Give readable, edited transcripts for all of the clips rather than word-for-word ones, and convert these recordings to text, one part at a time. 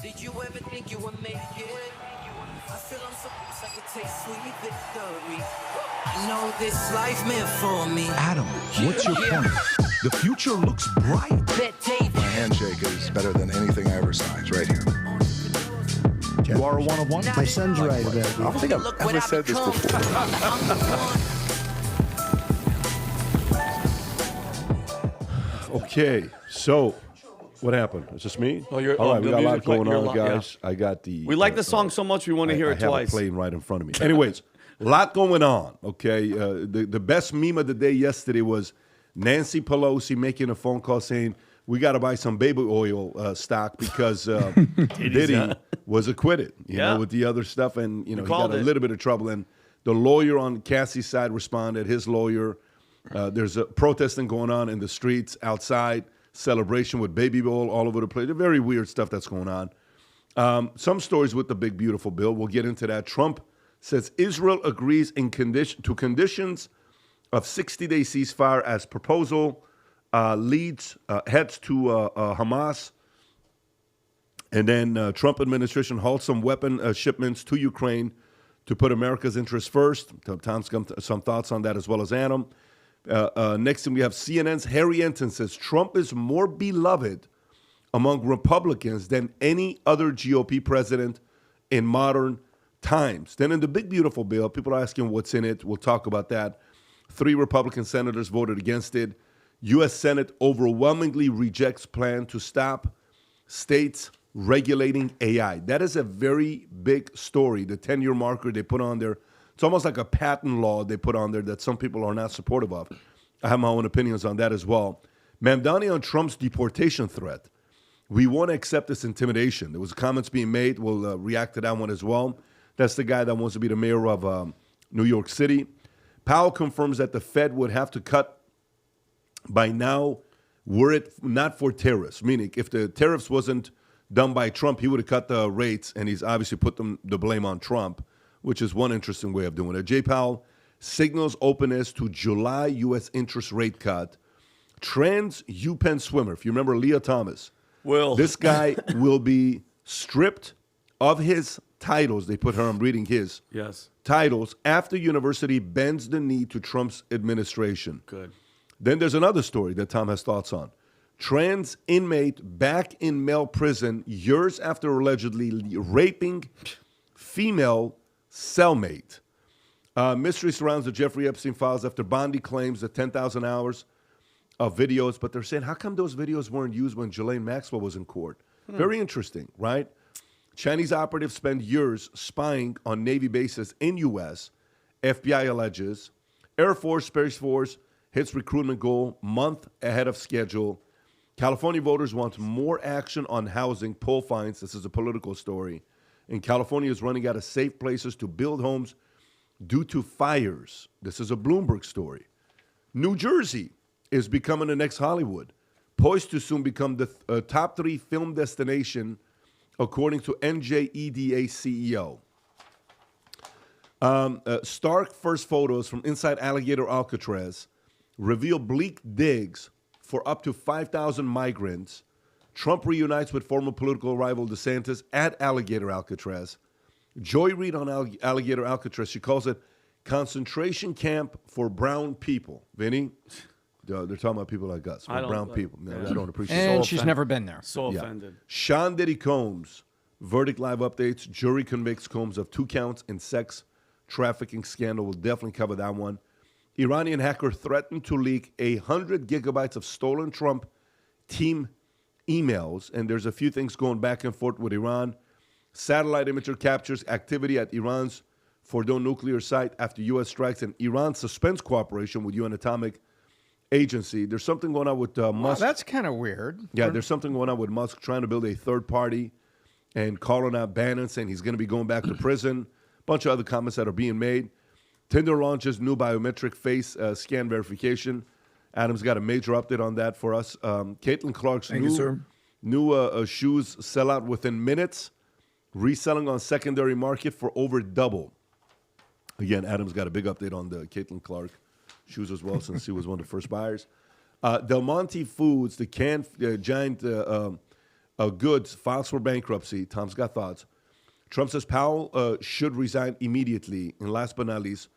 Did you ever think you would make it? I feel I'm so close, I could taste sweet victory. I know this life meant for me. Adam, what's your point? The future looks bright. My handshake is better than anything I ever saw. It's right here. You are a one-of-one? My son's right about I don't think I've ever said this before. Okay, so what happened? Is this me? Oh, you're, all right. the We got a lot music going you're on, guys. Yeah. I got the. We like the song so much we want to hear it I twice. have it playing right in front of me. Anyways, a lot going on. Okay, the best meme of the day yesterday was Nancy Pelosi making a phone call saying we got to buy some baby oil stock because Diddy was acquitted. You know, with the other stuff, and he got a little bit of trouble. And the lawyer on Cassie's side responded. His lawyer. There's a protesting going on in the streets outside. Celebration with baby oil all over the place. Very weird stuff that's going on. Some stories with the big, beautiful bill. We'll get into that. Trump says Israel agrees to conditions of 60-day ceasefire as proposal heads to Hamas. And then Trump administration halts some weapon shipments to Ukraine to put America's interests first. Tom's got some thoughts on that as well as Adam. Next thing we have CNN's Harry Enton says Trump is more beloved among Republicans than any other GOP president in modern times. Then in the big, beautiful bill, people are asking what's in it. We'll talk about that. 3 Republican senators voted against it. U.S. Senate overwhelmingly rejects plan to stop states regulating AI. That is a very big story, the 10-year marker they put on there. It's almost like a patent law they put on there that some people are not supportive of. I have my own opinions on that as well. Mamdani on Trump's deportation threat. We won't accept this intimidation. There was comments being made. We'll react to that one as well. That's the guy that wants to be the mayor of New York City. Powell confirms that the Fed would have to cut by now were it not for tariffs, meaning if the tariffs wasn't done by Trump, he would have cut the rates, and he's obviously put the blame on Trump, which is one interesting way of doing it. Jay Powell signals openness to July U.S. interest rate cut. Trans UPenn swimmer, if you remember Lia Thomas, this guy will be stripped of his titles. They put her, I'm reading his titles, after university bends the knee to Trump's administration. Good. Then there's another story that Tom has thoughts on. Trans inmate back in male prison years after allegedly raping female cellmate. Mystery surrounds the Jeffrey Epstein files after Bondi claims the 10,000 hours of videos, but they're saying, how come those videos weren't used when Ghislaine Maxwell was in court? Very interesting, right? Chinese operatives spend years spying on Navy bases in U.S., FBI alleges. Air Force, Space Force hits recruitment goal month ahead of schedule. California voters want more action on housing. Poll finds, this is a political story, and California is running out of safe places to build homes due to fires. This is a Bloomberg story. New Jersey is becoming the next Hollywood, poised to soon become the top 3 film destination, according to NJEDA CEO. Stark first photos from inside Alligator Alcatraz reveal bleak digs for up to 5,000 migrants. Trump reunites with former political rival DeSantis at Alligator Alcatraz. Joy Reid on Alligator Alcatraz, she calls it concentration camp for brown people. Vinny, they're talking about people like us, brown people. No, I don't appreciate it. And she's never been there. So offended. Sean Diddy Combs, verdict live updates. Jury convicts Combs of 2 counts in sex trafficking scandal. We'll definitely cover that one. Iranian hacker threatened to leak 100 gigabytes of stolen Trump team emails, and there's a few things going back and forth with Iran. Satellite imager captures activity at Iran's Fordo nuclear site after U.S. strikes, and Iran suspends cooperation with UN Atomic Agency. There's something going on with Musk. Wow, that's kind of weird. Yeah, there's something going on with Musk trying to build a third party and calling out Bannon, saying he's going to be going back to prison. A bunch of other comments that are being made. Tinder launches new biometric face scan verification. Adam's got a major update on that for us. Caitlin Clark's new shoes sell out within minutes, reselling on secondary market for over double. Again, Adam's got a big update on the Caitlin Clark shoes as well, since he was one of the first buyers. Del Monte Foods, the giant Goods files for bankruptcy. Tom's got thoughts. Trump says Powell should resign immediately. And last but not least,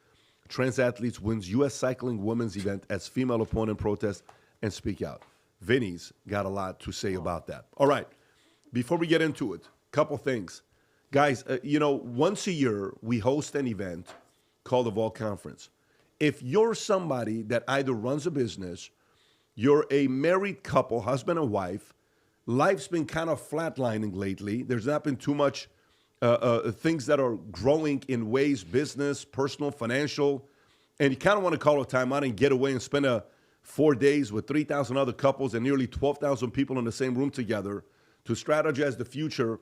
trans athletes wins U.S. cycling women's event as female opponent protest and speak out. Vinny's got a lot to say about that. All right. Before we get into it, couple things. Guys, once a year, we host an event called the Vol Conference. If you're somebody that either runs a business, you're a married couple, husband and wife, life's been kind of flatlining lately. There's not been too much things that are growing in ways, business, personal, financial, and you kind of want to call a time out and get away and spend 4 days with 3,000 other couples and nearly 12,000 people in the same room together to strategize the future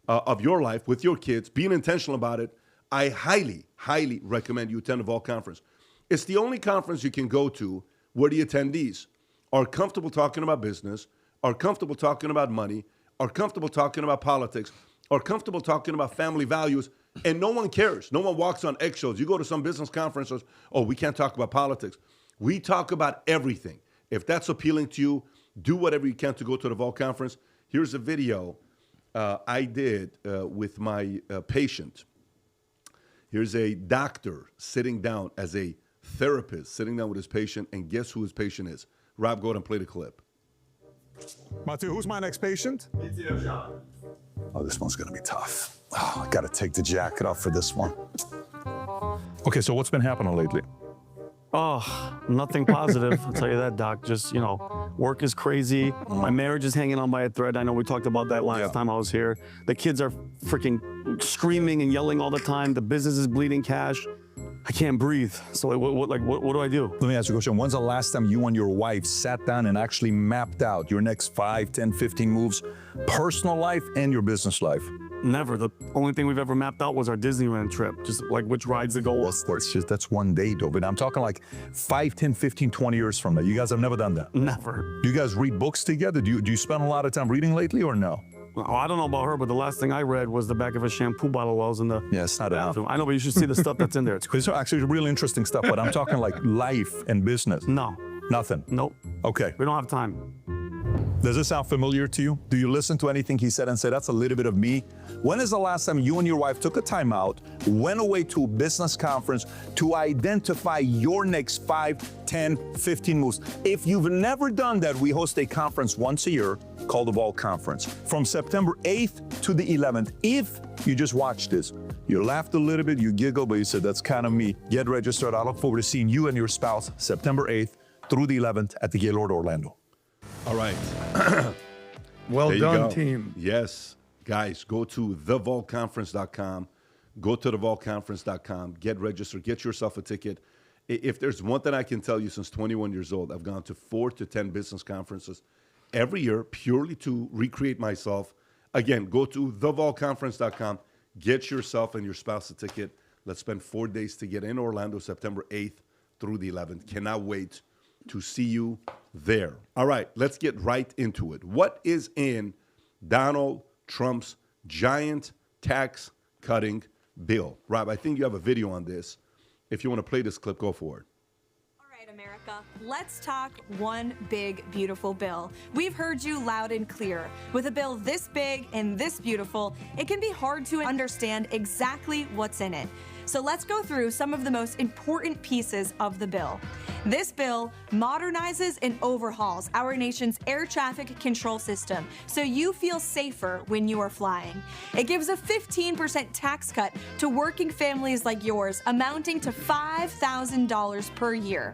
of your life with your kids, being intentional about it. I highly, highly recommend you attend the Vol Conference. It's the only conference you can go to where the attendees are comfortable talking about business, are comfortable talking about money, are comfortable talking about politics, are comfortable talking about family values, and no one cares. No one walks on eggshells. You go to some business conferences, oh, we can't talk about politics. We talk about everything. If that's appealing to you, do whatever you can to go to the Vol Conference. Here's a video I did with my patient. Here's a doctor sitting down as a therapist, sitting down with his patient, and guess who his patient is? Rob, go ahead and play the clip. Matthew, who's my next patient? Vincent Oshana. Oh, this one's gonna be tough. Oh, I gotta take the jacket off for this one. Okay, so what's been happening lately? Oh, nothing positive. I'll tell you that, Doc. Just, work is crazy. My marriage is hanging on by a thread. I know we talked about that last time I was here. The kids are freaking screaming and yelling all the time. The business is bleeding cash. I can't breathe. So what do I do? Let me ask you a question. When's the last time you and your wife sat down and actually mapped out your next 5, 10, 15 moves, personal life and your business life? Never. The only thing we've ever mapped out was our Disneyland trip. Just like which rides to go on. That's one day, though. But I'm talking like 5, 10, 15, 20 years from now. You guys have never done that? Never. Do you guys read books together? Do you spend a lot of time reading lately or no? Oh, I don't know about her, but the last thing I read was the back of a shampoo bottle while I was in the it's not bathroom. I know, but you should see the stuff that's in there. It's crazy. These are actually really interesting stuff, but I'm talking like life and business. No. Nothing? Nope. Okay. We don't have time. Does this sound familiar to you? Do you listen to anything he said and say, that's a little bit of me? When is the last time you and your wife took a time out, went away to a business conference to identify your next 5, 10, 15 moves? If you've never done that, we host a conference once a year called the Vol Conference from September 8th to the 11th. If you just watched this, you laughed a little bit, you giggled, but you said, that's kind of me. Get registered. I look forward to seeing you and your spouse September 8th through the 11th at the Gaylord Orlando. All right. Well There you done, go. team. Yes. Guys, go to thevolconference.com. Go to thevolconference.com. Get registered. Get yourself a ticket. If there's one thing I can tell you since 21 years old, I've gone to 4 to 10 business conferences every year purely to recreate myself. Again, go to thevolconference.com. Get yourself and your spouse a ticket. Let's spend 4 days to get in Orlando, September 8th through the 11th. Cannot wait to see you there. All right, let's get right into it. What is in Donald Trump's giant tax cutting bill? Rob, I think you have a video on this. If you want to play this clip, go for it. All right, America, let's talk one big, beautiful bill. We've heard you loud and clear. With a bill this big and this beautiful, it can be hard to understand exactly what's in it. So let's go through some of the most important pieces of the bill. This bill modernizes and overhauls our nation's air traffic control system so you feel safer when you are flying. It gives a 15% tax cut to working families like yours, amounting to $5,000 per year.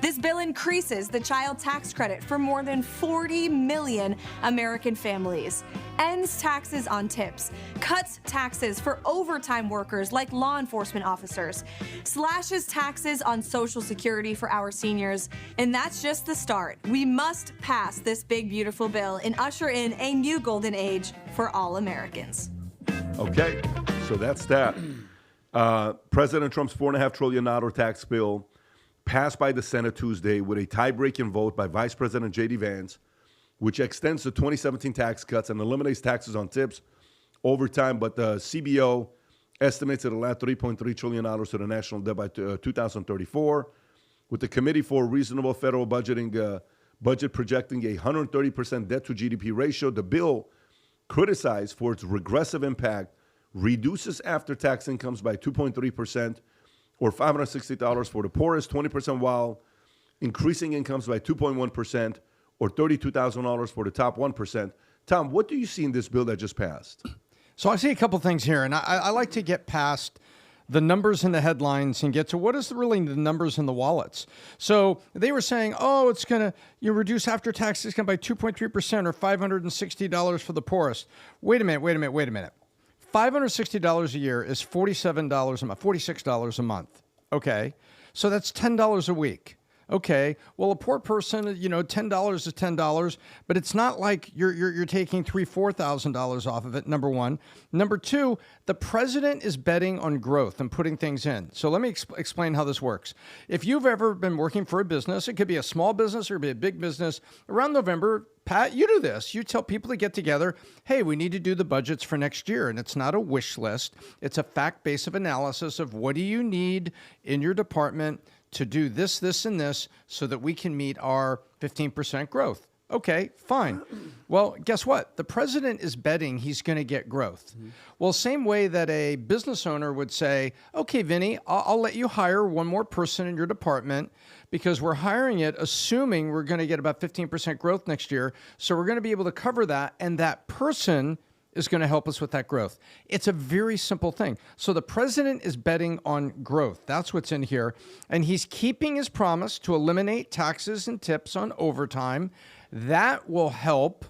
This bill increases the child tax credit for more than 40 million American families, ends taxes on tips, cuts taxes for overtime workers like law enforcement officers, slashes taxes on Social Security for our seniors, and that's just the start. We must pass this big, beautiful bill and usher in a new golden age for all Americans. Okay, so that's that. President Trump's $4.5 trillion tax bill passed by the Senate Tuesday with a tie-breaking vote by Vice President J.D. Vance, which extends the 2017 tax cuts and eliminates taxes on tips over time. But the CBO estimates it'll add $3.3 trillion to the national debt by 2034, with the Committee for Reasonable Federal Budgeting budget projecting a 130% debt to GDP ratio. The bill criticized for its regressive impact, reduces after-tax incomes by 2.3%, or $560 for the poorest, 20%, while increasing incomes by 2.1%, or $32,000 for the top 1%. Tom, what do you see in this bill that just passed? So I see a couple things here, and I like to get past the numbers in the headlines and get to what is really the numbers in the wallets. So they were saying, oh, it's going to reduce after tax income by 2.3% or $560 for the poorest. Wait a minute. $560 a year is $47 a month, $46 a month. Okay. So that's $10 a week. Okay, well, a poor person, $10 is $10, but it's not like you're taking $3,000-$4,000 off of it, number one. Number two, the president is betting on growth and putting things in. So let me explain how this works. If you've ever been working for a business, it could be a small business or it could be a big business, around November, Pat, you do this. You tell people to get together, hey, we need to do the budgets for next year. And it's not a wish list. It's a fact-based of analysis of what do you need in your department to do this, this, and this so that we can meet our 15% growth. Okay, fine. Well, guess what? The president is betting he's going to get growth. Mm-hmm. Well, same way that a business owner would say, okay, Vinny, I'll let you hire one more person in your department because we're hiring it assuming we're going to get about 15% growth next year. So we're going to be able to cover that. And that person is going to help us with that growth. It's a very simple thing. So the president is betting on growth. That's what's in here. And he's keeping his promise to eliminate taxes and tips on overtime. That will help,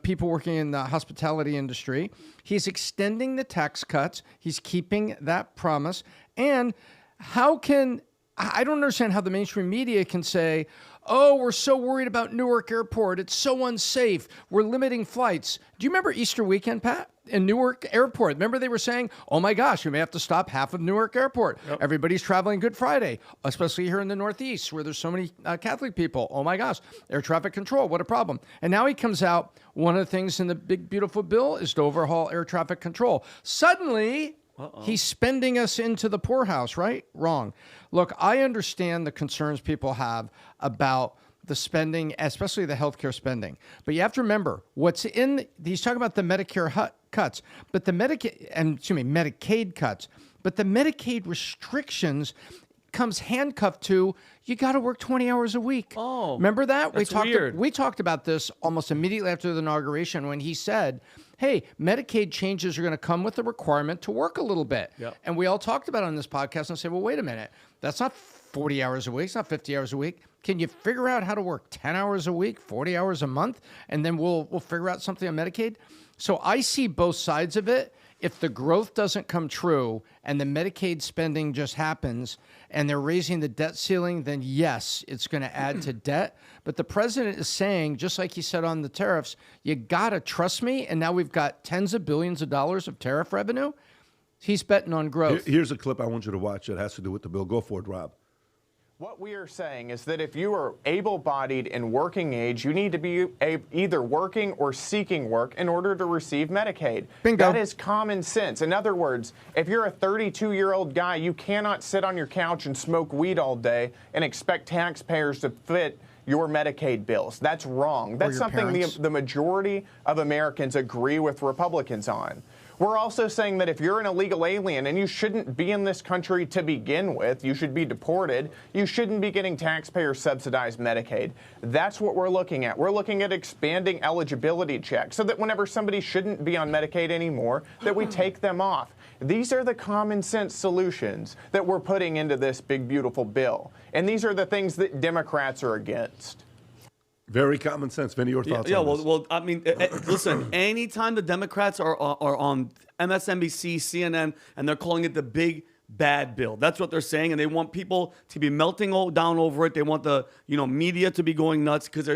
people working in the hospitality industry. He's extending the tax cuts. He's keeping that promise. And I don't understand how the mainstream media can say, oh, we're so worried about Newark Airport. It's so unsafe. We're limiting flights. Do you remember Easter weekend, Pat, in Newark Airport? Remember they were saying, oh my gosh, we may have to stop half of Newark Airport. Yep. Everybody's traveling Good Friday, especially here in the Northeast where there's so many Catholic people. Oh my gosh, air traffic control, what a problem. And now he comes out, one of the things in the big, beautiful bill is to overhaul air traffic control. Suddenly, he's spending us into the poorhouse, right? Wrong. Look, I understand the concerns people have about the spending, especially the healthcare spending. But you have to remember he's talking about the Medicare cuts, but the Medicaid cuts, but the Medicaid restrictions comes handcuffed to you got to work 20 hours a week. Oh, remember that? We talked about this almost immediately after the inauguration when he said, hey, Medicaid changes are going to come with the requirement to work a little bit. Yep. And we all talked about it on this podcast and said, well, wait a minute. That's not 40 hours a week. It's not 50 hours a week. Can you figure out how to work 10 hours a week, 40 hours a month, and then we'll figure out something on Medicaid? So I see both sides of it. If the growth doesn't come true and the Medicaid spending just happens and they're raising the debt ceiling, then yes, it's going to add to debt. But the president is saying, just like he said on the tariffs, you got to trust me. And now we've got tens of billions of dollars of tariff revenue. He's betting on growth. Here's a clip I want you to watch that has to do with the bill. Go for it, Rob. What we are saying is that if you are able-bodied and working age, you need to be either working or seeking work in order to receive Medicaid. Bingo. That is common sense. In other words, if you're a 32-year-old guy, you cannot sit on your couch and smoke weed all day and expect taxpayers to fit your Medicaid bills. That's wrong. That's something the majority of Americans agree with Republicans on. We're also saying that if you're an illegal alien and you shouldn't be in this country to begin with, you should be deported, you shouldn't be getting taxpayer-subsidized Medicaid. That's what we're looking at. We're looking at expanding eligibility checks so that whenever somebody shouldn't be on Medicaid anymore, that we take them off. These are the common sense solutions that we're putting into this big, beautiful bill. And these are the things that Democrats are against. Very common sense. Vinny, your thoughts on this? Well, I mean, listen, anytime the Democrats are on MSNBC, CNN, and they're calling it the big bad bill, that's what they're saying, and they want people to be melting down over it. They want the media to be going nuts because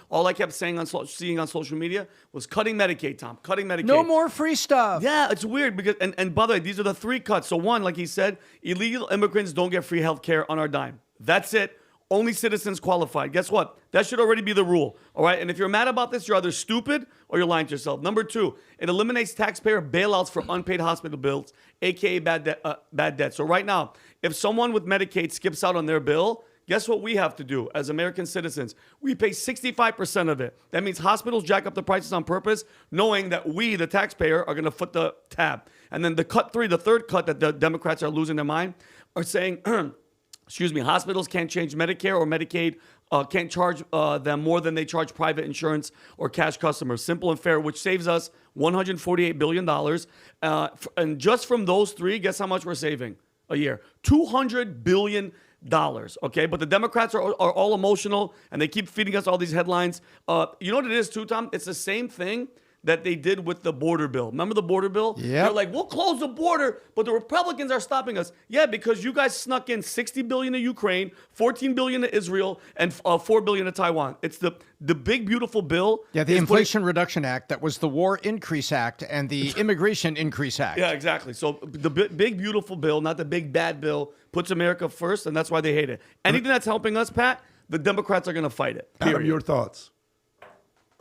all I kept seeing on social media was cutting Medicaid, Tom, cutting Medicaid. No more free stuff. Yeah, it's weird because and by the way, these are the three cuts. So one, like he said, illegal immigrants don't get free health care on our dime. That's it. Only citizens qualified. Guess what? That should already be the rule. All right. And if you're mad about this, you're either stupid or you're lying to yourself. Number two, it eliminates taxpayer bailouts for unpaid hospital bills, aka bad debt. So right now, if someone with Medicaid skips out on their bill, Guess what we have to do as American citizens? We pay 65% of it. That means hospitals jack up the prices on purpose, knowing that we, the taxpayer, are going to foot the tab. And then the third cut that the Democrats are losing their mind, are saying, excuse me, hospitals can't change Medicare or Medicaid, can't charge them more than they charge private insurance or cash customers. Simple and fair, which saves us $148 billion. And just from those three, guess how much we're saving a year? $200 billion. Okay, but the Democrats are all emotional and they keep feeding us all these headlines. You know what it is too, Tom? It's the same thing that they did with the border bill. Remember the border bill? Yeah. They're like, we'll close the border, but the Republicans are stopping us. Yeah, because you guys snuck in $60 billion to Ukraine, $14 billion to Israel, and $4 billion to Taiwan. It's the big, beautiful bill. Yeah, the Inflation Reduction Act, that was the War Increase Act and the Immigration Increase Act. Yeah, exactly. So the big, beautiful bill, not the big, bad bill, puts America first, and that's why they hate it. Anything that's helping us, Pat, the Democrats are going to fight it. Adam, your thoughts?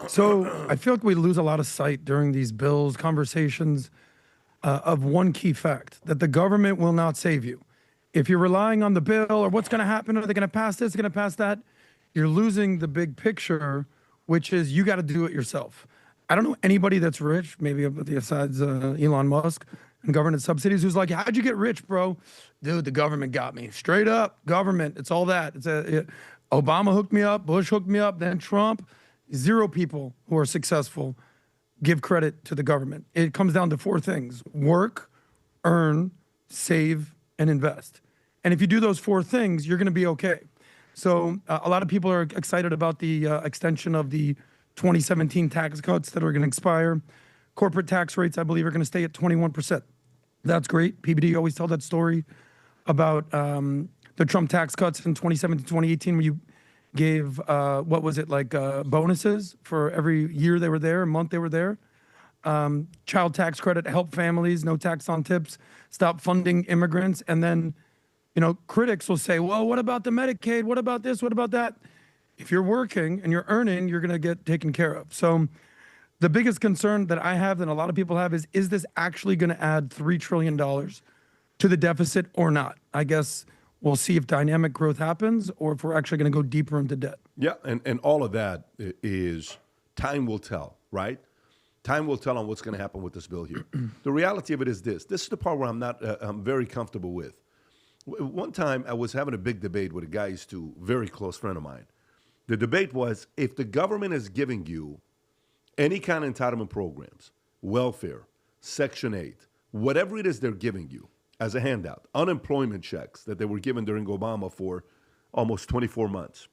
So I feel like we lose a lot of sight during these bills, conversations of one key fact, that the government will not save you. If you're relying on the bill or what's going to happen, are they going to pass this, going to pass that, you're losing the big picture, which is you got to do it yourself. I don't know anybody that's rich, maybe besides Elon Musk and government subsidies, who's like, how'd you get rich, bro? Dude, the government got me. Straight up, government. It's all that. Obama hooked me up, Bush hooked me up, then Trump. Zero people who are successful give credit to the government. It comes down to four things: work, earn, save, and invest. And if you do those four things, you're going to be okay. So a lot of people are excited about the extension of the 2017 tax cuts that are going to expire. Corporate tax rates, I believe, are going to stay at 21%. That's great. PBD always tell that story about the Trump tax cuts in 2017, 2018, when you gave, bonuses for every year they were there, month they were there. Child tax credit, help families, no tax on tips, stop funding immigrants. And then, critics will say, well, what about the Medicaid? What about this? What about that? If you're working and you're earning, you're going to get taken care of. So the biggest concern that I have, and a lot of people have, is this actually going to add $3 trillion to the deficit or not? I guess we'll see if dynamic growth happens or if we're actually going to go deeper into debt. Yeah, and all of that is time will tell, right? Time will tell on what's going to happen with this bill here. The reality of it is this. This is the part where I'm very comfortable with. One time I was having a big debate with a guy who's a very close friend of mine. The debate was, if the government is giving you any kind of entitlement programs, welfare, Section 8, whatever it is they're giving you as a handout, unemployment checks that they were given during Obama for almost 24 months,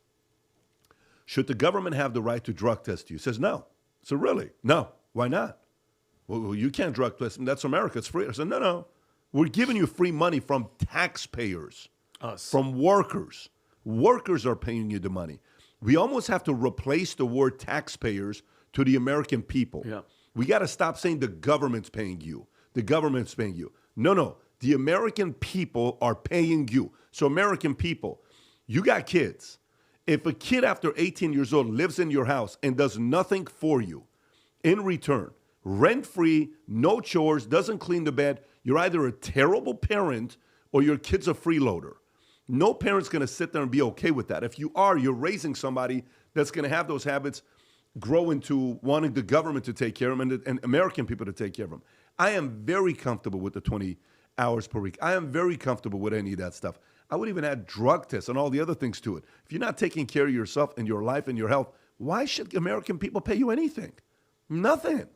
should the government have the right to drug test you? He says, no. So really? No. Why not? Well, you can't drug test them. That's America. It's free. I said, no. We're giving you free money from taxpayers, from workers. Workers are paying you the money. We almost have to replace the word taxpayers to the American people. Yeah. We got to stop saying the government's paying you. The government's paying you. No. The American people are paying you. So American people, you got kids. If a kid after 18 years old lives in your house and does nothing for you in return, rent-free, no chores, doesn't clean the bed, you're either a terrible parent or your kid's a freeloader. No parent's going to sit there and be okay with that. If you are, you're raising somebody that's going to have those habits grow into wanting the government to take care of them and American people to take care of them. I am very comfortable with the 20 hours per week. I am very comfortable with any of that stuff. I would even add drug tests and all the other things to it. If you're not taking care of yourself and your life and your health, why should American people pay you anything? Nothing.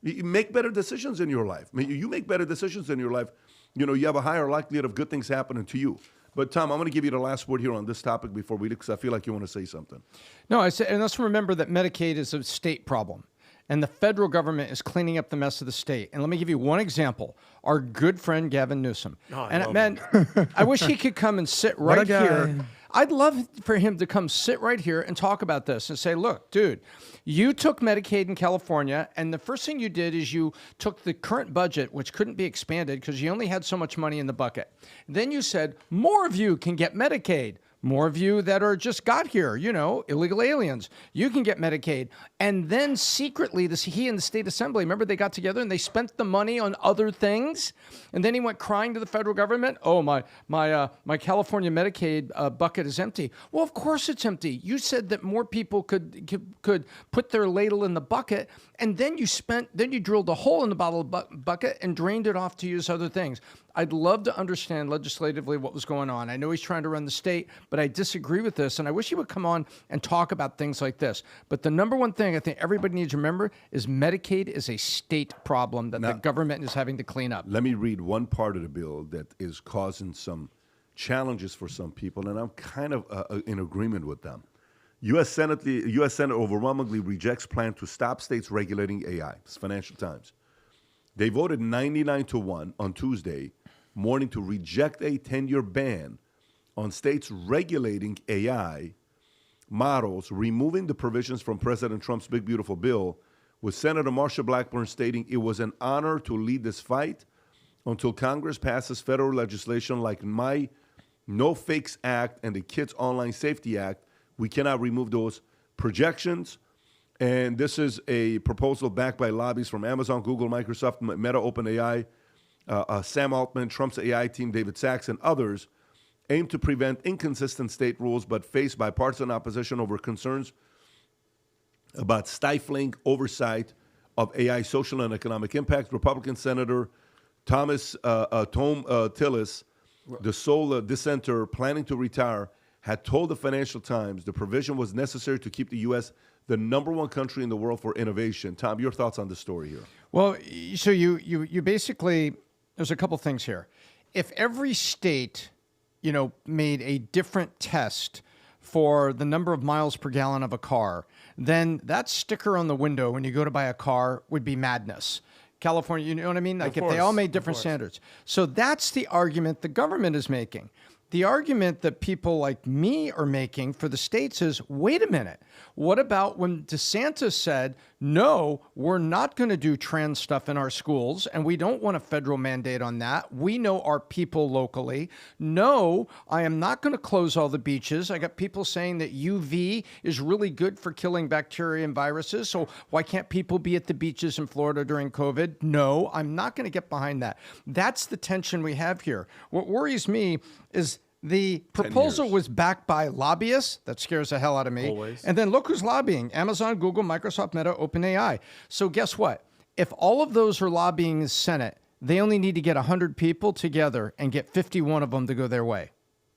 You make better decisions in your life. You make better decisions in your life. You have a higher likelihood of good things happening to you. But, Tom, I'm going to give you the last word here on this topic before we, because I feel like you want to say something. No, and let's remember that Medicaid is a state problem, and the federal government is cleaning up the mess of the state. And let me give you one example. Our good friend Gavin Newsom. I wish he could come and sit right here. I'd love for him to come sit right here and talk about this and say, look, dude, you took Medicaid in California, and the first thing you did is you took the current budget, which couldn't be expanded because you only had so much money in the bucket. Then you said, more of you can get Medicaid. More of you that are just got here, illegal aliens, you can get Medicaid. And then secretly, he and the state assembly, remember they got together and they spent the money on other things. And then he went crying to the federal government. Oh, my California Medicaid bucket is empty. Well, of course it's empty. You said that more people could put their ladle in the bucket, and then you drilled a hole in the bottle bucket and drained it off to use other things. I'd love to understand legislatively what was going on. I know he's trying to run the state, but I disagree with this, and I wish he would come on and talk about things like this. But the number one thing I think everybody needs to remember is Medicaid is a state problem that the government is having to clean up. Let me read one part of the bill that is causing some challenges for some people, and I'm kind of in agreement with them. U.S. Senate overwhelmingly rejects plan to stop states regulating AI. It's Financial Times. They voted 99-1 on Tuesday morning to reject a 10-year ban on states regulating AI models, removing the provisions from President Trump's big, beautiful bill, with Senator Marsha Blackburn stating it was an honor to lead this fight until Congress passes federal legislation like my No Fakes Act and the Kids Online Safety Act. We cannot remove those projections. And this is a proposal backed by lobbies from Amazon, Google, Microsoft, Meta, OpenAI, Sam Altman, Trump's AI team, David Sachs, and others, aim to prevent inconsistent state rules, but face bipartisan opposition over concerns about stifling oversight of AI social and economic impact. Republican Senator Tom Tillis, the sole dissenter planning to retire, had told the Financial Times the provision was necessary to keep the U.S. the number one country in the world for innovation. Tom, your thoughts on the story here? Well, so you basically, there's a couple things here. If every state, made a different test for the number of miles per gallon of a car, then that sticker on the window when you go to buy a car would be madness. California, you know what I mean? Like if they all made different standards. So that's the argument the government is making. The argument that people like me are making for the states is, wait a minute, what about when DeSantis said, no, we're not going to do trans stuff in our schools, and we don't want a federal mandate on that. We know our people locally. No, I am not going to close all the beaches. I got people saying that UV is really good for killing bacteria and viruses, so why can't people be at the beaches in Florida during COVID? No, I'm not going to get behind that. That's the tension we have here. What worries me is the proposal was backed by lobbyists. That scares the hell out of me. Always. And then look who's lobbying: Amazon, Google, Microsoft, Meta, OpenAI. So guess what? If all of those are lobbying the Senate, they only need to get 100 people together and get 51 of them to go their way.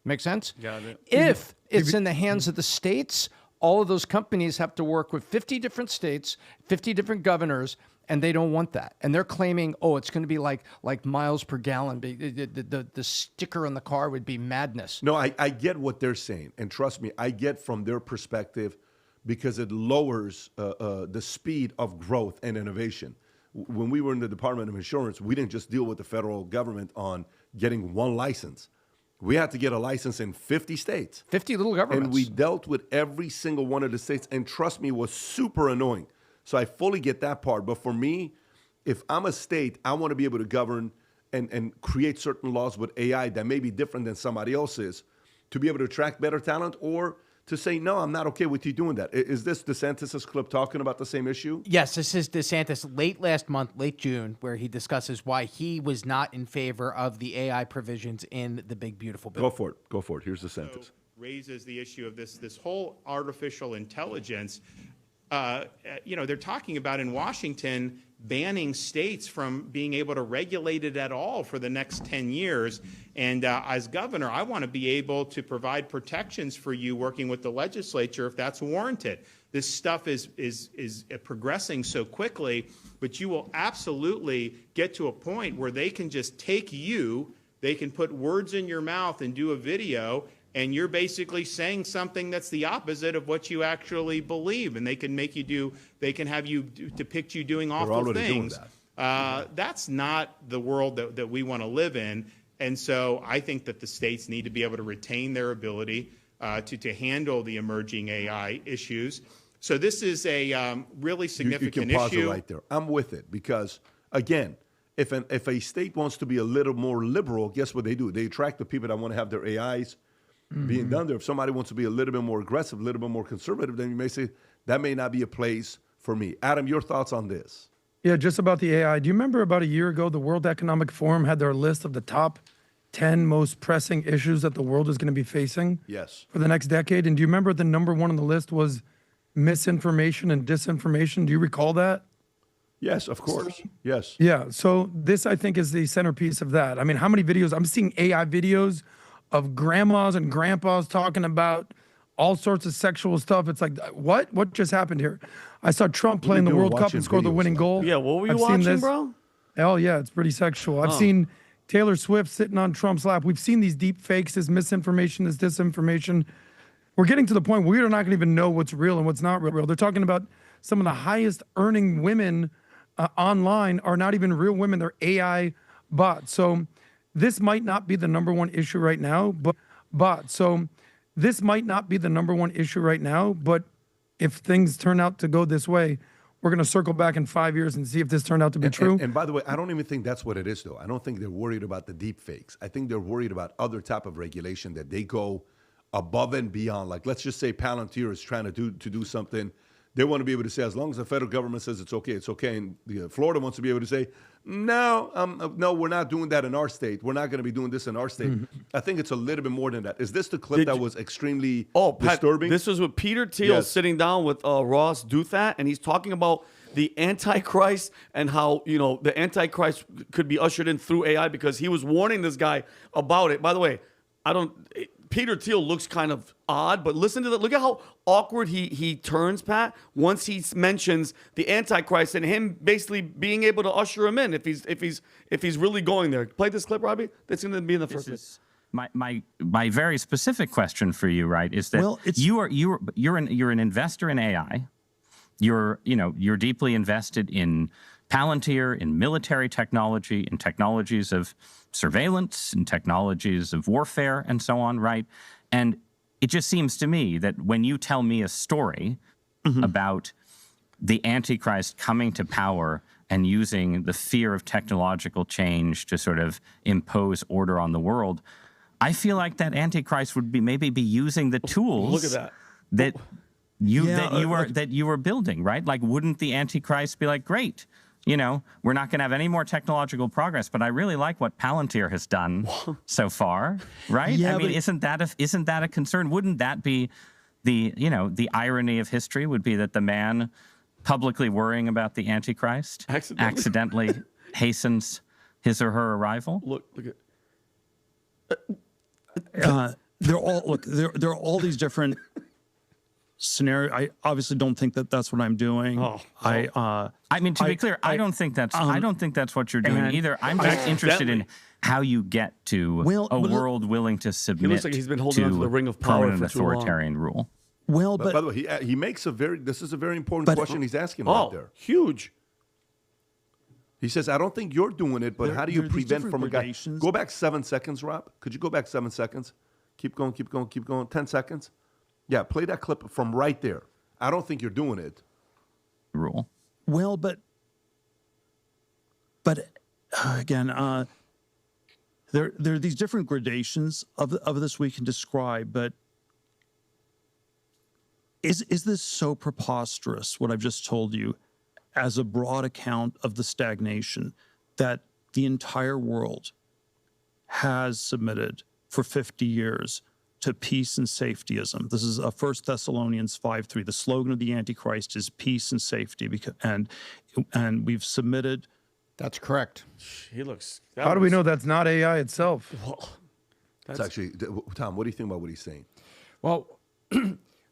Make sense? Got it. If it's in the hands of the states, all of those companies have to work with 50 different states, 50 different governors, and they don't want that. And they're claiming, it's going to be like miles per gallon. The sticker on the car would be madness. No, I get what they're saying. And trust me, I get from their perspective because it lowers the speed of growth and innovation. When we were in the Department of Insurance, we didn't just deal with the federal government on getting one license. We had to get a license in 50 states. 50 little governments. And we dealt with every single one of the states. And trust me, it was super annoying. So I fully get that part. But for me, if I'm a state, I want to be able to govern and create certain laws with AI that may be different than somebody else's to be able to attract better talent, or to say, no, I'm not okay with you doing that. Is this DeSantis' clip talking about the same issue? Yes, this is DeSantis late last month, late June, where he discusses why he was not in favor of the AI provisions in the big, beautiful bill. Go for it. Here's DeSantis. So raises the issue of this whole artificial intelligence. They're talking about in Washington banning states from being able to regulate it at all for the next 10 years. And as governor, I want to be able to provide protections for you working with the legislature if that's warranted. This stuff is progressing so quickly, but you will absolutely get to a point where they can just take you, they can put words in your mouth and do a video, and you're basically saying something that's the opposite of what you actually believe, and they can have you depict you doing awful things. That's not the world that we want to live in, and so I think that the states need to be able to retain their ability to handle the emerging AI issues. So this is a really significant you can pause issue. it right there. I'm with it because, again, if a state wants to be a little more liberal, guess what they do? They attract the people that want to have their AIs being done there. If somebody wants to be a little bit more aggressive, a little bit more conservative, then you may say that may not be a place for me. Adam, your thoughts on this? Yeah, just about the AI. Do you remember about a year ago, the World Economic Forum had their list of the top 10 most pressing issues that the world is going to be facing Yes. for the next decade? And do you remember the number one on the list was misinformation and disinformation? Do you recall that? Yes, of course. Yes. Yeah. So this, I think, is the centerpiece of that. I mean, how many videos? I'm seeing AI videos of grandmas and grandpas talking about all sorts of sexual stuff. It's like, what? What just happened here? I saw Trump playing the World Cup and score the winning goal. Yeah, what were you I've seen watching, this. bro? Oh, yeah, it's pretty sexual. I've seen Taylor Swift sitting on Trump's lap. We've seen these deep fakes, this misinformation, this disinformation. We're getting to the point where we're not going to even know what's real and what's not real. They're talking about some of the highest earning women online are not even real women. They're AI bots. So this might not be the number one issue right now, but if things turn out to go this way, we're going to circle back in 5 years and see if this turned out to be true. And by the way, I don't even think that's what it is, though. I don't think they're worried about the deep fakes. I think they're worried about other type of regulation that they go above and beyond. Like, let's just say Palantir is trying to do something. They want to be able to say, as long as the federal government says it's okay, it's okay. And Florida wants to be able to say, no, we're not doing that in our state. We're not going to be doing this in our state. I think it's a little bit more than that. Is this the clip that was extremely disturbing? This was with Peter Thiel sitting down with Ross Douthat, and he's talking about the Antichrist and how, the Antichrist could be ushered in through AI because he was warning this guy about it. By the way, Peter Thiel looks kind of odd, but listen to that. Look at how awkward he turns, Pat, once he mentions the Antichrist and him basically being able to usher him in if he's really going there. Play this clip, Robbie. That's going to be in the first. My very specific question for you, right, is that you're an investor in AI. You're deeply invested in Palantir, in military technology, in technologies of surveillance, in technologies of warfare, and so on, right? And it just seems to me that when you tell me a story about the Antichrist coming to power and using the fear of technological change to sort of impose order on the world, I feel like that Antichrist would maybe be using the tools. Look at that you were building, right? Like, wouldn't the Antichrist be like, great, we're not going to have any more technological progress, but I really like what Palantir has done so far, right? Yeah, I mean, isn't that a concern? Wouldn't that be the irony of history would be that the man publicly worrying about the Antichrist accidentally hastens his or her arrival? Look at there are all these different scenario. I obviously don't think that that's what I'm doing. I mean, to be clear, I don't think that's what you're doing either. I'm just interested in how you get to a world willing to submit. He looks like he's been holding on to the ring of power for too long. Authoritarian rule. Well, but by the way, he makes this is a very important question he's asking right there. Huge. He says, I don't think you're doing it, but how do you prevent from a guy? Go back 7 seconds, Rob. Could you go back 7 seconds? Keep going. 10 seconds. Yeah, play that clip from right there. I don't think you're doing it. Rule. Well, but again, there are these different gradations of this we can describe. But is this so preposterous, what I've just told you, as a broad account of the stagnation that the entire world has submitted for 50 years to peace and safetyism? This is 1 Thessalonians 5:3. The slogan of the Antichrist is peace and safety, and we've submitted. That's correct. He looks. How do we know that's not AI itself? Well, that's actually, Tom, what do you think about what he's saying? Well,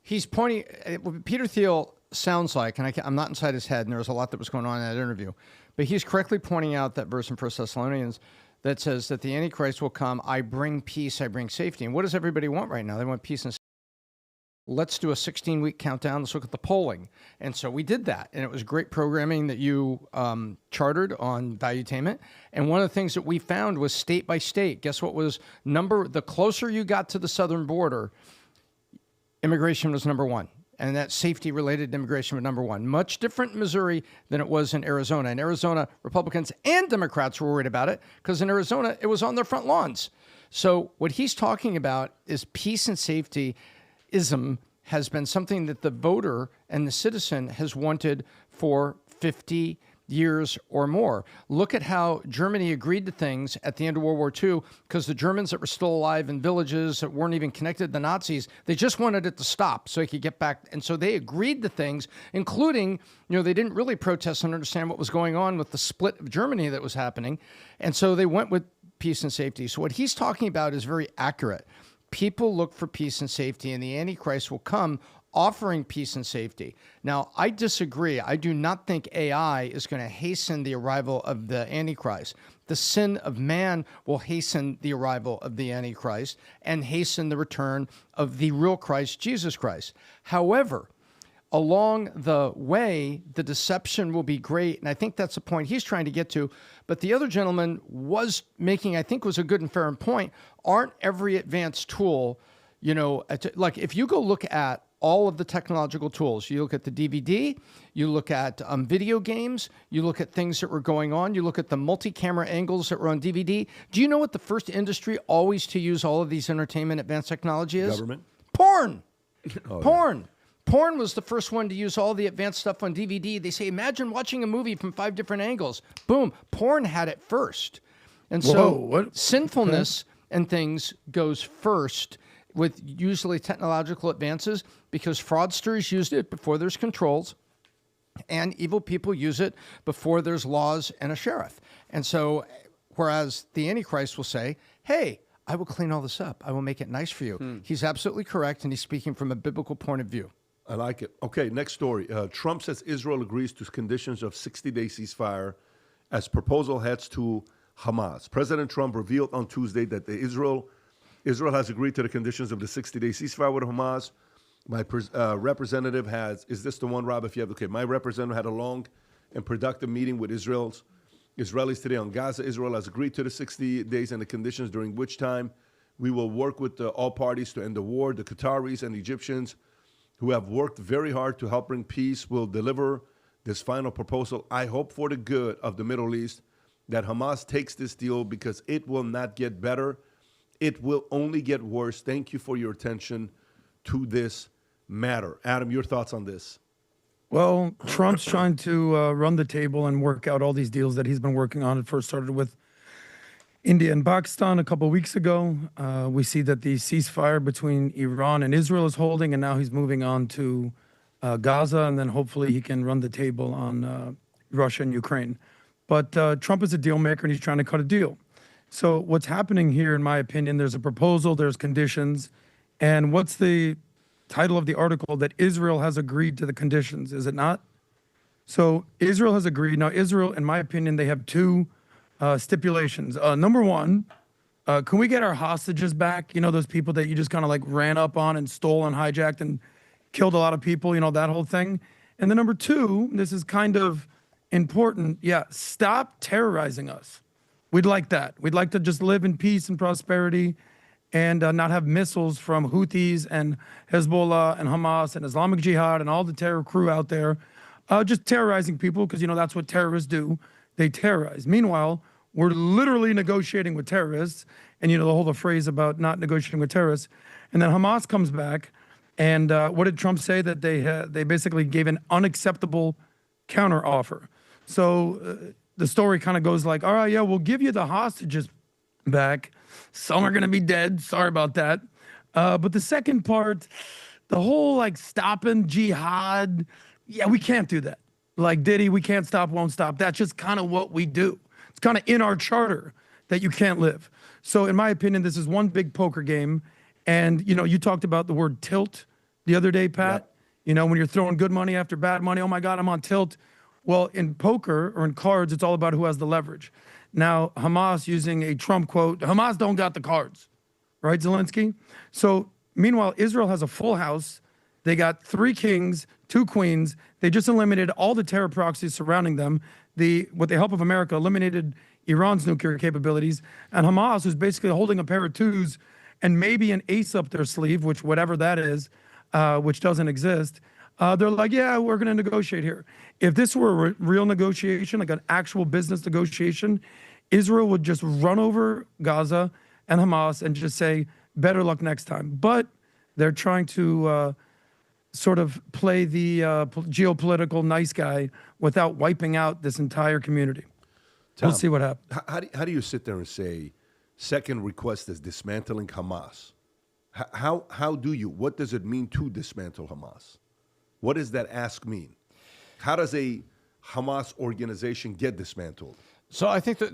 he's pointing. Peter Thiel sounds like, and I'm not inside his head, and there was a lot that was going on in that interview, but he's correctly pointing out that verse in 1 Thessalonians that says that the Antichrist will come, I bring peace, I bring safety. And what does everybody want right now? They want peace and safety. Let's do a 16-week countdown. Let's look at the polling. And so we did that. And it was great programming that you chartered on Valuetainment. And one of the things that we found was state by state. Guess what was the closer you got to the southern border, immigration was number one. And that safety-related immigration was number one. Much different in Missouri than it was in Arizona. In Arizona, Republicans and Democrats were worried about it because in Arizona, it was on their front lawns. So what he's talking about is peace and safety-ism has been something that the voter and the citizen has wanted for 50 years or more. Look at how Germany agreed to things at the end of World War II, because the Germans that were still alive in villages that weren't even connected to the Nazis, they just wanted it to stop so they could get back. And so they agreed to things, including, they didn't really protest and understand what was going on with the split of Germany that was happening. And so they went with peace and safety. So what he's talking about is very accurate. People look for peace and safety, and the Antichrist will come offering peace and safety. Now, I disagree. I do not think AI is going to hasten the arrival of the Antichrist. The sin of man will hasten the arrival of the Antichrist and hasten the return of the real Christ, Jesus Christ. However, along the way, the deception will be great, and I think that's the point he's trying to get to. But the other gentleman was making, I think, was a good and fair point. Aren't every advanced tool, like if you go look at all of the technological tools, you look at the DVD, you look at video games, you look at things that were going on, you look at the multi-camera angles that were on DVD. Do you know what the first industry always to use all of these entertainment advanced technology is? Government? Porn. Oh, Porn. Yeah. Porn was the first one to use all the advanced stuff on DVD. They say, imagine watching a movie from 5 different angles. Boom. Porn had it first. And so sinfulness and things goes first with usually technological advances, because fraudsters used it before there's controls, and evil people use it before there's laws and a sheriff. And so, whereas the Antichrist will say, hey, I will clean all this up. I will make it nice for you. He's absolutely correct, and he's speaking from a biblical point of view. I like it. Okay, next story. Trump says Israel agrees to conditions of 60-day ceasefire as proposal heads to Hamas. President Trump revealed on Tuesday that Israel has agreed to the conditions of the 60-day ceasefire with Hamas. My representative is this the one, Rob, if you have, okay, my representative had a long and productive meeting with Israelis today on Gaza. Israel has agreed to the 60 days and the conditions during which time we will work with all parties to end the war. The Qataris and the Egyptians, who have worked very hard to help bring peace, will deliver this final proposal. I hope for the good of the Middle East that Hamas takes this deal, because it will not get better. It will only get worse. Thank you for your attention to this matter. Adam, your thoughts on this? Well, Trump's trying to run the table and work out all these deals that he's been working on. It first started with India and Pakistan a couple of weeks ago. We see that the ceasefire between Iran and Israel is holding, and now he's moving on to Gaza, and then hopefully he can run the table on Russia and Ukraine. But Trump is a deal maker, and he's trying to cut a deal. So what's happening here, in my opinion, there's a proposal, there's conditions, and what's the title of the article? That Israel has agreed to the conditions, is it not? So Israel has agreed. Now, Israel, in my opinion, they have two stipulations. Number one, can we get our hostages back? Those people that you just kind of like ran up on and stole and hijacked and killed a lot of people, that whole thing. And then number two, this is kind of important. Yeah, stop terrorizing us. We'd like that. We'd like to just live in peace and prosperity and not have missiles from Houthis and Hezbollah and Hamas and Islamic Jihad and all the terror crew out there just terrorizing people, because, that's what terrorists do. They terrorize. Meanwhile, we're literally negotiating with terrorists, and, the whole phrase about not negotiating with terrorists. And then Hamas comes back, and what did Trump say? That they basically gave an unacceptable counteroffer. So the story kind of goes like, all right, yeah, we'll give you the hostages back. Some are going to be dead. Sorry about that. But the second part, the whole stopping jihad, yeah, we can't do that. Like Diddy, we can't stop, won't stop. That's just kind of what we do. It's kind of in our charter that you can't live. So in my opinion, this is one big poker game. And, you talked about the word tilt the other day, Pat. Yep. When you're throwing good money after bad money, oh my God, I'm on tilt. Well, in poker or in cards, it's all about who has the leverage. Now, Hamas, using a Trump quote, Hamas don't got the cards, right, Zelensky? So, meanwhile, Israel has a full house. They got 3 kings, 2 queens. They just eliminated all the terror proxies surrounding them. With the help of America, eliminated Iran's nuclear capabilities. And Hamas, who's basically holding a pair of 2s and maybe an ace up their sleeve, which whatever that is, which doesn't exist, they're like, yeah, we're going to negotiate here. If this were a real negotiation, like an actual business negotiation, Israel would just run over Gaza, and Hamas and just say, better luck next time. But they're trying to sort of play the geopolitical nice guy without wiping out this entire community. Tom, We'll see what happens. How do you sit there and say, second request is dismantling Hamas? How do you? What does it mean to dismantle Hamas? What does that ask mean? How does a Hamas organization get dismantled? So I think that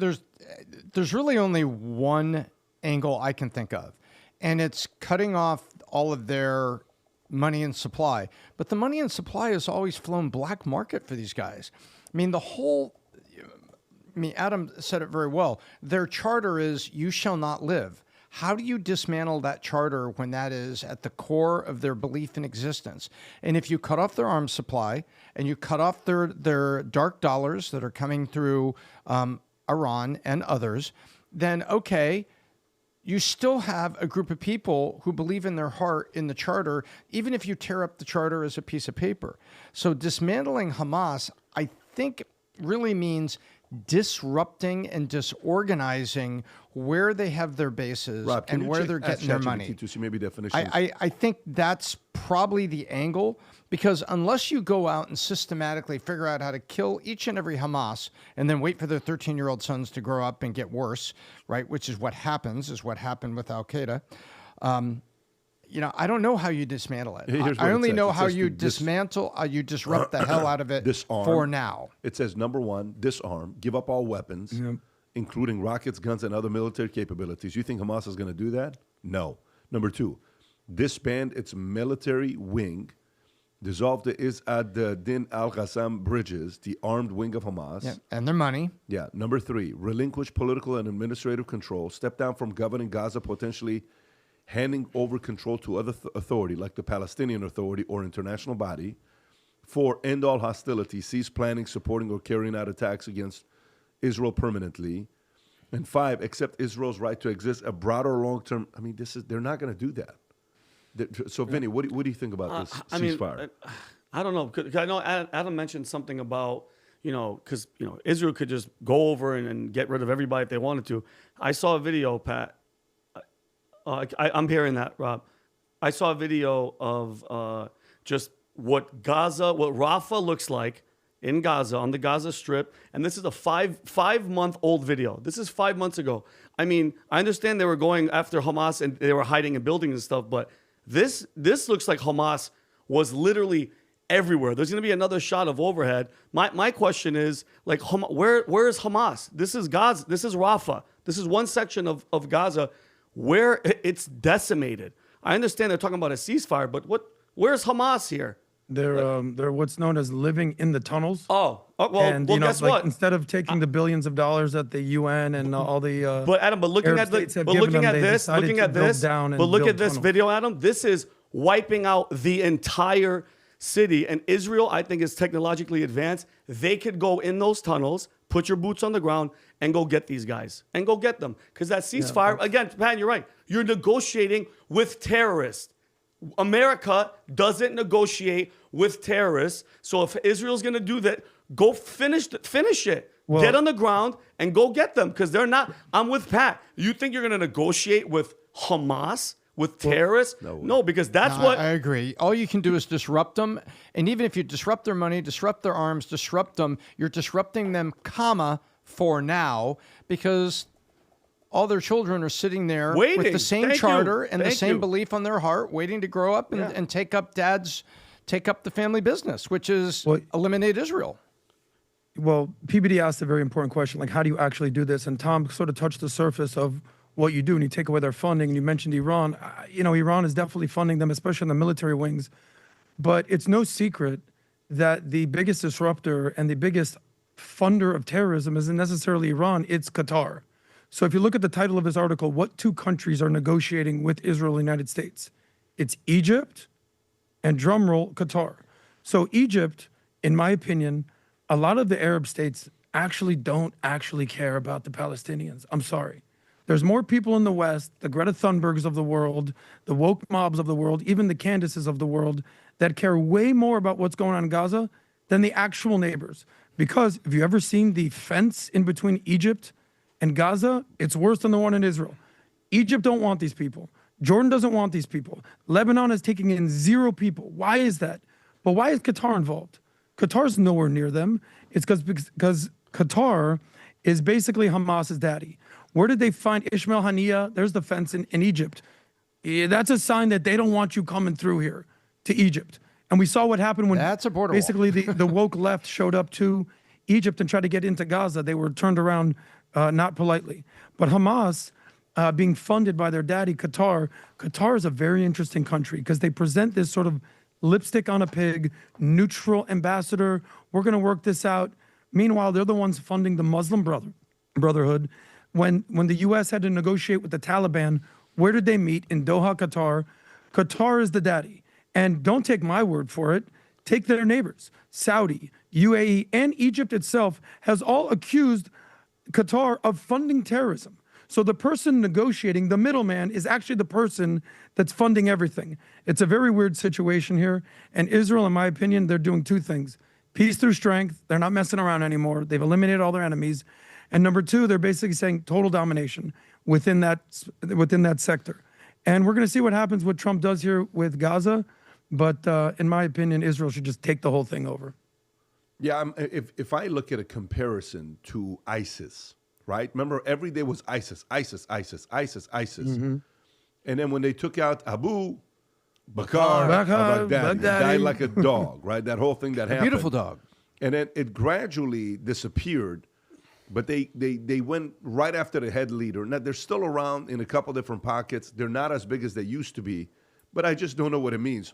there's really only one angle I can think of, and it's cutting off all of their money and supply. But the money and supply has always flown black market for these guys. I mean, Adam said it very well. Their charter is, you shall not live. How do you dismantle that charter when that is at the core of their belief in existence? And if you cut off their arms supply and you cut off their dark dollars that are coming through Iran and others, then okay, you still have a group of people who believe in their heart in the charter, even if you tear up the charter as a piece of paper. So dismantling Hamas, I think, really means disrupting and disorganizing where they have their bases, Rob, and where they're getting their money. To see maybe definitions. I think that's probably the angle, because unless you go out and systematically figure out how to kill each and every Hamas and then wait for their 13-year-old sons to grow up and get worse, right, which is what happened with Al-Qaeda, I don't know how you dismantle it. I only know how you dismantle, you disrupt the hell out of it disarm. For now. It says, number one, disarm, give up all weapons, including rockets, guns, and other military capabilities. You think Hamas is going to do that? No. Number two, disband its military wing, dissolve the Din al-Qassam bridges, the armed wing of Hamas. Yeah, and their money. Yeah. Number three, relinquish political and administrative control, step down from governing Gaza, potentially handing over control to other authority, like the Palestinian Authority or international body. 4, end all hostility, cease planning, supporting, or carrying out attacks against Israel permanently. And 5, accept Israel's right to exist, a broader long-term. I mean, they're not going to do that. So, Vinny, what do you think about this ceasefire? I don't know. 'Cause I know Adam mentioned something about, because, Israel could just go over and get rid of everybody if they wanted to. I saw a video, Pat. I'm hearing that, Rob. I saw a video of just what Rafah looks like in Gaza, on the Gaza Strip. And this is a five-month-old video. This is 5 months ago. I mean, I understand they were going after Hamas and they were hiding in buildings and stuff, but this looks like Hamas was literally everywhere. There's going to be another shot of overhead. My question is, like, where is Hamas? This is Gaza. This is Rafah. This is one section of Gaza where it's decimated. I understand they're talking about a ceasefire, but where's Hamas here? They're what's known as living in the tunnels. Well, guess what? Instead of taking the billions of dollars that the UN and all the but Adam, looking at this video, Adam, this is wiping out the entire city. And Israel, I think, is technologically advanced. They could go in those tunnels, put your boots on the ground, and go get these guys and go get them. Because that ceasefire, again, Pat, you're right. You're negotiating with terrorists. America doesn't negotiate with terrorists. So if Israel's going to do that, go finish it. Well, get on the ground and go get them, because they're not. I'm with Pat. You think you're going to negotiate with Hamas, with terrorists? No, because that's what. I agree. All you can do is disrupt them. And even if you disrupt their money, disrupt their arms, disrupt them, you're disrupting them, for now, because all their children are sitting there with the same charter and the same belief on their heart, waiting to grow up and take up the family business, which is eliminate Israel. Well, PBD asked a very important question, like, how do you actually do this? And Tom sort of touched the surface of what you do, and you take away their funding. And you mentioned Iran. Iran is definitely funding them, especially in the military wings. But it's no secret that the biggest disruptor and the biggest funder of terrorism isn't necessarily Iran, it's Qatar. So if you look at the title of his article, what two countries are negotiating with Israel and the United States? It's Egypt and, drumroll, Qatar. So Egypt, in my opinion, a lot of the Arab states don't care about the Palestinians. I'm sorry. There's more people in the West, the Greta Thunbergs of the world, the woke mobs of the world, even the Candaces of the world, that care way more about what's going on in Gaza than the actual neighbors. Because have you ever seen the fence in between Egypt and Gaza? It's worse than the one in Israel. Egypt don't want these people. Jordan doesn't want these people. Lebanon is taking in 0 people. Why is that? But why is Qatar involved? Qatar's nowhere near them. It's because Qatar is basically Hamas's daddy. Where did they find Ismail Haniyeh? There's the fence in Egypt. Yeah, that's a sign that they don't want you coming through here to Egypt. And we saw what happened when that's a border basically the woke left showed up to Egypt and tried to get into Gaza. They were turned around not politely. But Hamas, being funded by their daddy, Qatar is a very interesting country because they present this sort of lipstick on a pig, neutral ambassador. We're going to work this out. Meanwhile, they're the ones funding the Muslim Brotherhood. When the U.S. had to negotiate with the Taliban, where did they meet? In Doha, Qatar. Qatar is the daddy. And don't take my word for it. Take their neighbors. Saudi, UAE, and Egypt itself has all accused Qatar of funding terrorism. So the person negotiating, the middleman, is actually the person that's funding everything. It's a very weird situation here. And Israel, in my opinion, they're doing 2 things. Peace through strength. They're not messing around anymore. They've eliminated all their enemies. And number 2, they're basically saying total domination within that sector. And we're going to see what happens, what Trump does here with Gaza. But in my opinion, Israel should just take the whole thing over. Yeah, if I look at a comparison to ISIS, right? Remember, every day was ISIS. Mm-hmm. And then when they took out Abu Bakr al-Baghdadi, he died like a dog, right? That whole thing that happened. Beautiful dog. And then it gradually disappeared, but they went right after the head leader. Now, they're still around in a couple different pockets. They're not as big as they used to be, but I just don't know what it means.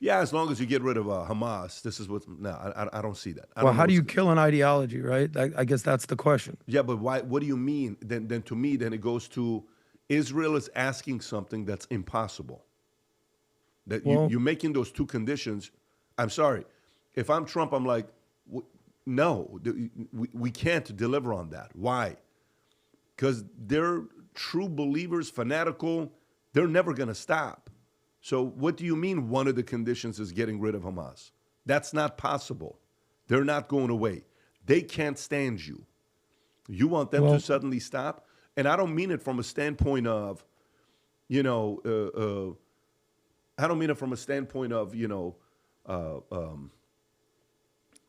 Yeah, as long as you get rid of Hamas, this is what. No, I don't see that. Well, how do you kill an ideology, right? I guess that's the question. Yeah, but why? What do you mean? Then to me, then it goes to Israel is asking something that's impossible. That you're making those 2 conditions. I'm sorry. If I'm Trump, I'm like, no, we can't deliver on that. Why? Because they're true believers, fanatical. They're never going to stop. So what do you mean one of the conditions is getting rid of Hamas? That's not possible. They're not going away. They can't stand you. You want them to suddenly stop? And I don't mean it from a standpoint of, I don't mean it from a standpoint of,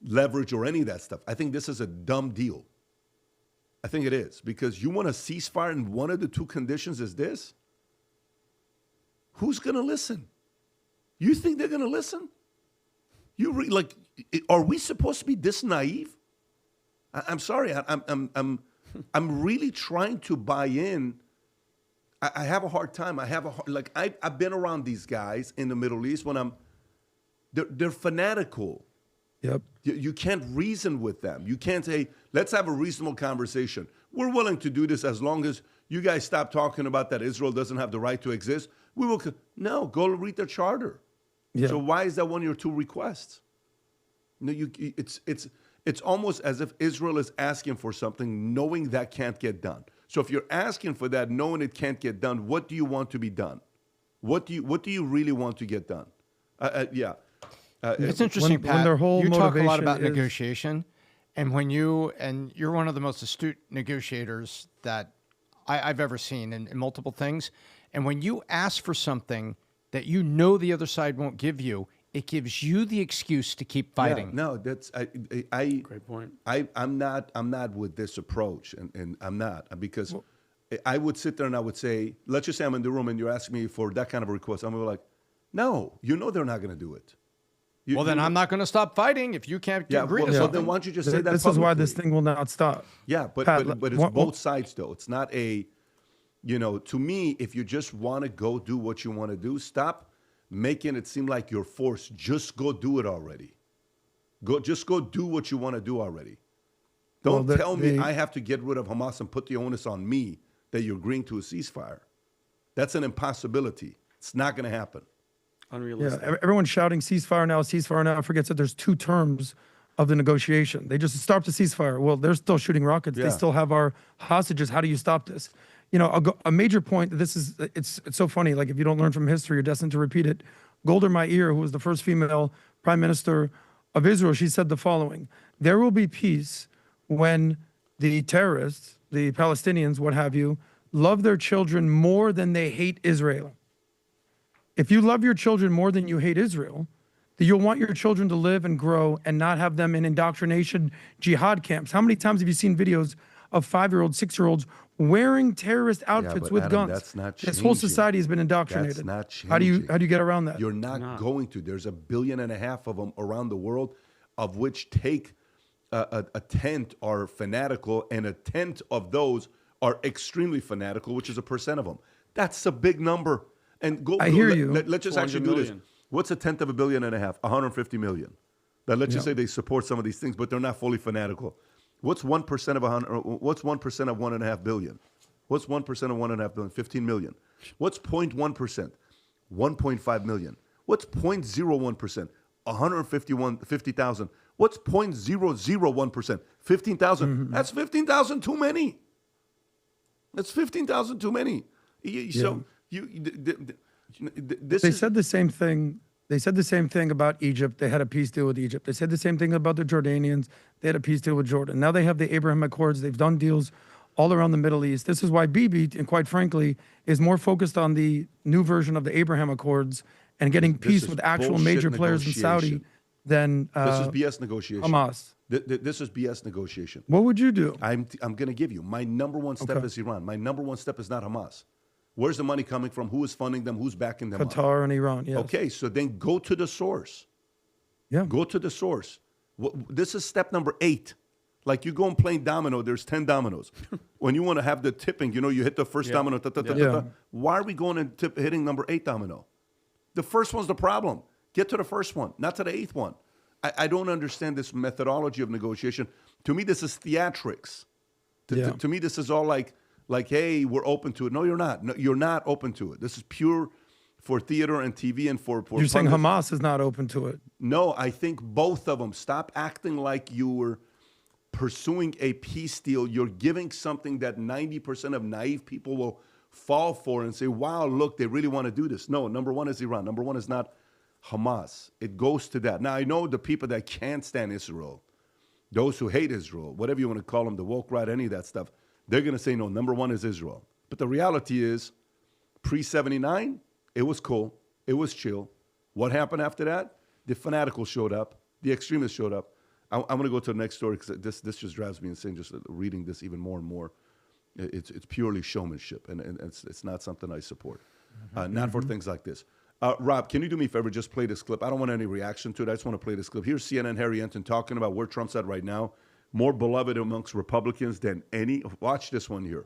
leverage or any of that stuff. I think this is a dumb deal. I think it is. Because you want a ceasefire and one of the 2 conditions is this? Who's going to listen? You think they're going to listen? Are we supposed to be this naive? I'm sorry. I'm really trying to buy in. I have a hard time. I've been around these guys in the Middle East when they're fanatical. Yep. You can't reason with them. You can't say, let's have a reasonable conversation. We're willing to do this as long as you guys stop talking about that Israel doesn't have the right to exist. We will. No, go read their charter. Yeah. So why is that one of your 2 requests? No, it's almost as if Israel is asking for something, knowing that can't get done. So if you're asking for that, knowing it can't get done, what do you want to be done? What do you really want to get done? It's interesting, Pat. their whole you talk a lot motivation about is- negotiation, and you're one of the most astute negotiators that I've ever seen in multiple things. And when you ask for something that you know the other side won't give you, it gives you the excuse to keep fighting. Yeah, no, that's Great point. I'm not with this approach, and I'm not, because I would sit there and I would say, let's just say I'm in the room and you're asking me for that kind of a request. I'm like, no, they're not going to do it. Then I'm not going to stop fighting if you can't agree to so something. then why don't you just say that This is why publicly? this thing will not stop. Yeah, but Pat, it's both sides, though. It's not a, to me, if you just want to go do what you want to do, stop making it seem like you're forced. Just go do it already. Just go do what you want to do already. Don't tell me I have to get rid of Hamas and put the onus on me that you're agreeing to a ceasefire. That's an impossibility. It's not going to happen. Unrealistic. Yeah, everyone's shouting ceasefire now, forgets that there's 2 terms of the negotiation. They just stopped the ceasefire. Well, they're still shooting rockets. Yeah. They still have our hostages. How do you stop this? A major point, it's so funny. Like, if you don't learn from history, you're destined to repeat it. Golda Meir, who was the first female prime minister of Israel, she said the following: there will be peace when the terrorists, the Palestinians, what have you, love their children more than they hate Israel. If you love your children more than you hate Israel, then you'll want your children to live and grow and not have them in indoctrination jihad camps. How many times have you seen videos of 5-year-olds, 6-year-olds wearing terrorist outfits but with Adam, guns? that's not This whole changing. society has been indoctrinated. That's not changing. How do you get around that? You're not going to. There's 1.5 billion of them around the world, of which take a tenth are fanatical, and a tenth of those are extremely fanatical, which is 1% of them. That's a big number. And I hear you. Let's just actually do this. What's 1/10 of 1.5 billion? 150 million. Now let's just say they support some of these things, but they're not fully fanatical. What's 1% of 100? What's 1% of 1.5 billion? What's 1% of 1.5 billion? 15 million. What's 0.1%? 1.5 million. What's 0.01%? 150,000. What's 0.001%? 15,000. That's 15,000 too many. That's 15,000 too many. So They said the same thing. They said the same thing about Egypt. They had a peace deal with Egypt. They said the same thing about the Jordanians. They had a peace deal with Jordan. Now they have the Abraham Accords. They've done deals all around the Middle East. This is why Bibi, and quite frankly, is more focused on the new version of the Abraham Accords and getting peace with actual major players in Saudi than this is BS negotiation. Hamas. This is BS negotiation. What would you do? I'm going to give you. My number one step is Iran. My number one step is not Hamas. Where's the money coming from? Who is funding them? Who's backing them up? Qatar and Iran, yes. Okay, so then go to the source. Yeah. Go to the source. This is step number 8. Like you go and play domino, there's 10 dominoes. When you want to have the tipping, you hit the first domino. Why are we going and hitting number 8 domino? The first one's the problem. Get to the first one, not to the 8th one. I don't understand this methodology of negotiation. To me, this is theatrics. To me, this is all like, hey, we're open to it. No, you're not. No, you're not open to it. This is pure for theater and TV and for You're saying Hamas is not open to it. No, I think both of them. Stop acting like you were pursuing a peace deal. You're giving something that 90% of naive people will fall for and say, wow, look, they really want to do this. No, number one is Iran. Number one is not Hamas. It goes to that. Now, I know the people that can't stand Israel, those who hate Israel, whatever you want to call them, the woke right, any of that stuff, they're going to say, no, number one is Israel. But the reality is, pre-79, it was cool. It was chill. What happened after that? The fanatical showed up. The extremists showed up. I'm going to go to the next story because this just drives me insane, just reading this even more and more. It's purely showmanship, and it's not something I support. Not for things like this. Rob, can you do me a favor? Just play this clip. I don't want any reaction to it. I just want to play this clip. Here's CNN Harry Enton talking about where Trump's at right now. More beloved amongst Republicans than any. Watch this one here.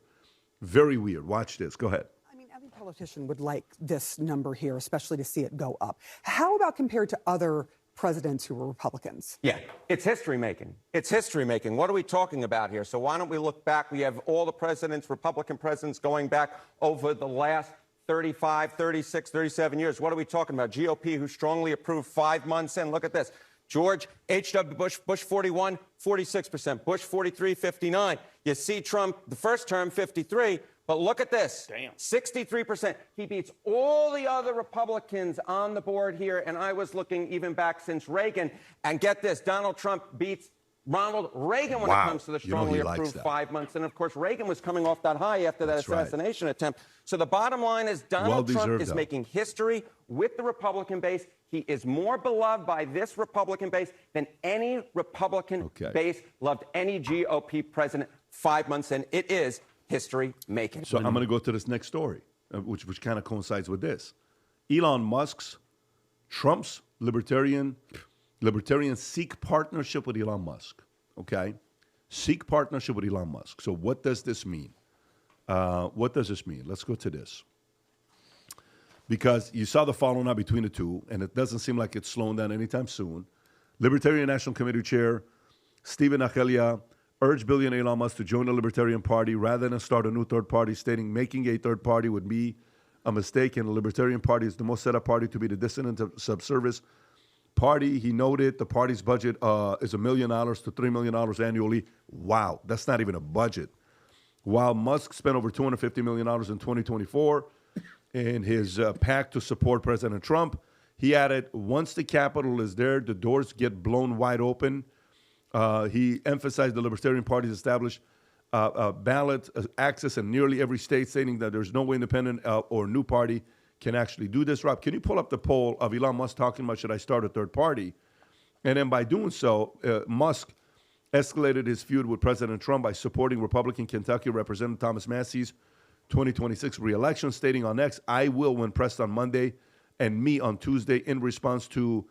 Very weird. Watch this. Go ahead. I mean, every politician would like this number here, especially to see it go up. How about compared to other presidents who were Republicans? Yeah, it's history making. It's history making. What are we talking about here? So why don't we look back? We have all the presidents, Republican presidents, going back over the last 35, 36, 37 years. What are we talking about? GOP, who strongly approved 5 months in. Look at this. George H.W. Bush, Bush 41, 46%. Bush 43, 59. You see Trump, the first term, 53. But look at this. Damn. 63%. He beats all the other Republicans on the board here. And I was looking even back since Reagan. And get this, Donald Trump beats Ronald Reagan when it comes to the strongly approved 5 months. And, of course, Reagan was coming off that high after that assassination attempt. So the bottom line is Donald Trump is making history with the Republican base. He is more beloved by this Republican base than any Republican base loved any GOP president 5 months in. It is history making. So I'm going to go to this next story, which kind of coincides with this. Elon Musk's, Trump's libertarian seek partnership with Elon Musk. Okay? Seek partnership with Elon Musk. So what does this mean? What does this mean? Let's go to this. Because you saw the fallout out between the two, and it doesn't seem like it's slowing down anytime soon. Libertarian National Committee Chair Stephen Achelia urged billionaire Elon Musk to join the Libertarian Party rather than start a new third party, stating making a third party would be a mistake, and the Libertarian Party is the most set up party to be the dissident subservice party. He noted the party's budget is $1 million to $3 million annually. Wow, that's not even a budget. While Musk spent over $250 million in 2024 in his PAC to support President Trump, he added, once the capital is there, the doors get blown wide open. He emphasized the Libertarian Party's established ballot access in nearly every state, stating that there's no way independent or new party can actually do this. Rob, can you pull up the poll of Elon Musk talking about should I start a third party? And then by doing so, Musk escalated his feud with President Trump by supporting Republican Kentucky Representative Thomas Massey's 2026 re-election, stating on X, "I will" when pressed on Monday, and "me" on Tuesday, in response to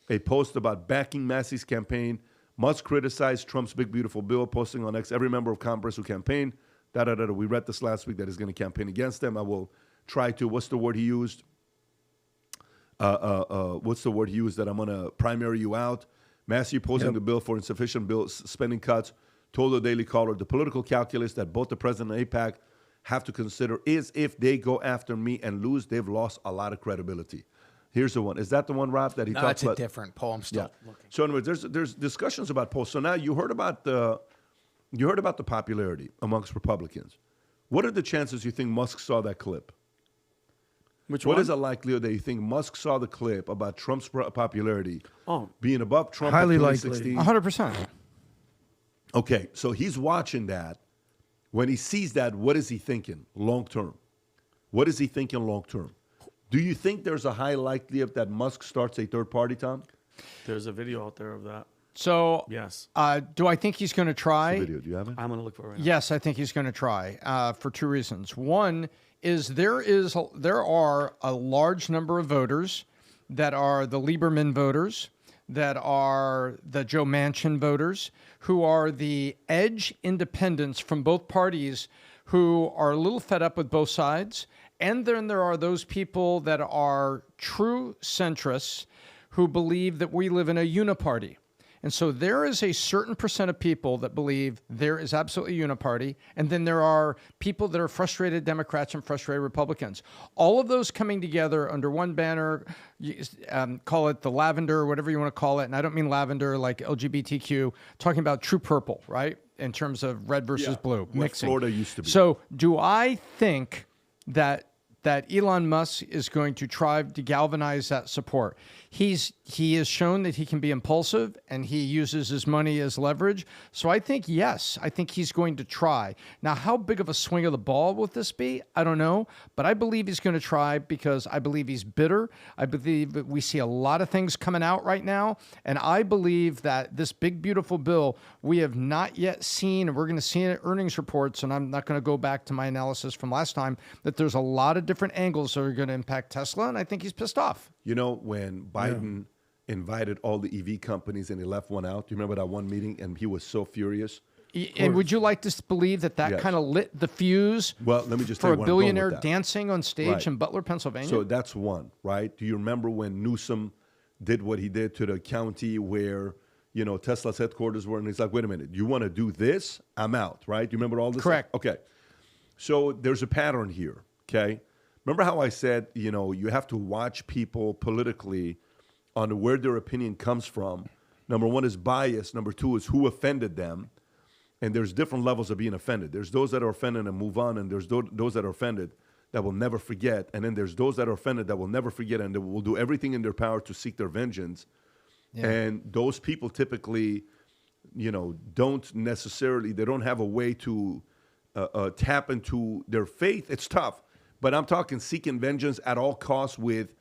a post about backing Massey's campaign. Musk criticized Trump's big, beautiful bill, posting on X, "Every member of Congress who campaigned, we read this last week, that is going to campaign against them. I will try to," what's the word he used? What's the word he used? That I'm going to primary you out. Massey opposing the bill for insufficient bill spending cuts told the Daily Caller, "The political calculus that both the president and AIPAC have to consider is if they go after me and lose, they've lost a lot of credibility." Here's the one. Is that the one, Rob, that he talks about? That's a different poll. I'm still looking. So anyways, there's discussions about polls. So now you heard about the popularity amongst Republicans. What are the chances you think Musk saw that clip? What is the likelihood that you think Musk saw the clip about Trump's popularity being above Trump Highly in likely. 2016? 100%. Okay, so he's watching that. When he sees that, what is he thinking long term? What is he thinking long term? Do you think there's a high likelihood that Musk starts a third party, Tom? There's a video out there of that. So, yes. Do I think he's going to try? Video. Do you have it? I'm going to look for it right now. Yes, I think he's going to try for two reasons. One is there are a large number of voters that are the Lieberman voters, that are the Joe Manchin voters, who are the edge independents from both parties, who are a little fed up with both sides. And then there are those people that are true centrists who believe that we live in a uniparty. And so there is a certain percent of people that believe there is absolutely a uniparty. And then there are people that are frustrated Democrats and frustrated Republicans. All of those coming together under one banner, call it the lavender, or whatever you want to call it. And I don't mean lavender like LGBTQ, talking about true purple, right? In terms of red versus blue, mixing. Florida used to be. So do I think that Elon Musk is going to try to galvanize that support? He has shown that he can be impulsive, and he uses his money as leverage. So I think, yes, I think he's going to try. Now, how big of a swing of the ball will this be? I don't know, but I believe he's going to try because I believe he's bitter. I believe that we see a lot of things coming out right now, and I believe that this big, beautiful bill we have not yet seen, and we're going to see in earnings reports, and I'm not going to go back to my analysis from last time, that there's a lot of different angles that are going to impact Tesla, and I think he's pissed off. You know, when Biden invited all the EV companies and he left one out, do you remember that one meeting? And he was so furious. And would you like to believe that Yes. kind of lit the fuse Well, let me just for tell a you where I'm going with billionaire that. dancing on stage Right. in Butler, Pennsylvania? So that's one, right? Do you remember when Newsom did what he did to the county where, you know, Tesla's headquarters were? And he's like, wait a minute, you want to do this? I'm out, right? Do you remember all this? Correct. Okay. So there's a pattern here, okay? Remember how I said, you know, you have to watch people politically on where their opinion comes from. Number one is bias. Number two is who offended them. And there's different levels of being offended. There's those that are offended and move on, and there's those that are offended that will never forget. And then there's those that are offended that will never forget, and they will do everything in their power to seek their vengeance. Yeah. And those people typically, you know, they don't have a way to tap into their faith. It's tough. But I'm talking seeking vengeance at all costs with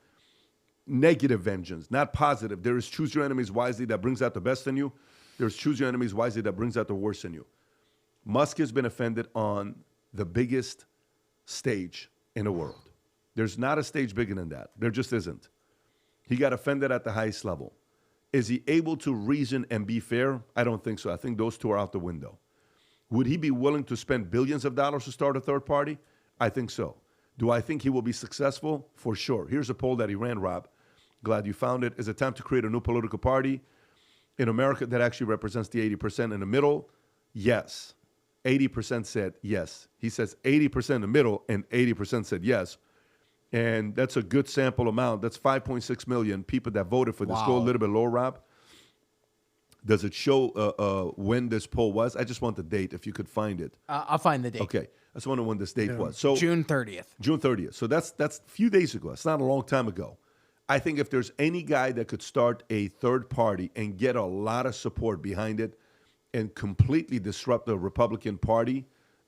negative vengeance, not positive. There is choose your enemies wisely that brings out the best in you. There's choose your enemies wisely that brings out the worst in you. Musk has been offended on the biggest stage in the world. There's not a stage bigger than that. There just isn't. He got offended at the highest level. Is he able to reason and be fair? I don't think so. I think those two are out the window. Would he be willing to spend billions of dollars to start a third party? I think so. Do I think he will be successful? For sure. Here's a poll that he ran, Rob. Glad you found it. Is it time to create a new political party in America that actually represents the 80% in the middle? Yes. 80% said yes. He says 80% in the middle, and 80% said yes. And that's a good sample amount. That's 5.6 million people that voted for this. Wow. Go a little bit lower, Rob. Does it show when this poll was? I just want the date, if you could find it. I'll find the date. Okay. I just wonder when this date was. So June 30th. June 30th. So that's a few days ago. It's not a long time ago. I think if there's any guy that could start a third party and get a lot of support behind it and completely disrupt the Republican Party,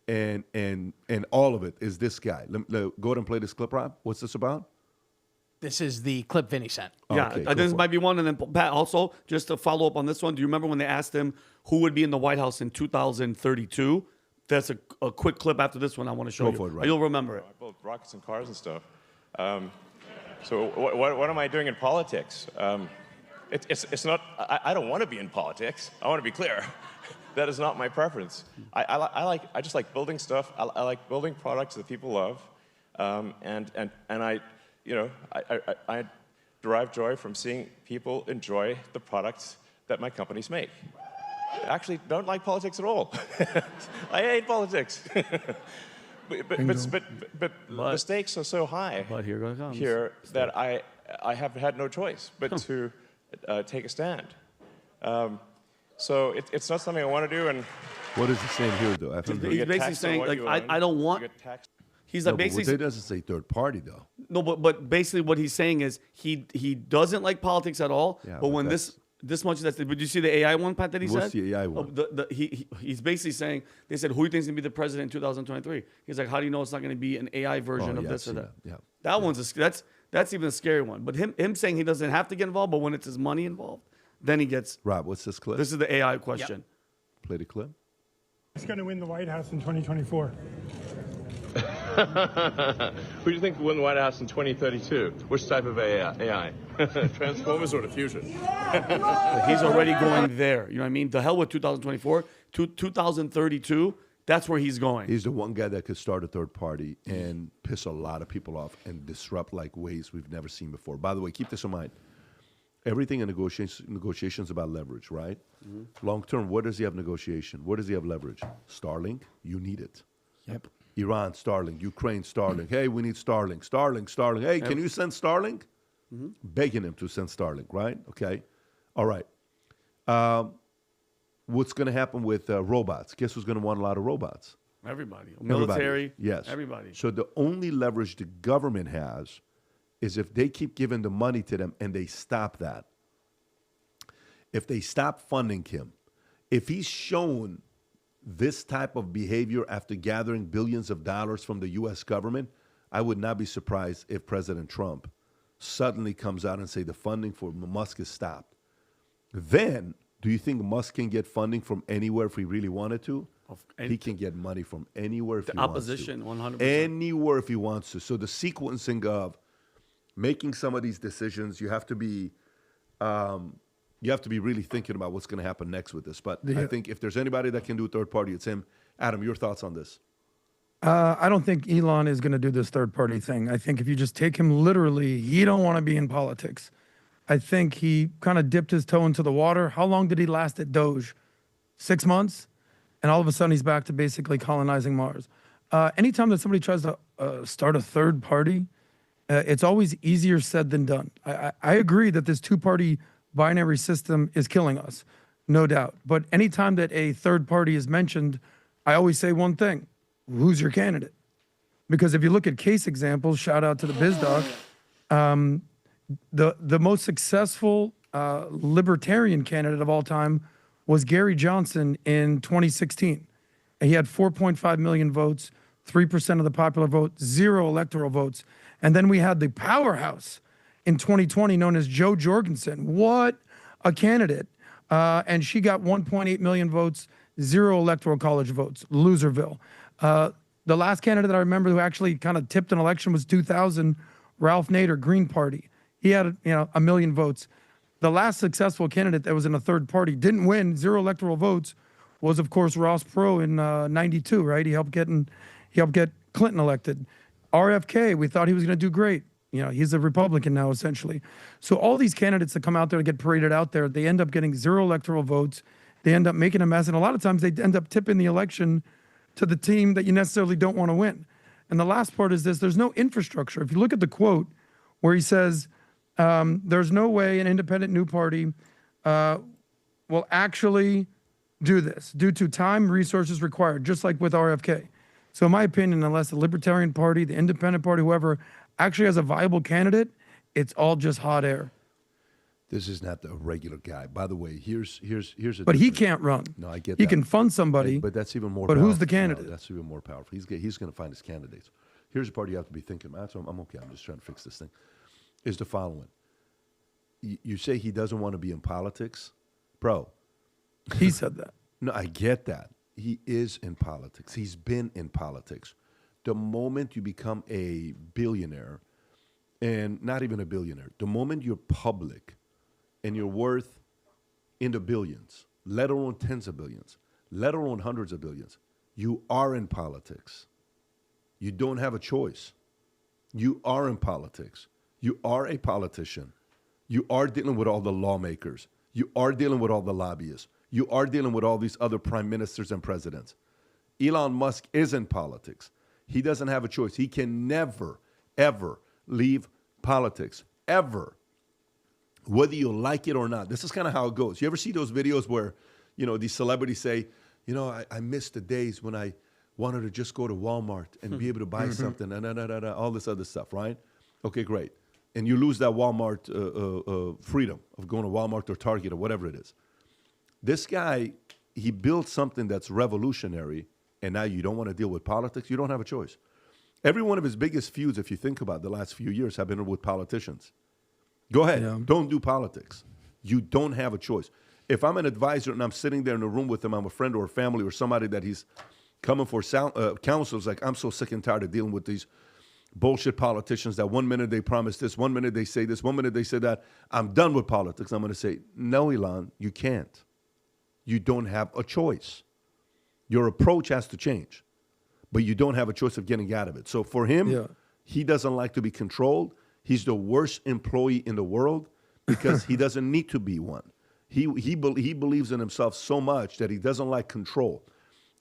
and all of it is this guy. Go ahead and play this clip, Rob. What's this about? This is the clip Vinny sent. Yeah, Okay, this might be one. And then, Pat, also, just to follow up on this one, do you remember when they asked him who would be in the White House in 2032? That's a quick clip after this one I want to show you. For it, right. You'll remember it. I build rockets and cars and stuff. So what am I doing in politics? It's not. I don't want to be in politics. I want to be clear. That is not my preference. I just like building stuff. I like building products that people love, and I derive joy from seeing people enjoy the products that my companies make. I actually don't like politics at all. I hate politics. but the stakes are so high here that I have had no choice but to take a stand. So it's not something I want to do. And what is he saying here, though? He's basically saying, like, I don't want. He's like basically. It doesn't say third party, though. No, but basically what he's saying is he doesn't like politics at all. Yeah, but when this much that's. But you see the AI one, Pat, that he said? What's the AI one? He's basically saying, they said, who do you think is going to be the president in 2023? He's like, how do you know it's not going to be an AI version of this or that? Yeah. That one's that's even a scary one. But him saying he doesn't have to get involved, but when it's his money involved, then he gets. Rob, what's this clip? This is the AI question. Yep. Play the clip. Who's going to win the White House in 2024? Who do you think will win the White House in 2032? Which type of AI? Transformers or diffusion? He's already going there. You know what I mean? The hell with 2024. 2032, that's where he's going. He's the one guy that could start a third party and piss a lot of people off and disrupt like ways we've never seen before. By the way, keep this in mind. Everything in negotiations about leverage, right? Mm-hmm. Long term, where does he have negotiation? Where does he have leverage? Starlink, you need it. Yep. Iran, Starlink. Ukraine, Starlink. Hey, we need Starlink. Starlink. Hey, can you send Starlink? Mm-hmm. Begging him to send Starlink, right? Okay. All right. What's going to happen with robots? Guess who's going to want a lot of robots? Everybody. Military. Yes. Everybody. So the only leverage the government has is if they keep giving the money to them and they stop that. If they stop funding him, if he's shown this type of behavior after gathering billions of dollars from the U.S. government, I would not be surprised if President Trump suddenly comes out and say the funding for Musk is stopped. Then, do you think Musk can get funding from anywhere if he really wanted to? He can get money from anywhere if he wants to. The opposition, 100%. Anywhere if he wants to. So the sequencing of making some of these decisions, you have to be really thinking about what's going to happen next with this. But I think if there's anybody that can do third party, it's him. Adam, your thoughts on this? I don't think Elon is going to do this third party thing. I think if you just take him literally, he don't want to be in politics. I think he kind of dipped his toe into the water. How long did he last at Doge? 6 months? And all of a sudden he's back to basically colonizing Mars. Anytime that somebody tries to start a third party, it's always easier said than done. I agree that this two-party binary system is killing us, no doubt. But anytime that a third party is mentioned, I always say one thing: who's your candidate? Because if you look at case examples, shout out to the BizDoc, the most successful libertarian candidate of all time was Gary Johnson in 2016. And he had 4.5 million votes, 3% of the popular vote, 0 electoral votes. And then we had the powerhouse in 2020 known as Joe Jorgensen. What a candidate. And she got 1.8 million votes, 0 electoral college votes, Loserville. The last candidate that I remember who actually kind of tipped an election was 2000, Ralph Nader, Green Party. He had, 1 million votes. The last successful candidate that was in a third party, didn't win, 0 electoral votes, was of course Ross Perot in '92, right? He helped get Clinton elected. RFK, we thought he was going to do great. He's a Republican now, essentially. So all these candidates that come out there and get paraded out there, they end up getting 0 electoral votes. They end up making a mess. And a lot of times they end up tipping the election to the team that you necessarily don't want to win. And the last part is this: there's no infrastructure. If you look at the quote where he says, there's no way an independent new party will actually do this due to time, resources required, just like with RFK. So in my opinion, unless the Libertarian Party, the Independent Party, whoever actually has a viable candidate, it's all just hot air. This is not the regular guy. By the way, here's a. But he can't run. No, I get He that. can fund somebody. But that's even more. But who's the powerful. candidate? No, that's even more powerful. He's going to find his candidates. Here's the part you have to be thinking. I'm okay. I'm just trying to fix this thing. Is the following. You say he doesn't want to be in politics, bro. He said that. No, I get that. He is in politics. He's been in politics. The moment you become a billionaire, and not even a billionaire, the moment you're public and you're worth in the billions, let alone tens of billions, let alone hundreds of billions, you are in politics. You don't have a choice. You are in politics. You are a politician. You are dealing with all the lawmakers. You are dealing with all the lobbyists. You are dealing with all these other prime ministers and presidents. Elon Musk is in politics. He doesn't have a choice. He can never, ever leave politics, ever, whether you like it or not. This is kind of how it goes. You ever see those videos where, these celebrities say, I miss the days when I wanted to just go to Walmart and be able to buy something, all this other stuff, right? Okay, great. And you lose that Walmart freedom of going to Walmart or Target or whatever it is. This guy, he built something that's revolutionary, and now you don't want to deal with politics. You don't have a choice. Every one of his biggest feuds, if you think about the last few years, have been with politicians. Go ahead. Yeah. Don't do politics. You don't have a choice. If I'm an advisor and I'm sitting there in a room with him, I'm a friend or a family or somebody that he's coming for counsel, it's like, I'm so sick and tired of dealing with these bullshit politicians that 1 minute they promise this, 1 minute they say this, 1 minute they say that. I'm done with politics. I'm going to say, no, Elon, you can't. You don't have a choice. Your approach has to change, but you don't have a choice of getting out of it. So for him, he doesn't like to be controlled. He's the worst employee in the world because he doesn't need to be one. He believes in himself so much that he doesn't like control.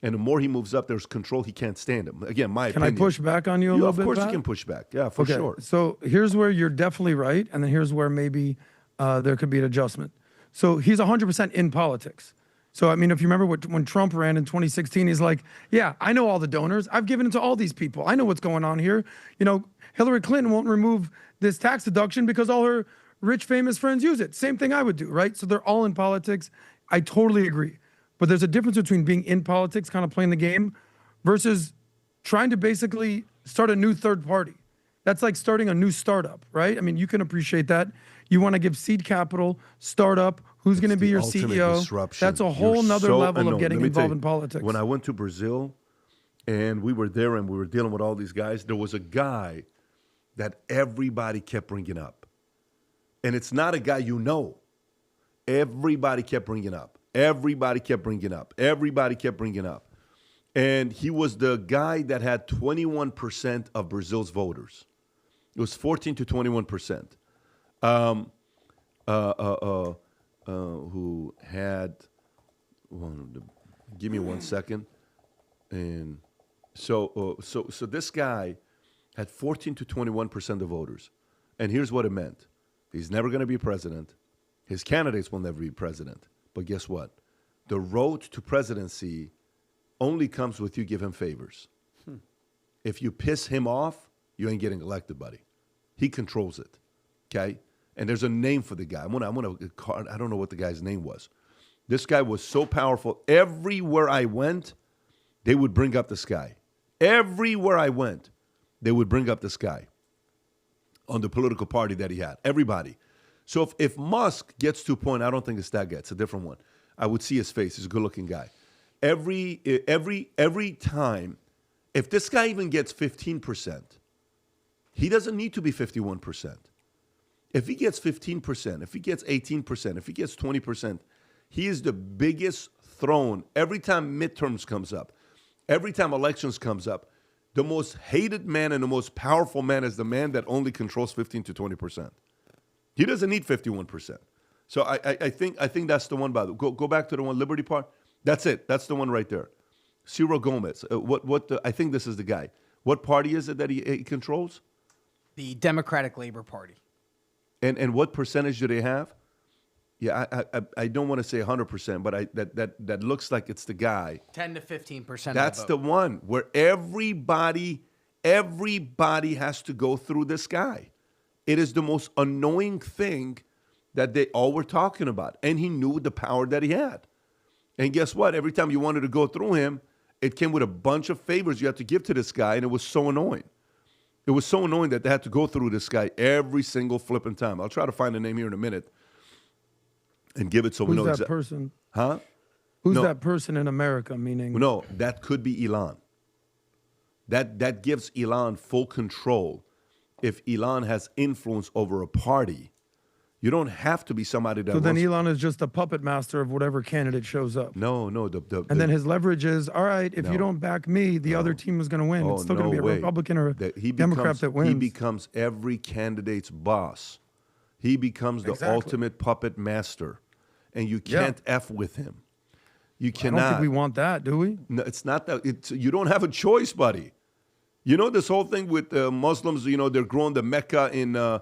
And the more he moves up, there's control. He can't stand it. Again, my opinion. Can I push back on you a little bit? Of course Pat? you can push back. Yeah, for sure. So here's where you're definitely right, and then here's where maybe there could be an adjustment. So he's 100% in politics. So, I mean, if you remember when Trump ran in 2016, he's like, yeah, I know all the donors. I've given it to all these people. I know what's going on here. Hillary Clinton won't remove this tax deduction because all her rich, famous friends use it. Same thing I would do, right? So they're all in politics. I totally agree. But there's a difference between being in politics, kind of playing the game, versus trying to basically start a new third party. That's like starting a new startup, right? I mean, you can appreciate that. You want to give seed capital, startup, who's going to be your CEO. Disruption. That's a whole nother level of getting involved in politics. When I went to Brazil and we were there and we were dealing with all these guys, there was a guy that everybody kept bringing up. And it's not a guy you know. Everybody kept bringing up. Everybody kept bringing up. Everybody kept bringing up. And he was the guy that had 21% of Brazil's voters. It was 14 to 21%. Who had, give me 1 second. And so this guy had 14 to 21% of voters. And here's what it meant. He's never going to be president. His candidates will never be president. But guess what? The road to presidency only comes with you give him favors. If you piss him off, you ain't getting elected, buddy. He controls it, okay? And there's a I don't know what the guy's name was. This guy was so powerful. Everywhere I went, they would bring up this guy. Everywhere I went, they would bring up this guy on the political party that he had. Everybody. So if Musk gets to a point, I don't think it's that guy. It's a different one. I would see his face. He's a good-looking guy. Every time, if this guy even gets 15%, he doesn't need to be 51%. If he gets 15%, if he gets 18%, if he gets 20%, he is the biggest throne every time midterms comes up, every time elections comes up. The most hated man and the most powerful man is the man that only controls 15 to 20%. He doesn't need 51%. So I think that's the one. By the go back to the one Liberty part. That's it. That's the one right there. Ciro Gomez. I think this is the guy. What party is it that he controls? The Democratic Labor Party. And what percentage do they have? Yeah, I don't want to say 100%, but that looks like it's the guy. 10 to 15%. That's the one where everybody has to go through this guy. It is the most annoying thing that they all were talking about. And he knew the power that he had. And guess what? Every time you wanted to go through him, it came with a bunch of favors you had to give to this guy, and it was so annoying. It was so annoying that they had to go through this guy every single flipping time. I'll try to find the name here in a minute and give it so we know Who's that person? Huh? Who's that person in America, meaning? No, that could be Elon. That gives Elon full control. If Elon has influence over a party, you don't have to be somebody that. So then Elon is just a puppet master of whatever candidate shows up. No. And then his leverage is, all right, if you don't back me, the other team is going to win. It's still going to be a Republican or a Democrat that wins. He becomes every candidate's boss. He becomes the ultimate puppet master. And you can't F with him. You cannot. I don't think we want that, do we? No, it's not that. You don't have a choice, buddy. You know this whole thing with Muslims, they're growing the Mecca in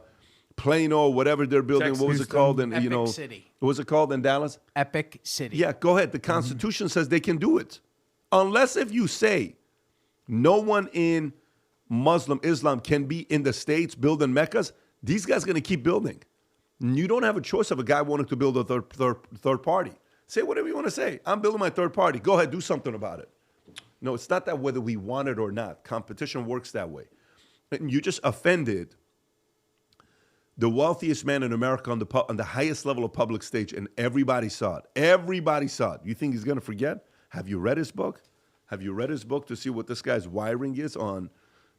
Plano or whatever they're building. Texas, what was it called? And Epic City. What was it called in Dallas? Epic City. Yeah, go ahead. The Constitution says they can do it. Unless if you say no one in Islam can be in the States building Meccas, these guys are going to keep building. You don't have a choice of a guy wanting to build a third party. Say whatever you want to say. I'm building my third party. Go ahead, do something about it. No, it's not that whether we want it or not. Competition works that way. And you just offended the wealthiest man in America on the highest level of public stage, and everybody saw it. Everybody saw it. You think he's going to forget? Have you read his book? Have you read his book to see what this guy's wiring is on?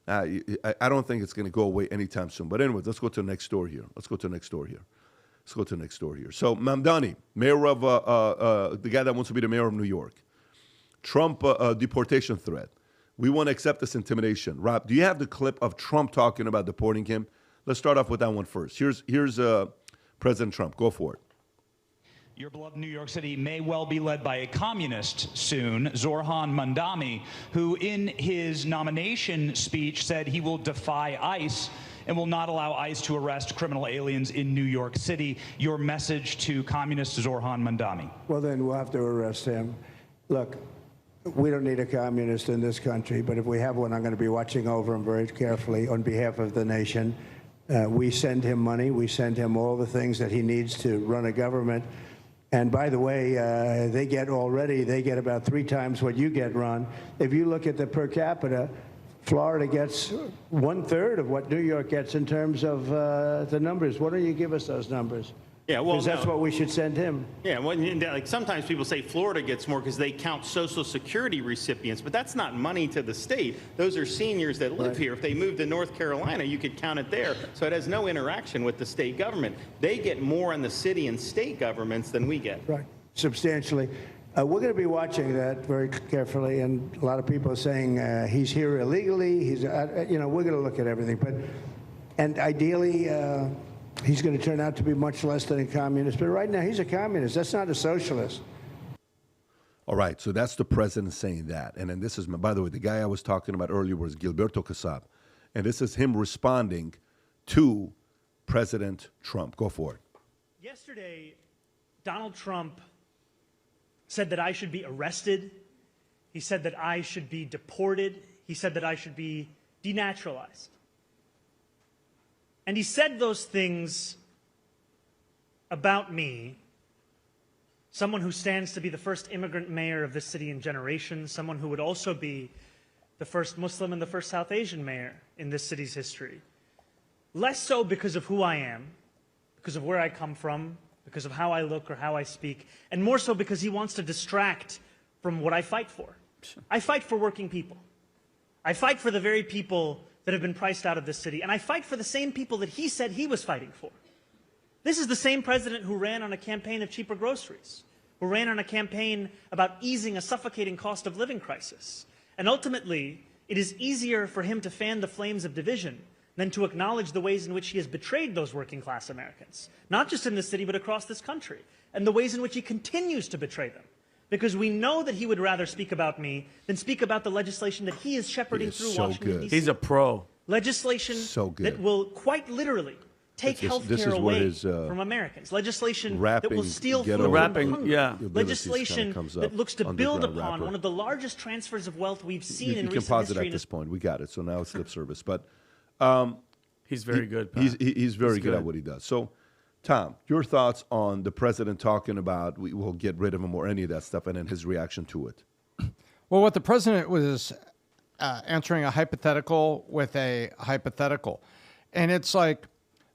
I don't think it's going to go away anytime soon. But anyways, let's go to the next story here. So Mamdani, mayor of the guy that wants to be the mayor of New York. Trump deportation threat. We won't accept this intimidation. Rob, do you have the clip of Trump talking about deporting him? Let's start off with that one first. Here's President Trump. Go for it. Your beloved New York City may well be led by a communist soon, Zohran Mamdani, who in his nomination speech said he will defy ICE and will not allow ICE to arrest criminal aliens in New York City. Your message to communist Zohran Mamdani. Well, then we'll have to arrest him. Look, we don't need a communist in this country, but if we have one, I'm going to be watching over him very carefully on behalf of the nation. We send him money. We send him all the things that he needs to run a government. And by the way, they get about 3 times what you get, Ron. If you look at the per capita, Florida gets 1/3 of what New York gets in terms of the numbers. Why don't you give us those numbers? Yeah, well, because that's what we should send him. Yeah, well, like sometimes people say Florida gets more because they count Social Security recipients, but that's not money to the state. Those are seniors that live here. If they moved to North Carolina, you could count it there. So it has no interaction with the state government. They get more in the city and state governments than we get. Right, substantially. We're going to be watching that very carefully, and a lot of people are saying he's here illegally. He's, we're going to look at everything, and ideally. He's going to turn out to be much less than a communist. But right now, he's a communist. That's not a socialist. All right, so that's the president saying that. And then this is, by the way, the guy I was talking about earlier was Gilberto Casab. And this is him responding to President Trump. Go for it. Yesterday, Donald Trump said that I should be arrested. He said that I should be deported. He said that I should be denaturalized. And he said those things about me, someone who stands to be the first immigrant mayor of this city in generations, someone who would also be the first Muslim and the first South Asian mayor in this city's history. Less so because of who I am, because of where I come from, because of how I look or how I speak, and more so because he wants to distract from what I fight for. I fight for working people. I fight for the very people that have been priced out of this city, and I fight for the same people that he said he was fighting for. This is the same president who ran on a campaign of cheaper groceries, who ran on a campaign about easing a suffocating cost of living crisis. And ultimately, it is easier for him to fan the flames of division than to acknowledge the ways in which he has betrayed those working class Americans, not just in this city, but across this country, and the ways in which he continues to betray them. Because we know that he would rather speak about me than speak about the legislation that he is shepherding through Washington, D.C. He's a pro. Legislation that will quite literally take health care away from Americans. Legislation that will steal food from hunger. Legislation that looks to build upon one of the largest transfers of wealth we've seen in recent history. You can pause it at this point. We got it. So now it's lip service. But he's very good. He's very good at what he does. So Tom, your thoughts on the president talking about we will get rid of him or any of that stuff, and then his reaction to it? Well, what the president was answering a hypothetical with a hypothetical. And it's like,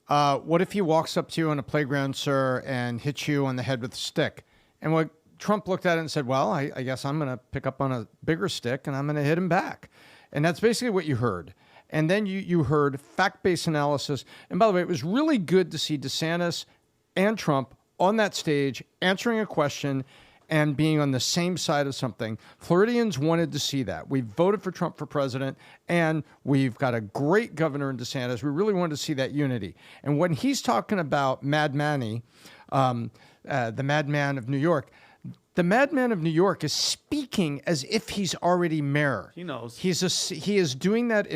what if he walks up to you on a playground, sir, and hits you on the head with a stick? And what Trump looked at it and said, well, I guess I'm going to pick up on a bigger stick and I'm going to hit him back. And that's basically what you heard. And then you heard fact-based analysis. And by the way, it was really good to see DeSantis and Trump on that stage answering a question and being on the same side of something. Floridians wanted to see that. We voted for Trump for president, and we've got a great governor in DeSantis. We really wanted to see that unity. And when he's talking about Mad Manny, the madman of New York, the madman of New York is speaking as if he's already mayor. He knows. He is doing that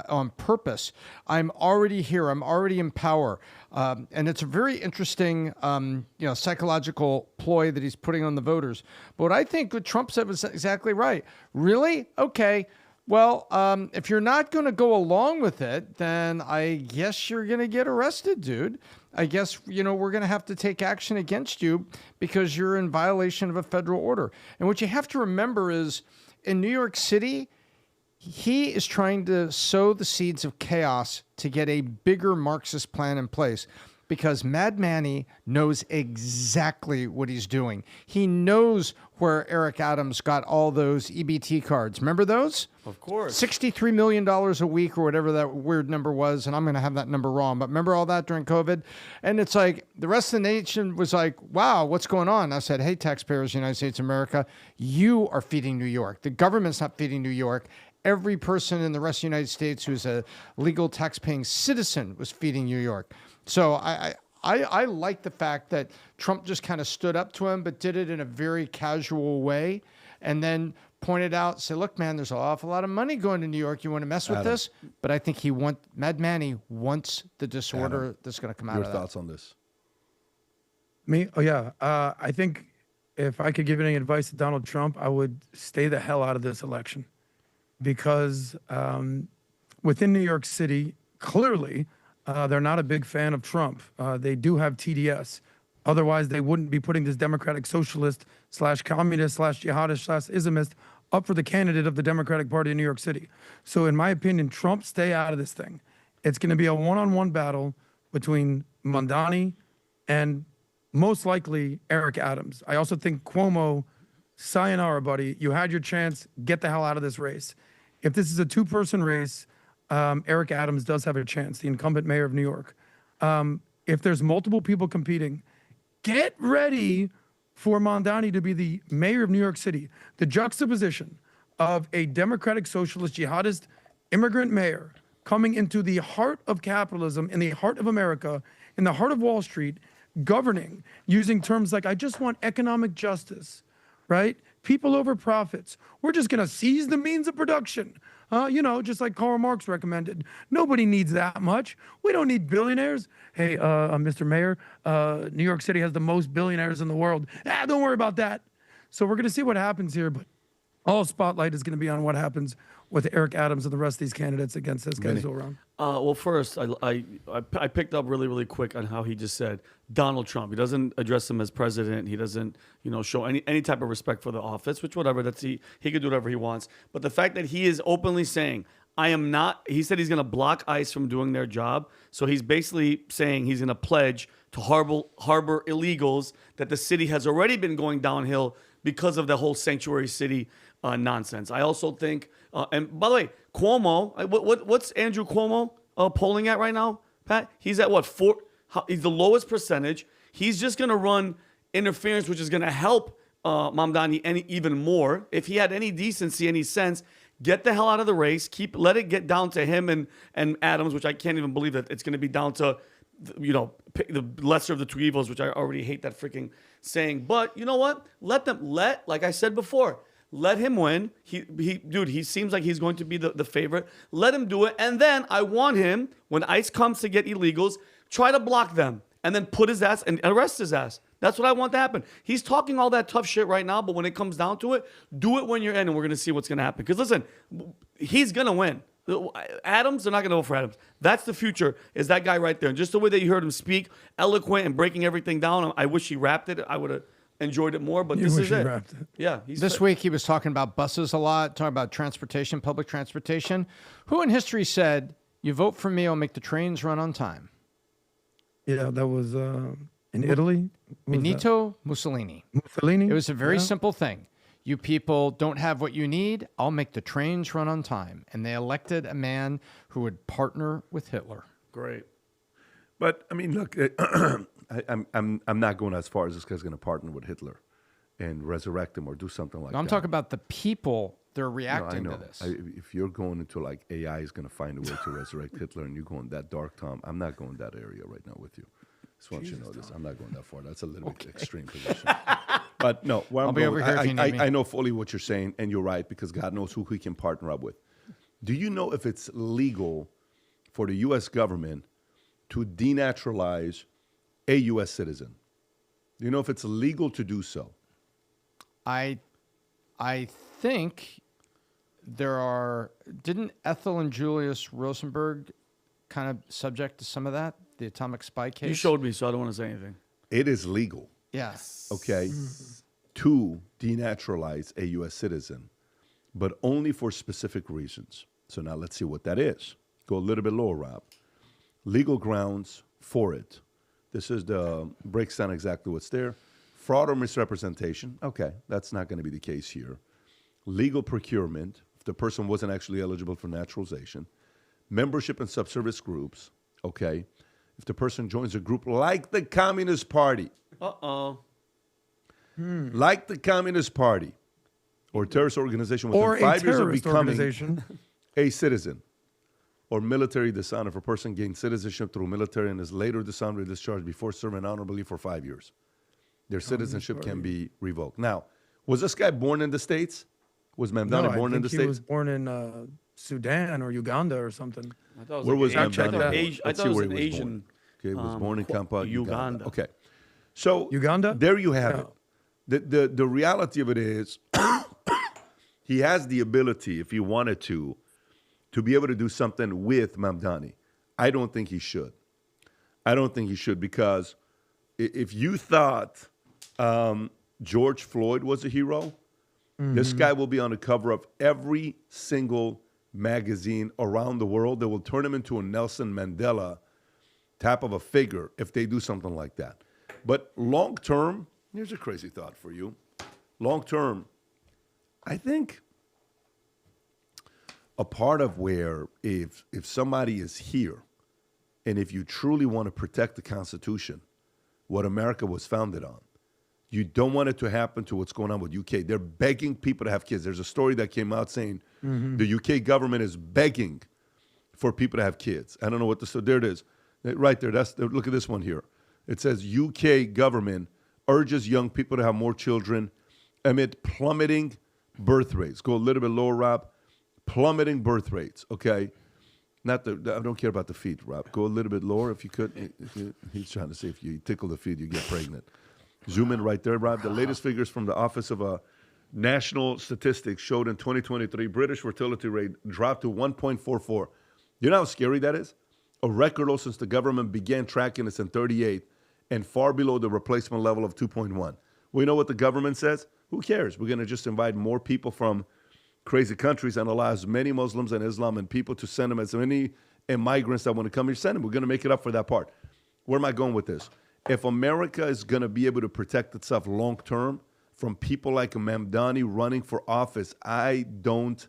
on purpose. I'm already here. I'm already in power. And it's a very interesting, psychological ploy that he's putting on the voters. But what I think what Trump said was exactly right. Really? Okay. Well, if you're not going to go along with it, then I guess you're going to get arrested, dude. I guess, we're going to have to take action against you because you're in violation of a federal order. And what you have to remember is in New York City, he is trying to sow the seeds of chaos to get a bigger Marxist plan in place because Mad Manny knows exactly what he's doing. He knows where Eric Adams got all those EBT cards. Remember those? Of course. $63 million a week or whatever that weird number was, and I'm going to have that number wrong. But remember all that during COVID? And it's like the rest of the nation was like, wow, what's going on? I said, hey, taxpayers of the United States of America, you are feeding New York. The government's not feeding New York. Every person in the rest of the United States who's a legal tax-paying citizen was feeding New York. So I like the fact that Trump just kind of stood up to him, but did it in a very casual way, and then pointed out, say, look, man, there's an awful lot of money going to New York. You want to mess with this? But I think Mad Manny wants the disorder that's going to come out of that. Your thoughts on this? Me? Oh, yeah. I think if I could give any advice to Donald Trump, I would stay the hell out of this election. Because within New York City, clearly, they're not a big fan of Trump. They do have TDS. Otherwise, they wouldn't be putting this Democratic Socialist / Communist / Jihadist / Islamist up for the candidate of the Democratic Party in New York City. So in my opinion, Trump, stay out of this thing. It's going to be a one-on-one battle between Mamdani and most likely Eric Adams. I also think Cuomo, sayonara, buddy. You had your chance. Get the hell out of this race. If this is a two-person race, Eric Adams does have a chance, the incumbent mayor of New York. If there's multiple people competing, get ready for Mamdani to be the mayor of New York City. The juxtaposition of a Democratic Socialist jihadist immigrant mayor coming into the heart of capitalism, in the heart of America, in the heart of Wall Street, governing, using terms like, I just want economic justice, right? People over profits. We're just going to seize the means of production. Just like Karl Marx recommended. Nobody needs that much. We don't need billionaires. Hey, Mr. Mayor, New York City has the most billionaires in the world. Don't worry about that. So we're going to see what happens here, but all spotlight is going to be on what happens with Eric Adams and the rest of these candidates against this guy, Zohran. Well, first, I picked up really quick on how he just said Donald Trump. He doesn't address him as president. He doesn't, show any type of respect for the office, which whatever. He can do whatever he wants. But the fact that he is openly saying, I am not. He said he's going to block ICE from doing their job. So he's basically saying he's going to pledge to harbor illegals, that the city has already been going downhill because of the whole sanctuary city nonsense. I also think, and by the way, Cuomo, what's Andrew Cuomo polling at right now, Pat? He's at what, 4? He's the lowest percentage. He's just going to run interference, which is going to help Mamdani even more. If he had any decency, any sense, get the hell out of the race. Let it get down to him and Adams, which I can't even believe that it's going to be down to, the lesser of the two evils, which I already hate that freaking saying. But you know what? Like I said before, let him win. He seems like he's going to be the favorite. Let him do it. And then I want him, when ICE comes to get illegals, try to block them and then put his ass and arrest his ass. That's what I want to happen. He's talking all that tough shit right now, but when it comes down to it, do it when you're in, and we're going to see what's going to happen. Because listen, he's going to win. Adams, they're not going to vote for Adams. That's the future, is that guy right there. And just the way that you heard him speak, eloquent and breaking everything down, I wish he rapped it. I would have enjoyed it more, but this is it. Yeah. This week he was talking about buses a lot, talking about transportation, public transportation. Who in history said, you vote for me, I'll make the trains run on time? Yeah, that was in Italy. Benito Mussolini. Mussolini? It was a very Yeah. simple thing. You people don't have what you need, I'll make the trains run on time. And they elected a man who would partner with Hitler. Great. But I mean, look, I'm not going as far as this guy's going to partner with Hitler and resurrect him or do something like that. I'm talking about the people. They're reacting no, I to know. this. If you're going into like AI is going to find a way to resurrect Hitler and you're going that dark, Tom, I'm not going that area right now with you. Just want you to know this. I'm not going that far. That's a little bit extreme position. But no, where I'll I'm be going, over here if you need me. I know fully what you're saying, and you're right, because God knows who he can partner up with. Do you know if it's legal for the U.S. government to denaturalize a U.S. citizen? Do you know if it's legal to do so? I think there are. Didn't Ethel and Julius Rosenberg kind of subject to some of that? The atomic spy case. You showed me, so I don't want to say anything. It is legal. Yes. Okay. To denaturalize a U.S. citizen, but only for specific reasons. So now let's see what that is. Go a little bit lower, Rob. Legal grounds for it. This is breaks down exactly what's there. Fraud or misrepresentation. Okay, that's not going to be the case here. Legal procurement, if the person wasn't actually eligible for naturalization. Membership in subservice groups. Okay. If the person joins a group like the Communist Party. Uh-oh. Like the Communist Party or terrorist organization within 5 years of becoming a citizen or military dishonor. If a person gains citizenship through military and is later dishonorably discharged before serving honorably for 5 years, their citizenship can be revoked. Now, was this guy born in the States? Was Mamdani born in the States? He was born in Sudan or Uganda or something. Where was Mamdani? I thought it was an Asian. Okay, he was born in Kampala, Uganda. Okay. So Uganda? There you have it. The reality of it is he has the ability, if he wanted to be able to do something with Mamdani. I don't think he should. I don't think he should, because if you thought George Floyd was a hero, this guy will be on the cover of every single magazine around the world that will turn him into a Nelson Mandela type of a figure if they do something like that. But long term, here's a crazy thought for you. Long term, I think a part of where if somebody is here and if you truly want to protect the Constitution, what America was founded on, you don't want it to happen to what's going on with UK. They're begging people to have kids. There's a story that came out saying the UK government is begging for people to have kids. I don't know what so there it is. Right there. Look at this one here. It says UK government urges young people to have more children amid plummeting birth rates. Go a little bit lower, Rob. Plummeting birth rates, okay? I don't care about the feet, Rob. Go a little bit lower if you could. He's trying to see if you tickle the feet, you get pregnant. Zoom in right there, Rob. The latest figures from the Office of National Statistics showed in 2023, British fertility rate dropped to 1.44. You know how scary that is? A record low since the government began tracking this in 38 and far below the replacement level of 2.1. We know what the government says. Who cares? We're going to just invite more people from crazy countries and allow as many Muslims and Islam and people to send them as many migrants that want to come here, send them. We're going to make it up for that part. Where am I going with this? If America is going to be able to protect itself long term from people like Mamdani running for office, I don't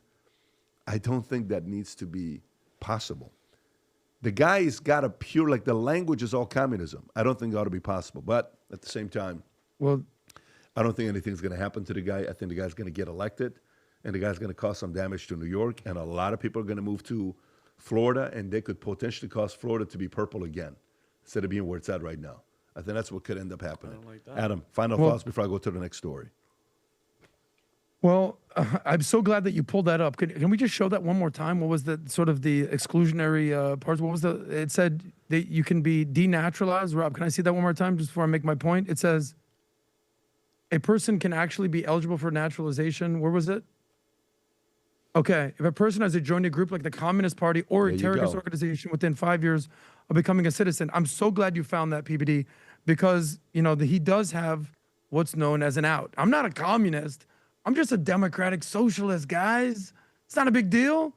think that needs to be possible. The guy's got a pure, like the language is all communism. I don't think it ought to be possible. But at the same time, well, I don't think anything's going to happen to the guy. I think the guy's going to get elected, and the guy's going to cause some damage to New York, and a lot of people are going to move to Florida, and they could potentially cause Florida to be purple again instead of being where it's at right now. I think that's what could end up happening. Like Adam, final thoughts before I go to the next story. Well, I'm so glad that you pulled that up. Can we just show that one more time? What was the sort of the exclusionary parts? What was it said that you can be denaturalized. Rob, can I see that one more time just before I make my point? It says a person can actually be eligible for naturalization. Where was it? Okay, if a person has joined a group like the Communist Party or a There you terrorist go. organization within 5 years of becoming a citizen, I'm so glad you found that, PBD, because he does have what's known as an out. I'm not a communist. I'm just a democratic socialist, guys. It's not a big deal.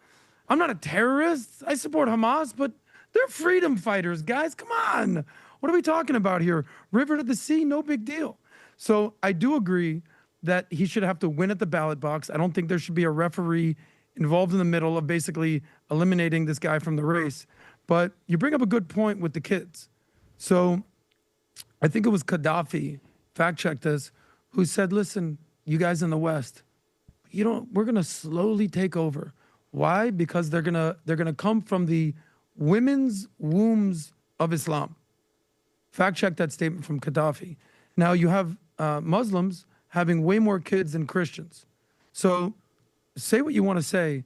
I'm not a terrorist. I support Hamas, but they're freedom fighters, guys. Come on. What are we talking about here? River to the sea, no big deal. So I do agree that he should have to win at the ballot box. I don't think there should be a referee involved in the middle of basically eliminating this guy from the race. But you bring up a good point with the kids. So I think it was Gaddafi, fact check this, who said, listen, you guys in the West, we're gonna slowly take over. Why? Because they're gonna come from the women's wombs of Islam. Fact check that statement from Gaddafi. Now you have Muslims having way more kids than Christians. So say what you want to say.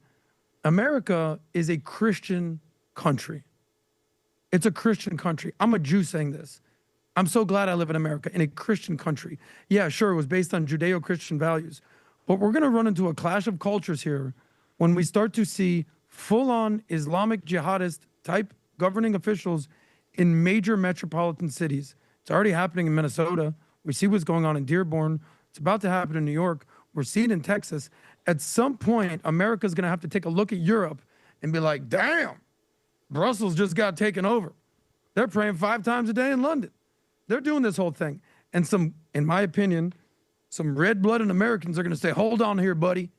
America is a Christian country. It's a Christian country. I'm a Jew saying this. I'm so glad I live in America, in a Christian country. Yeah, sure, it was based on Judeo-Christian values. But we're going to run into a clash of cultures here when we start to see full-on Islamic jihadist type governing officials in major metropolitan cities. It's already happening in Minnesota. We see what's going on in Dearborn. It's about to happen in New York. We're seeing it in Texas. At some point, America's going to have to take a look at Europe and be like, damn, Brussels just got taken over. They're praying 5 times a day in London. They're doing this whole thing. And in my opinion, some red-blooded Americans are going to say, hold on here, buddy.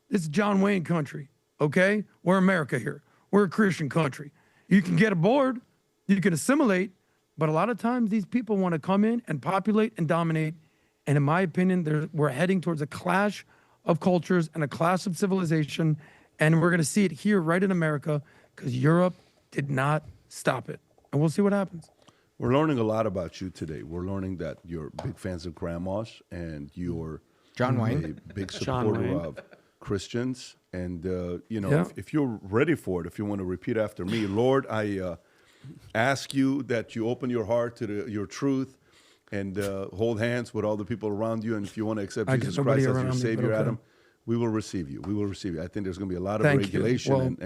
This is John Wayne country, okay? We're America here. We're a Christian country. You can get aboard. You can assimilate. But a lot of times, these people want to come in and populate and dominate. And in my opinion, we're heading towards a clash of cultures and a clash of civilization. And we're going to see it here right in America because Europe did not stop it. And we'll see what happens. We're learning a lot about you today. We're learning that you're big fans of grandmas and you're John Wayne. a big supporter of Christians. And, if you're ready for it, if you want to repeat after me, Lord, I ask you that you open your heart to your truth and hold hands with all the people around you. And if you want to accept Jesus Christ as your Savior, Adam, we will receive you. We will receive you. I think there's going to be a lot of regulation,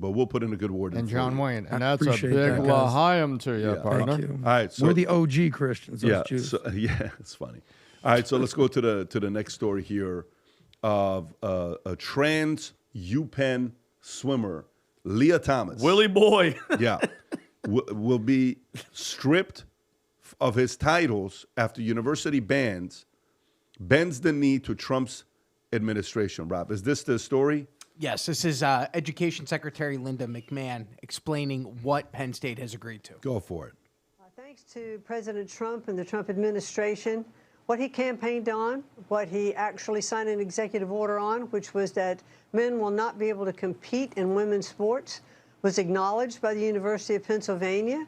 but we'll put in a good word. And John Wayne, and I that's a big l'chaim to you, partner. Thank you. All right, so we're the OG Christians, those Jews. It's funny. All right, so let's go to the next story here of a trans UPenn swimmer, Lia Thomas. Willie boy. Yeah. Will be stripped of his titles after university bends the knee to Trump's administration. Rob, is this the story? Yes, this is Education Secretary Linda McMahon explaining what Penn State has agreed to. Go for it. Thanks to President Trump and the Trump administration, what he campaigned on, what he actually signed an executive order on, which was that men will not be able to compete in women's sports, was acknowledged by the University of Pennsylvania.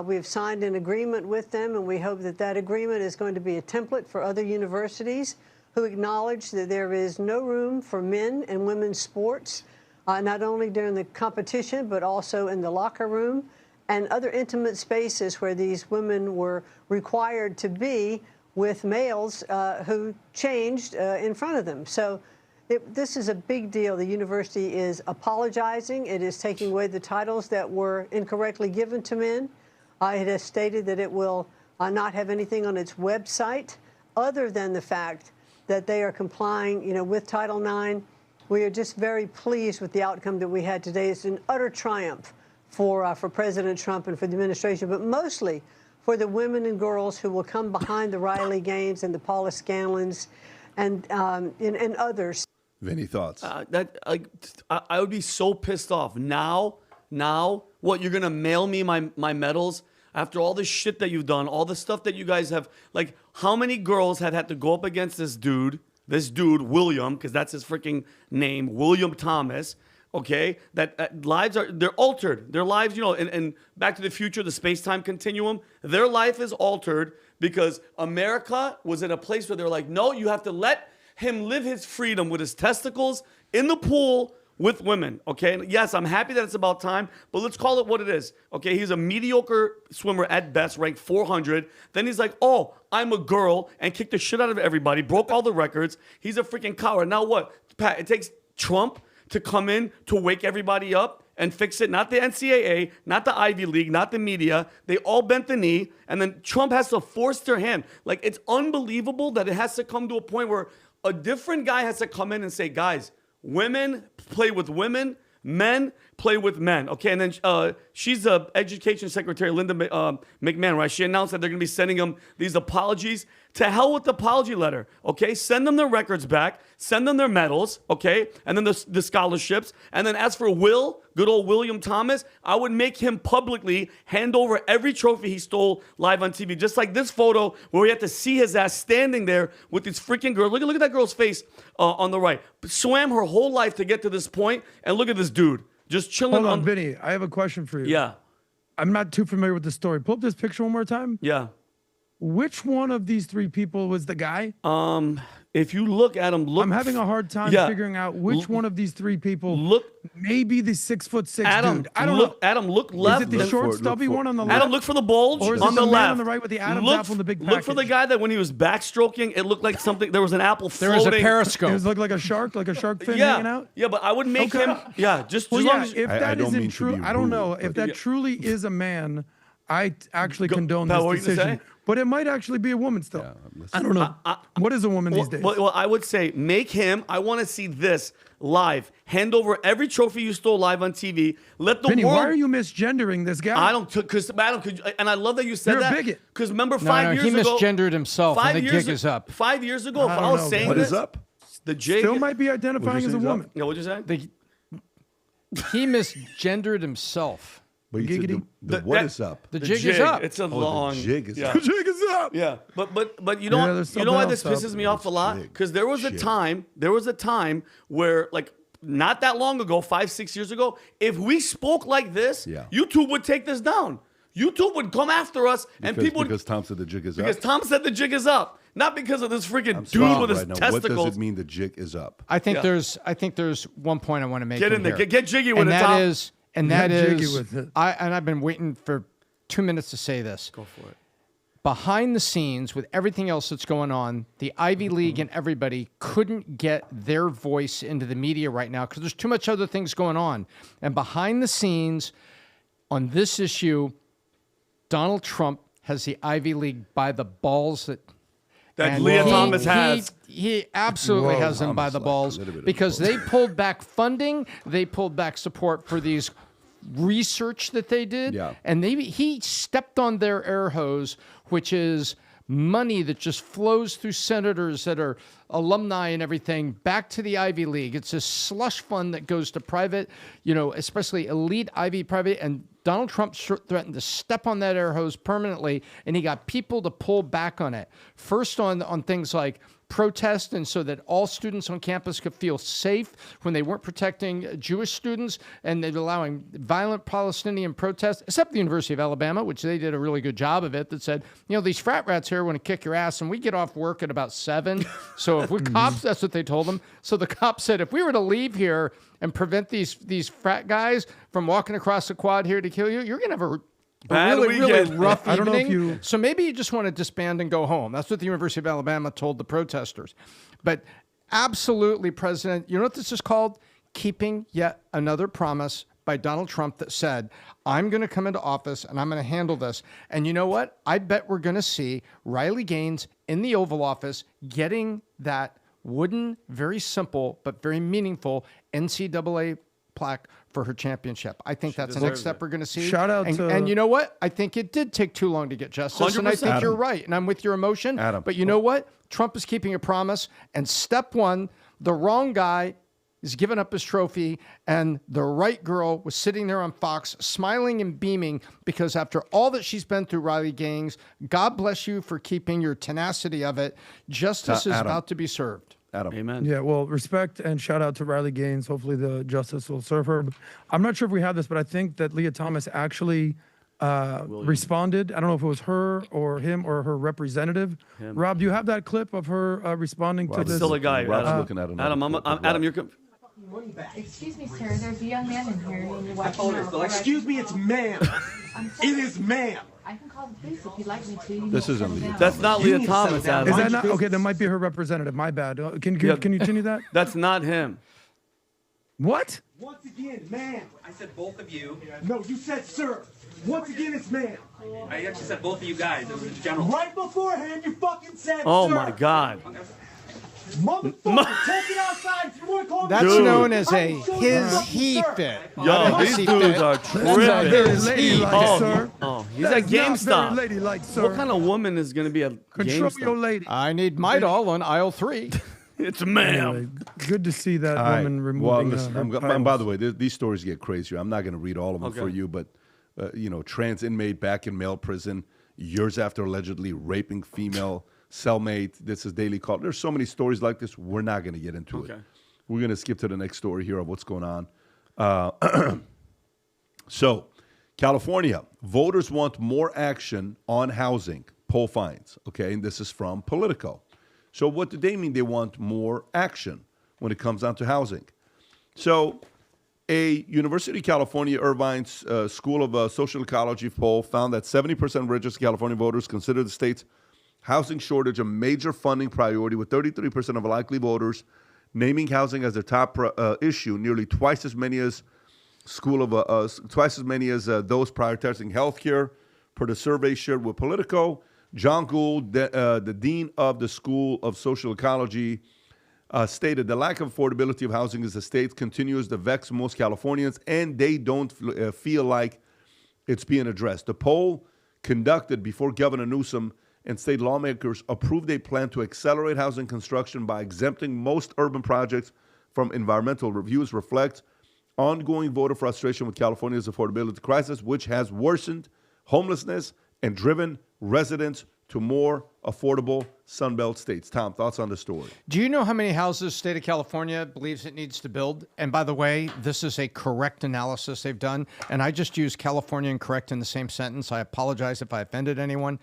We have signed an agreement with them, and we hope that that agreement is going to be a template for other universities who acknowledge that there is no room for men and women's sports, not only during the competition, but also in the locker room and other intimate spaces where these women were required to be with males who changed in front of them. So this is a big deal. The university is apologizing. It is taking away the titles that were incorrectly given to men. It has stated that it will not have anything on its website other than the fact that they are complying, with Title IX. We are just very pleased with the outcome that we had today. It's an utter triumph for President Trump and for the administration, but mostly for the women and girls who will come behind the Riley Gaines and the Paula Scanlons and others. Vinny, thoughts? I would be so pissed off. Now, what, you're going to mail me my medals? After all the shit that you've done, all the stuff that you guys have, like, how many girls had to go up against this dude, William, because that's his freaking name, William Thomas, okay? That lives they're altered. Their lives, and Back to the Future, the space-time continuum, their life is altered because America was in a place where they were like, no, you have to let him live his freedom with his testicles in the pool with women, okay? And yes, I'm happy that it's about time, but let's call it what it is, okay? He's a mediocre swimmer at best, ranked 400. Then he's like, oh, I'm a girl, and kicked the shit out of everybody, broke all the records. He's a freaking coward. Now what, Pat, it takes Trump to come in to wake everybody up and fix it. Not the NCAA, not the Ivy League, not the media. They all bent the knee, and then Trump has to force their hand. Like, it's unbelievable that it has to come to a point where a different guy has to come in and say, guys, women play with women, men play with men. Okay, and then she's the education secretary, Linda McMahon, right? She announced that they're going to be sending them these apologies. To hell with the apology letter, okay? Send them their records back. Send them their medals, okay? And then the scholarships. And then as for Will, good old William Thomas, I would make him publicly hand over every trophy he stole live on TV. Just like this photo where we had to see his ass standing there with these freaking girls. Look at that girl's face on the right. Swam her whole life to get to this point, and look at this dude just chilling. Hold on, Vinny. I have a question for you. Yeah. I'm not too familiar with the story. Pull up this picture one more time. Yeah. Which one of these three people was the guy? If you look at him, I'm having a hard time figuring out which one of these three people. Maybe the 6'6" Adam, dude. I don't know. Adam, look left. Is it the short, stubby one on the left? Adam, look for the bulge or is on it the man left. on the right with the Adam's apple and the big package? Look for the guy that when he was backstroking, it looked like something. There was an apple There floating. was a periscope. It looked like a shark fin hanging out. Yeah, but I would make him. Yeah, just Well, as long yeah, as if that isn't true, I don't know. If that truly is a man, I actually condone Pat, this what were you gonna decision. say? But it might actually be a woman still. I don't know. What is a woman these days? Well, I would say make him. I want to see this live. Hand over every trophy you stole live on TV. Let the Vinny, world. why are you misgendering this guy? I don't, because Adam, and I love that you said You're a that. bigot. Because remember, No, 5 years he ago, misgendered himself. And the years gig is up. 5 years ago, if I I don't was know, saying man. What this, is up? the jig Still might be identifying as a woman. Yeah, what'd you say? He misgendered himself. But you said The- what that- is up? The jig is up. It's a long. The jig is yeah. up. The jig is up. Yeah, but you know Yeah, what? there's You know why something this else pisses up. me off a lot? Because there was a time where like not that long ago, 5-6 years ago, if we spoke like this, YouTube would take this down. YouTube would come after us, and people because Tom said the jig is up. because Tom said the jig is up, not because of this freaking dude Stop with his right now. testicles. What does it mean the jig is up? I think there's one point I want to make. Get in there. here. Get jiggy with and it, that Tom. And Get that jiggy is, with it. I've been waiting for 2 minutes to say this. Go for it. Behind the scenes, with everything else that's going on, the Ivy Mm-hmm. League and everybody couldn't get their voice into the media right now because there's too much other things going on. And behind the scenes, on this issue, Donald Trump has the Ivy League by the balls that and Lia Thomas has. He absolutely Whoa, has them by Thomas, the like, balls a little bit of because both. they pulled back funding, they pulled back support for these research that they did, and he stepped on their air hose, which is money that just flows through senators that are alumni and everything back to the Ivy League. It's a slush fund that goes to private, especially elite Ivy private. And Donald Trump threatened to step on that air hose permanently, and he got people to pull back on it. First on things like protest, and so that all students on campus could feel safe when they weren't protecting Jewish students, and they're allowing violent Palestinian protests, except the University of Alabama, which they did a really good job of it, that said, these frat rats here want to kick your ass, and we get off work at about 7. So if we cops, that's what they told them. So the cops said, if we were to leave here and prevent these frat guys from walking across the quad here to kill you, you're going to have a really rough I don't know if evening. So maybe you just want to disband and go home. That's what the University of Alabama told the protesters. But absolutely, President, you know what this is called? Keeping yet another promise by Donald Trump that said, I'm going to come into office and I'm going to handle this. And you know what? I bet we're going to see Riley Gaines in the Oval Office getting that wooden, very simple, but very meaningful NCAA plaque for her championship. I think that's the next step we're going to see. Shout out to... And you know what? I think it did take too long to get justice. 100%. And I think you're right. And I'm with your emotion. Adam. But you know what? Trump is keeping a promise. And step one, the wrong guy is giving up his trophy. And the right girl was sitting there on Fox, smiling and beaming, because after all that she's been through, Riley Gaines, God bless you for keeping your tenacity of it. Justice is about to be served. Adam. Amen. Yeah, well, respect and shout out to Riley Gaines. Hopefully the justice will serve her. I'm not sure if we have this, but I think that Lia Thomas actually responded. I don't know if it was her or him or her representative. Rob, do you have that clip of her responding to It's this? still a guy. Rob's Adam, looking at another Adam, clip of Adam, Rob. you're... Excuse me, sir. There's a young man in here. And you're watching Hold it. Excuse me, it's ma'am. It is ma'am. I can call the police if you'd like me to. You This need to isn't settle Lia down. That's not Lia Thomas, Adam. Is that not? Okay, that might be her representative. My bad. Can you continue that? That's not him. What? Once again, ma'am. I said both of you. No, you said sir. Once again, it's ma'am. I actually said both of you guys. It was general. Right beforehand, you fucking said Oh sir. my God. Motherfucker, take it outside if you want to call me. That's Dude. known as a I'm so his fucking he sir. fit. Yo, these dudes are tripping. Very ladylike, sir. Oh, he's That's at not very GameStop. ladylike, sir. What kind of woman is going to be at Control GameStop? your lady. I need my doll on aisle 3. It's ma'am. Anyway, good to see that All right. woman removing. Well, listen, her and by titles. the way, these stories get crazier. I'm not going to read all of them Okay. for you, but trans inmate back in male prison years after allegedly raping female cellmate. This is Daily Call. There's so many stories like this. We're not going to get into it. We're going to skip to the next story here of what's going on. So, California voters want more action on housing. Poll finds. Okay, and this is from Politico. So what do they mean they want more action when it comes down to housing? So a University of California Irvine's School of Social Ecology poll found that 70% of registered California voters consider the state's housing shortage a major funding priority, with 33% of likely voters naming housing as their top issue, nearly twice as many as those prioritizing healthcare, per the survey shared with Politico. John Gould, the dean of the School of Social Ecology, stated the lack of affordability of housing in the state continues to vex most Californians, and they don't feel like it's being addressed. The poll conducted before Governor Newsom and state lawmakers approved a plan to accelerate housing construction by exempting most urban projects from environmental reviews reflects ongoing voter frustration with California's affordability crisis, which has worsened homelessness and driven residents to more affordable Sunbelt states. Tom, thoughts on the story? Do you know how many houses the state of California believes it needs to build? And by the way, this is a correct analysis they've done. And I just used California and correct in the same sentence. I apologize if I offended anyone.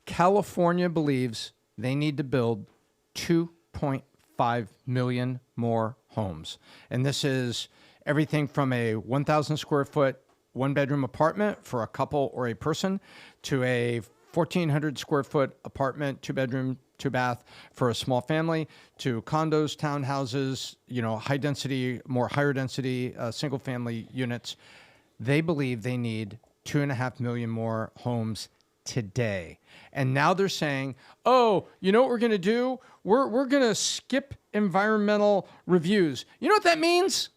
California believes they need to build 2.5 million more homes. And this is everything from a 1,000 square foot one-bedroom apartment for a couple or a person to a 1,400 square foot apartment, 2-bedroom, 2-bath for a small family, to condos, townhouses, higher density single-family units. They believe they need 2.5 million more homes today. And now they're saying, oh, you know what we're going to do? We're going to skip environmental reviews. You know what that means?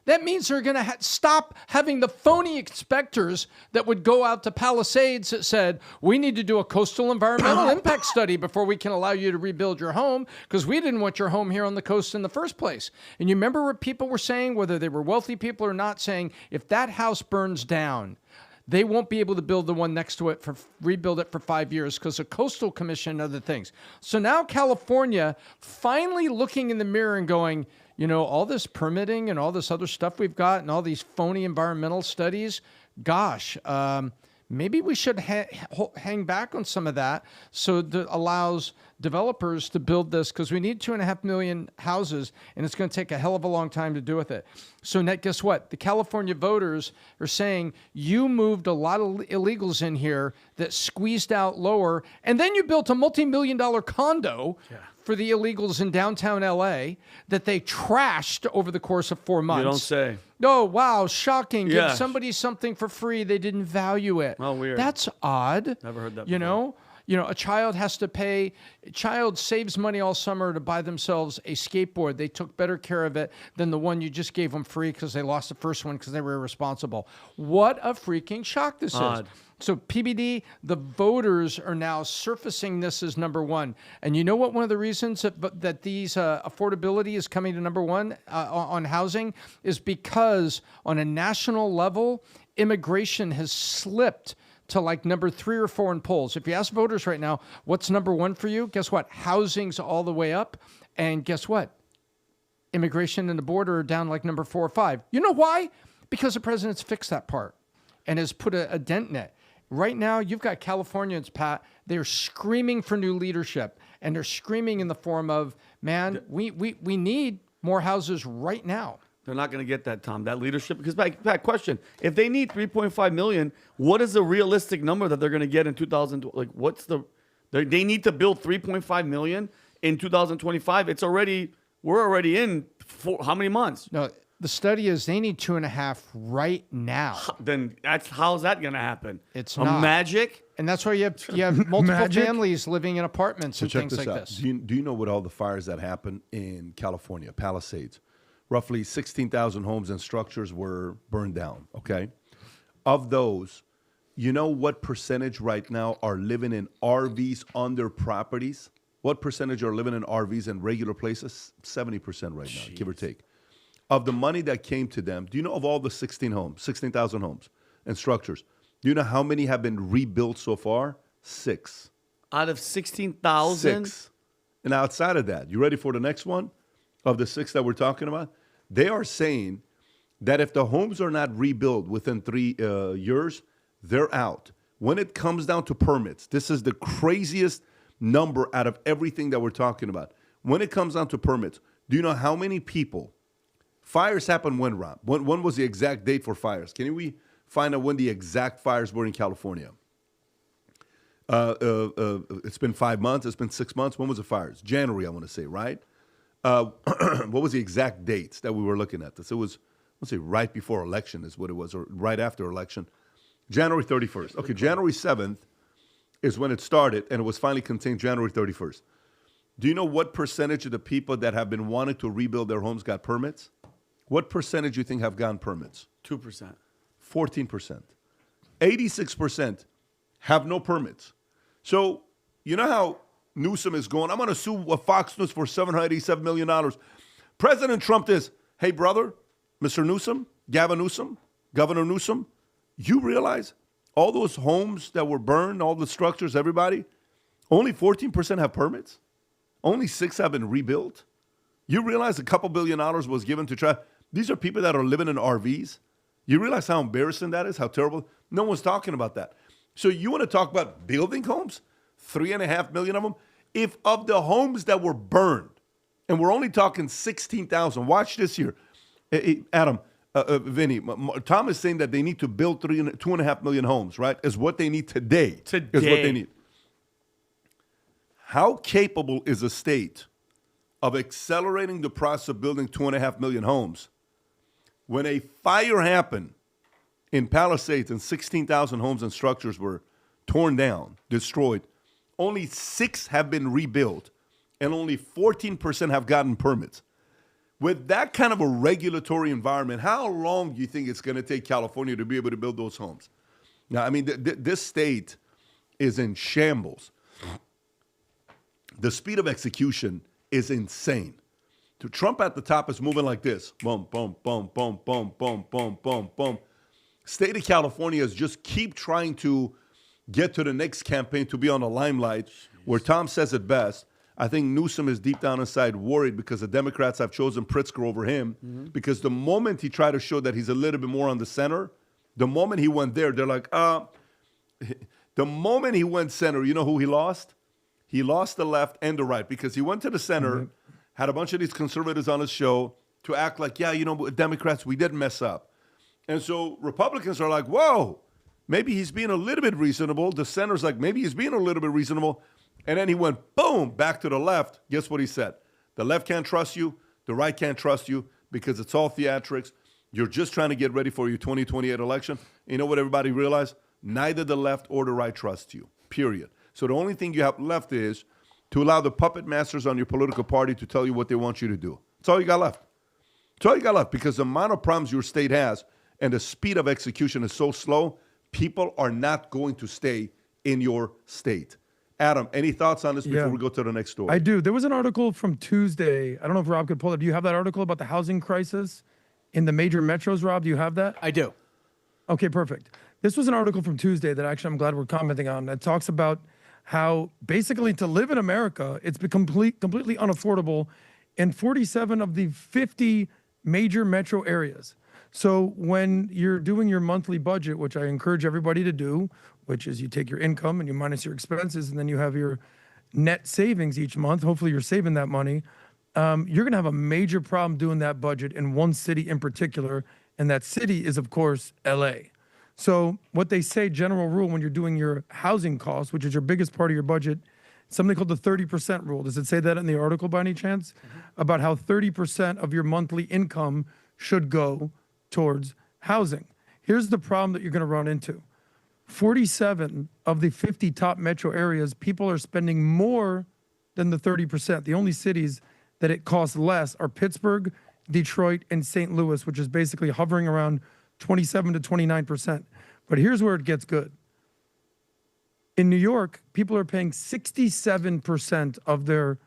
That means they're going to stop having the phony inspectors that would go out to Palisades that said, we need to do a coastal environmental impact study before we can allow you to rebuild your home because we didn't want your home here on the coast in the first place. And you remember what people were saying, whether they were wealthy people or not, saying, if that house burns down, they won't be able to build the one next to it rebuild it for 5 years because of coastal commission and other things. So now California finally looking in the mirror and going, all this permitting and all this other stuff we've got and all these phony environmental studies, gosh, maybe we should hang back on some of that so that allows developers to build this because we need 2.5 million houses and it's going to take a hell of a long time to do with it. So guess what? The California voters are saying you moved a lot of illegals in here that squeezed out lower and then you built a multi-million-dollar condo for the illegals in downtown LA that they trashed over the course of 4 months. You don't say. Oh, wow, shocking. Yeah. Give somebody something for free. They didn't value it. Oh, weird. That's odd. Never heard that You before. know, a child has to pay, a child saves money all summer to buy themselves a skateboard. They took better care of it than the one you just gave them free because they lost the first one because they were irresponsible. What a freaking shock this is. So PBD, the voters are now surfacing this as number one. And you know what one of the reasons that these affordability is coming to number one on housing is because on a national level, immigration has slipped to like number 3 or 4 in polls. If you ask voters right now, what's number one for you? Guess what? Housing's all the way up. And guess what? Immigration and the border are down like number 4 or 5. You know why? Because the president's fixed that part and has put a dent in it. Right now, you've got Californians, Pat, they're screaming for new leadership. And they're screaming in the form of, man, we need more houses right now. They're not going to get that, Tom, that leadership. Because, Pat, question, if they need 3.5 million, what is a realistic number that they're going to get in 2000? Like, they need to build 3.5 million in 2025. We're already in how many months? No, The study is they need 2.5 right now. Then how's that going to happen? It's a not. magic, and that's why you have multiple Magic? families living in apartments So and check things this like out. this. Do you know what all the fires that happened in California, Palisades? Roughly 16,000 homes and structures were burned down, okay? Of those, you know what percentage right now are living in RVs on their properties? What percentage are living in RVs in regular places? 70% right now, give or take. Of the money that came to them, do you know of all the 16,000 homes and structures, do you know how many have been rebuilt so far? 6. out of 16,000. 6. And outside of that, you ready for the next one? Of the 6 that we're talking about, they are saying that if the homes are not rebuilt within 3 years, they're out. When it comes down to permits, this is the craziest number out of everything that we're talking about. When it comes down to permits, do you know how many people? Fires happen when, Rob? When was the exact date for fires? Can we find out when the exact fires were in California? It's been 5 months. It's been 6 months. When was the fires? January, I want to say, right? What was the exact dates that we were looking at this? It was, let's say, right before election is what it was, or right after election. January 31st. Okay, January 7th is when it started, and it was finally contained January 31st. Do you know what percentage of the people that have been wanting to rebuild their homes got permits? What percentage do you think have gotten permits? 2%. 14%. 86% have no permits. So you know how Newsom is going, I'm going to sue Fox News for $787 million. President Trump is, hey, brother, Mr. Newsom, Gavin Newsom, Governor Newsom, you realize all those homes that were burned, all the structures, everybody, only 14% have permits? Only 6 have been rebuilt? You realize a couple $2 billion was given to try. These are people that are living in RVs. You realize how embarrassing that is, how terrible? No one's talking about that. So you want to talk about building homes? 3.5 million of them? If of the homes that were burned, and we're only talking 16,000, watch this here. Adam, Vinny, Tom is saying that they need to build 2.5 million homes, right? Is what they need today. Is what they need. How capable is a state of accelerating the process of building 2.5 million homes when a fire happened in Palisades and 16,000 homes and structures were torn down, destroyed? Only 6 have been rebuilt, and only 14% have gotten permits. With that kind of a regulatory environment, how long do you think it's going to take California to be able to build those homes? Now, I mean, this state is in shambles. The speed of execution is insane. To Trump at the top is moving like this. Boom, boom, boom, boom, boom, boom, boom, boom, boom. State of California is just keep trying to get to the next campaign to be on the limelight, where Tom says it best. I think Newsom is deep down inside worried because the Democrats have chosen Pritzker over him. Because the moment he tried to show that he's a little bit more on the center, the moment he went there, they're like, the moment he went center, you know who he lost? He lost the left and the right, because he went to the center, had a bunch of these conservatives on his show to act like, yeah, you know, Democrats, we didn't mess up. And so Republicans are like, whoa, maybe he's being a little bit reasonable. The center's like, maybe he's being a little bit reasonable. And then he went, boom, back to the left. Guess what he said? The left can't trust you. The right can't trust you because it's all theatrics. You're just trying to get ready for your 2028 election. You know what everybody realized? Neither the left or the right trust you, period. So the only thing you have left is to allow the puppet masters on your political party to tell you what they want you to do. That's all you got left. That's all you got left, because the amount of problems your state has and the speed of execution is so slow, people are not going to stay in your state. Adam, any thoughts on this before we go to the next story? I do. There was an article from Tuesday. I don't know if Rob could pull it. Do you have that article about the housing crisis in the major metros, Rob? Do you have that? I do. Okay, perfect. This was an article from Tuesday that actually I'm glad we're commenting on. That talks about how basically to live in America, it's become completely unaffordable in 47 of the 50 major metro areas. So when you're doing your monthly budget, which I encourage everybody to do, which is you take your income and you minus your expenses, and then you have your net savings each month. Hopefully you're saving that money. You're going to have a major problem doing that budget in one city in particular, and that city is, of course, LA. So what they say, general rule, when you're doing your housing costs, which is your biggest part of your budget, something called the 30% rule. Does it say that in the article by any chance? About how 30% of your monthly income should go towards housing. Here's the problem that you're going to run into. 47 of the 50 top metro areas, people are spending more than the 30%. The only cities that it costs less are Pittsburgh, Detroit, and St. Louis, which is basically hovering around 27 to 29%. But here's where it gets good. In New York, people are paying 67% of their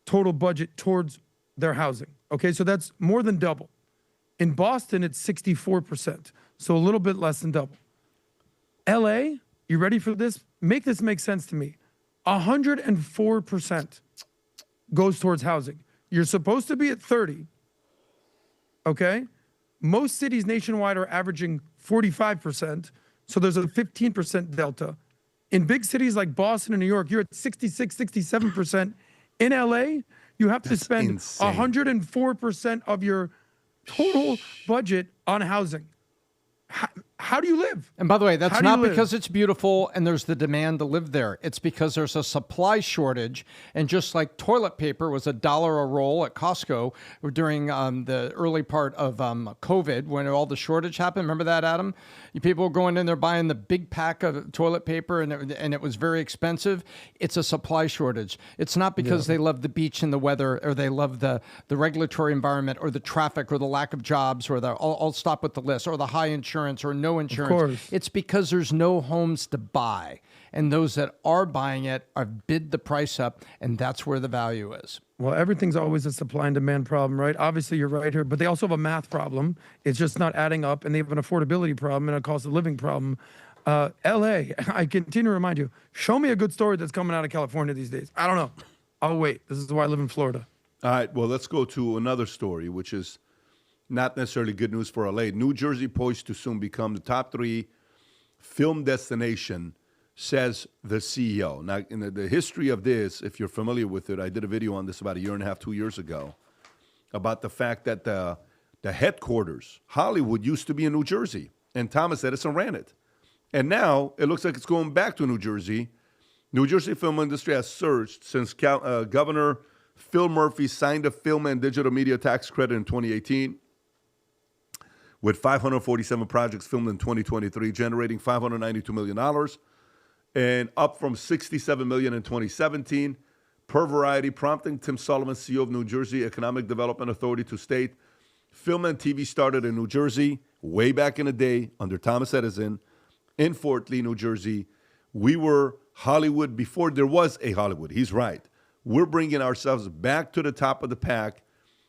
total budget towards their housing. Okay, so that's more than double. In Boston, it's 64%, so a little bit less than double. LA, you ready for this? Make this make sense to me. 104% goes towards housing. You're supposed to be at 30, okay? Most cities nationwide are averaging 45%, so there's a 15% delta. In big cities like Boston and New York, you're at 66, 67%. In LA, you have to spend insane. 104% of your total budget on housing. How do you live? And by the way, that's not because it's beautiful and there's the demand to live there. It's because there's a supply shortage. And just like toilet paper was $1 a roll at Costco during the early part of COVID, when all the shortage happened. Remember that, Adam? People were going in there buying the big pack of toilet paper and it was very expensive. It's a supply shortage. It's not because they love the beach and the weather, or they love the regulatory environment, or the traffic, or the lack of jobs, or I'll stop with the list, or the high insurance or no insurance. Of course. It's because there's no homes to buy. And those that are buying it are bid the price up, and that's where the value is. Well, everything's always a supply and demand problem, right? Obviously, you're right here, but they also have a math problem. It's just not adding up, and they have an affordability problem and a cost of living problem. LA, I continue to remind you, show me a good story that's coming out of California these days. I don't know. I'll wait. This is why I live in Florida. All right, well, let's go to another story, which is not necessarily good news for LA. New Jersey poised to soon become the top 3 film destination, says the CEO. Now, in the history of this, if you're familiar with it, I did a video on this about 1.5 years, 2 years ago, about the fact that the headquarters, Hollywood, used to be in New Jersey, and Thomas Edison ran it. And now it looks like it's going back to New Jersey. New Jersey film industry has surged since Governor Phil Murphy signed a film and digital media tax credit in 2018. With 547 projects filmed in 2023, generating $592 million, and up from $67 million in 2017, per Variety, prompting Tim Sullivan, CEO of New Jersey Economic Development Authority, to state, film and TV started in New Jersey way back in the day under Thomas Edison in Fort Lee, New Jersey. We were Hollywood before there was a Hollywood. He's right. We're bringing ourselves back to the top of the pack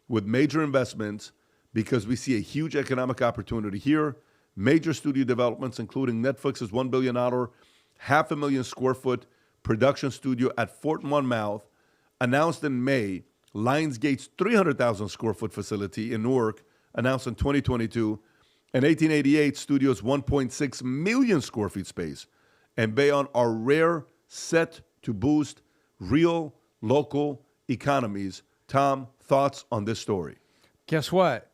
with major investments, because we see a huge economic opportunity here. Major studio developments, including Netflix's $1 billion, 500,000 square foot production studio at Fort Monmouth, announced in May. Lionsgate's 300,000 square foot facility in Newark, announced in 2022. And 1888 Studios' 1.6 million square feet space. And Bayonne are rare, set to boost real local economies. Tom, thoughts on this story? Guess what?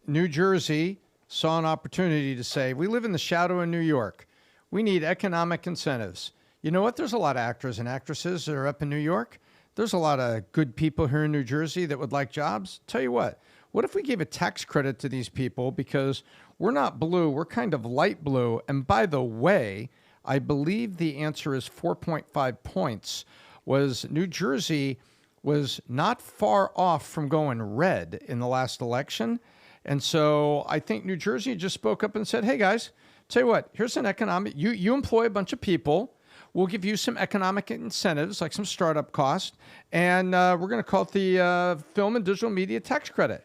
New Jersey saw an opportunity to say, we live in the shadow of New York. We need economic incentives. You know what? There's a lot of actors and actresses that are up in New York. There's a lot of good people here in New Jersey that would like jobs. Tell you what if we gave a tax credit to these people, because we're not blue, we're kind of light blue. And by the way, I believe the answer is 4.5 points, was New Jersey was not far off from going red in the last election. And so I think New Jersey just spoke up and said, hey, guys, tell you what, here's an economic, you employ a bunch of people. We'll give you some economic incentives, like some startup cost. And we're going to call it the Film and Digital Media Tax Credit.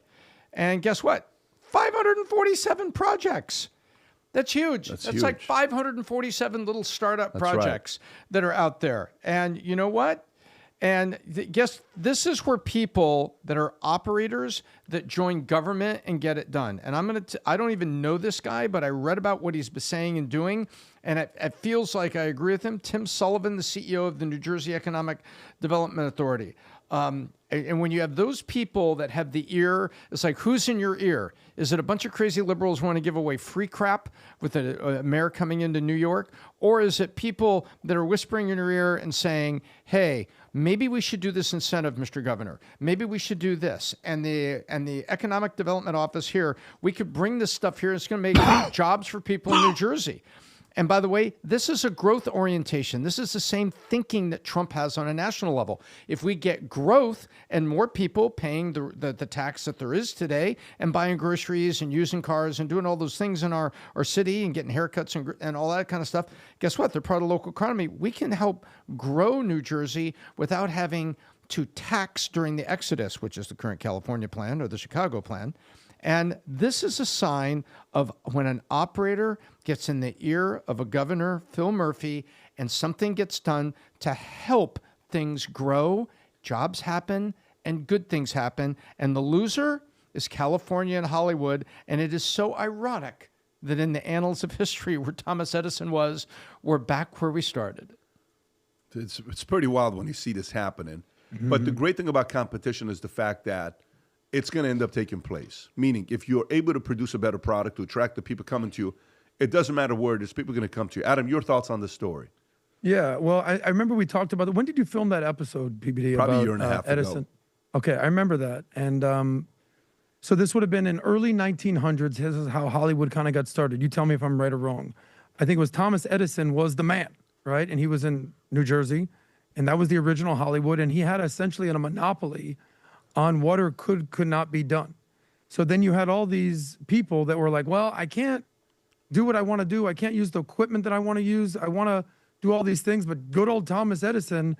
And guess what? 547 projects. That's huge. That's huge. Like 547 little startup projects that are out there. And you know what? And guess this is where people that are operators that join government and get it done. And I don't even know this guy, but I read about what he's been saying and doing, and it feels like I agree with him. Tim Sullivan, the CEO of the New Jersey Economic Development Authority. And when you have those people that have the ear, it's like, who's in your ear? Is it a bunch of crazy liberals who want to give away free crap with a mayor coming into New York? Or is it people that are whispering in your ear and saying, hey, maybe we should do this incentive, Mr. Governor. Maybe we should do this. And the Economic Development Office here, we could bring this stuff here. It's going to make jobs for people in New Jersey. And by the way, this is a growth orientation. This is the same thinking that Trump has on a national level. If we get growth and more people paying the tax that there is today and buying groceries and using cars and doing all those things in our city and getting haircuts and all that kind of stuff, guess what? They're part of the local economy. We can help grow New Jersey without having to tax during the exodus, which is the current California plan or the Chicago plan. And this is a sign of when an operator gets in the ear of a governor, Phil Murphy, and something gets done to help things grow, jobs happen, and good things happen. And the loser is California and Hollywood. And it is so ironic that in the annals of history where Thomas Edison was, we're back where we started. It's pretty wild when you see this happening. But the great thing about competition is the fact that it's going to end up taking place. Meaning, if you're able to produce a better product to attract the people coming to you, it doesn't matter where it is, people are going to come to you. Adam, your thoughts on this story? Yeah, well, I remember we talked about it. When did you film that episode, PBD? Probably about, a year and a half Edison? ago. Okay, I remember that. And so this would have been in early 1900s. This is how Hollywood kind of got started. You tell me if I'm right or wrong. I think it was Thomas Edison was the man, right? And he was in New Jersey, and that was the original Hollywood. And he had essentially a monopoly on what or could not be done. So then you had all these people that were like, well, I can't do what I want to do. I can't use the equipment that I want to use. I want to do all these things. But good old Thomas Edison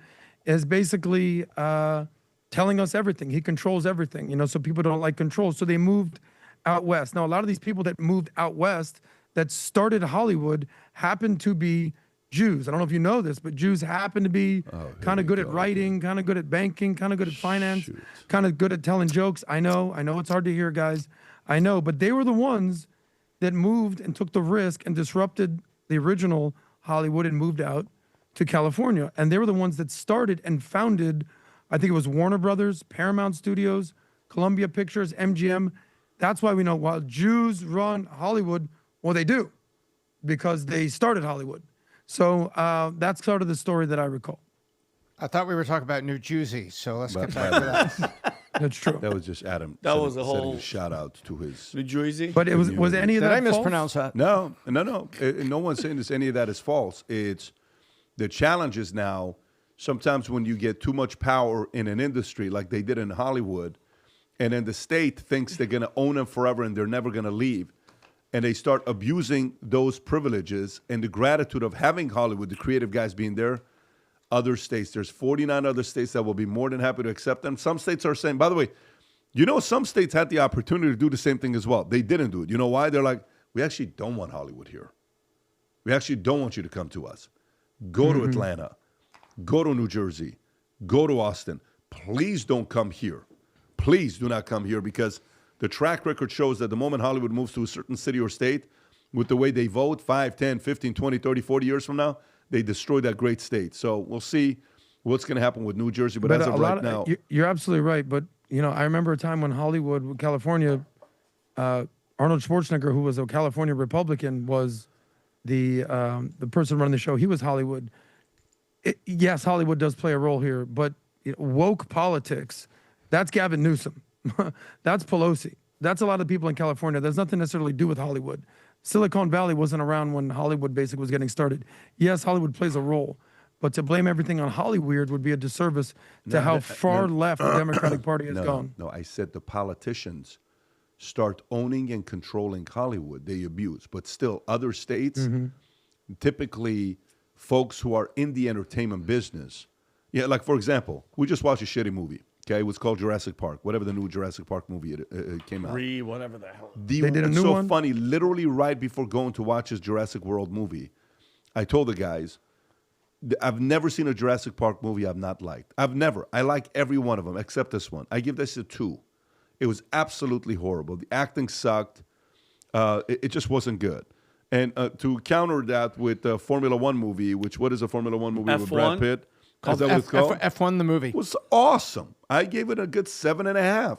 is basically telling us everything. He controls everything, you know, so people don't like control. So they moved out west. Now, a lot of these people that moved out west that started Hollywood happened to be Jews. I don't know if you know this, but Jews happen to be kind of good at writing, kind of good at banking, kind of good at finance, kind of good at telling jokes. I know it's hard to hear, guys. I know, but they were the ones that moved and took the risk and disrupted the original Hollywood and moved out to California. And they were the ones that started and founded, I think it was Warner Brothers, Paramount Studios, Columbia Pictures, MGM. That's why we know while Jews run Hollywood, well, they do, because they started Hollywood. So that's sort of the story that I recall. I thought we were talking about New Jersey, so let's get back to that. That's true. That was just Adam. That was a whole shout out to his New Jersey. But it was any of that? Did I mispronounce that? No. No one's saying this. Any of that is false. It's the challenge is now. Sometimes when you get too much power in an industry, like they did in Hollywood, and then the state thinks they're going to own them forever and they're never going to leave, and they start abusing those privileges and the gratitude of having Hollywood, the creative guys being there. Other states, there's 49 other states that will be more than happy to accept them. Some states are saying, by the way, you know, some states had the opportunity to do the same thing as well. They didn't do it. You know why? They're like, we actually don't want Hollywood here. We actually don't want you to come to us. Go to Atlanta. Go to New Jersey. Go to Austin. Please don't come here. Please do not come here, because the track record shows that the moment Hollywood moves to a certain city or state, with the way they vote 5, 10, 15, 20, 30, 40 years from now, they destroy that great state. So we'll see what's going to happen with New Jersey. But as of right now, you're absolutely right. But you know, I remember a time when Hollywood, California, Arnold Schwarzenegger, who was a California Republican, was the person running the show. He was Hollywood. Yes, Hollywood does play a role here, but woke politics, that's Gavin Newsom. That's Pelosi. That's a lot of people in California. There's nothing necessarily to do with Hollywood. Silicon Valley wasn't around when Hollywood basically was getting started. Yes, Hollywood plays a role, but to blame everything on Hollywood would be a disservice to how far left the Democratic Party has gone. No, I said the politicians start owning and controlling Hollywood. They abuse. But still, other states, typically folks who are in the entertainment business, like, for example, we just watched a shitty movie. Okay, it was called Jurassic Park, whatever the new Jurassic Park movie it came out. Reid, whatever the hell. They did a new so one? Funny, literally right before going to watch this Jurassic World movie, I told the guys, I've never seen a Jurassic Park movie I've not liked. I like every one of them except this one. I give this a 2. It was absolutely horrible. The acting sucked. It just wasn't good. And to counter that with the Formula One movie, what is a Formula One movie with Brad Pitt? Called Is that what it's called? F1 the movie. It was awesome. I gave it a good 7.5.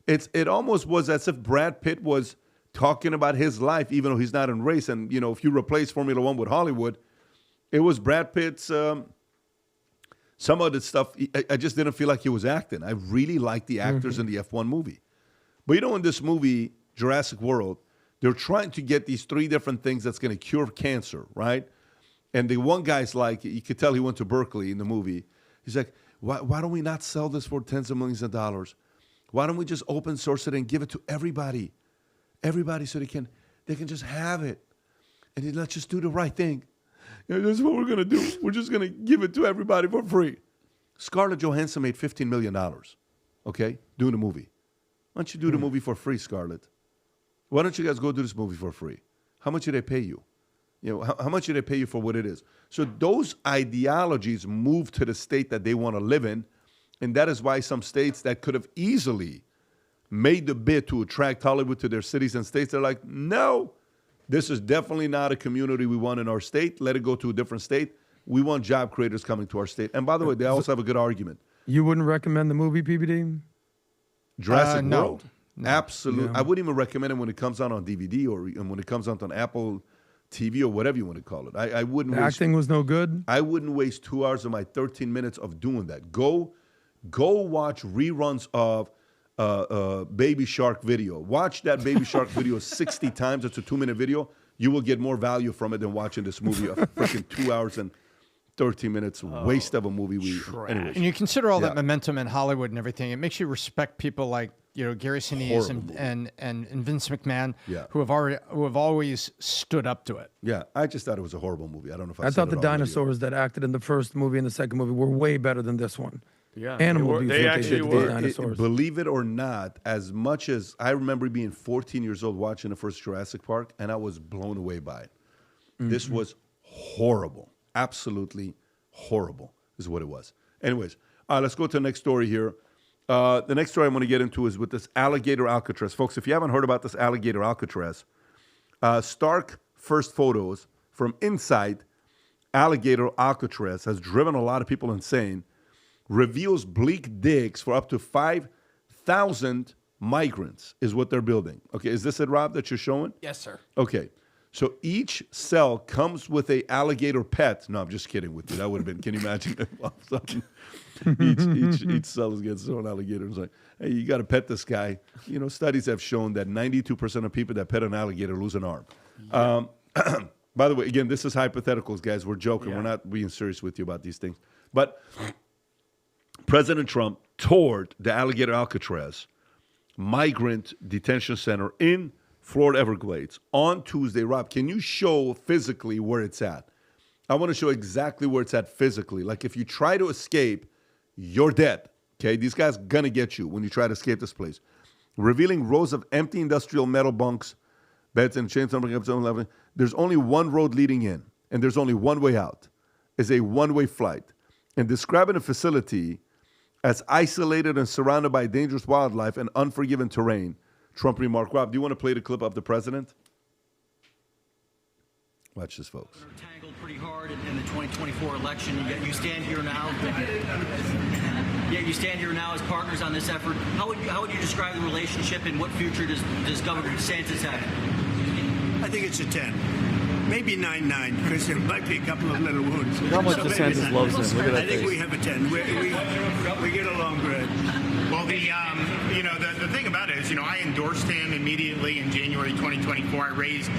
It almost was as if Brad Pitt was talking about his life, even though he's not in race. And, if you replace Formula One with Hollywood, it was Brad Pitt's, some of the stuff, I just didn't feel like he was acting. I really liked the actors in the F1 movie. But in this movie, Jurassic World, they're trying to get these 3 different things that's going to cure cancer, right? And the one guy's like, you could tell he went to Berkeley in the movie. He's like, why don't we not sell this for tens of millions of dollars? Why don't we just open source it and give it to everybody? Everybody, so they can just have it. And then let's just do the right thing. This is what we're going to do. We're just going to give it to everybody for free. Scarlett Johansson made $15 million, okay, doing the movie. Why don't you do the movie for free, Scarlett? Why don't you guys go do this movie for free? How much do they pay you? How much do they pay you for what it is? So those ideologies move to the state that they want to live in, and that is why some states that could have easily made the bid to attract Hollywood to their cities and states, they're like, no, this is definitely not a community we want in our state. Let it go to a different state. We want job creators coming to our state. And by the way, they also have a good argument. You wouldn't recommend the movie, PBD? Jurassic no. World? No. Absolutely. Yeah. I wouldn't even recommend it when it comes out on DVD or when it comes out on Apple TV or whatever you want to call it. I wouldn't. The acting was no good? I wouldn't waste 2 hours of my 13 minutes of doing that. Go watch reruns of Baby Shark video. Watch that Baby Shark video 60 times. It's a 2-minute video. You will get more value from it than watching this movie. A freaking 2 hours and 13 minutes waste of a movie. Anyways. And you consider all that momentum in Hollywood and everything. It makes you respect people like Gary Sinise and Vince McMahon, who have always stood up to it. Yeah, I just thought it was a horrible movie. I don't know if I thought the dinosaurs that acted in the first movie and the second movie were way better than this one. Yeah, Animal abuse. they actually were. Dinosaurs. Believe it or not, as much as I remember being 14 years old watching the first Jurassic Park, and I was blown away by it. This was horrible. Absolutely horrible is what it was. Anyways, let's go to the next story here. The next story I want to get into is with this Alligator Alcatraz. Folks, if you haven't heard about this Alligator Alcatraz, stark first photos from inside Alligator Alcatraz has driven a lot of people insane, reveals bleak digs for up to 5,000 migrants is what they're building. Okay, is this it, Rob, that you're showing? Yes, sir. Okay, so each cell comes with a alligator pet. No, I'm just kidding with you. That would have been, can you imagine? each cell gets its own alligator. It's like, hey, you got to pet this guy. Studies have shown that 92% of people that pet an alligator lose an arm. Yeah. By the way, again, this is hypotheticals, guys. We're joking. Yeah. We're not being serious with you about these things. But President Trump toured the Alligator Alcatraz migrant detention center in Florida Everglades on Tuesday. Rob, can you show physically where it's at? I want to show exactly where it's at physically. Like if you try to escape, you're dead. Okay, these guys gonna get you when you try to escape this place. Revealing rows of empty industrial metal bunks, beds, and chains. There's only one road leading in, and there's only one way out. It's a one-way flight. And describing the facility as isolated and surrounded by dangerous wildlife and unforgiving terrain, Trump remarked. Rob, do you want to play the clip of the president? Watch this, folks. Tangled pretty hard in the 2024 election, and yet you stand here now. You stand here now as partners on this effort. How would you describe the relationship, and what future does Governor DeSantis have? I think it's a 10. Maybe 9-9, because there might be a couple of little wounds. How much DeSantis loves him. Look at that I think face. we have a 10. We get along good. Well, the thing about it is, I endorsed him immediately in January 2024. I raised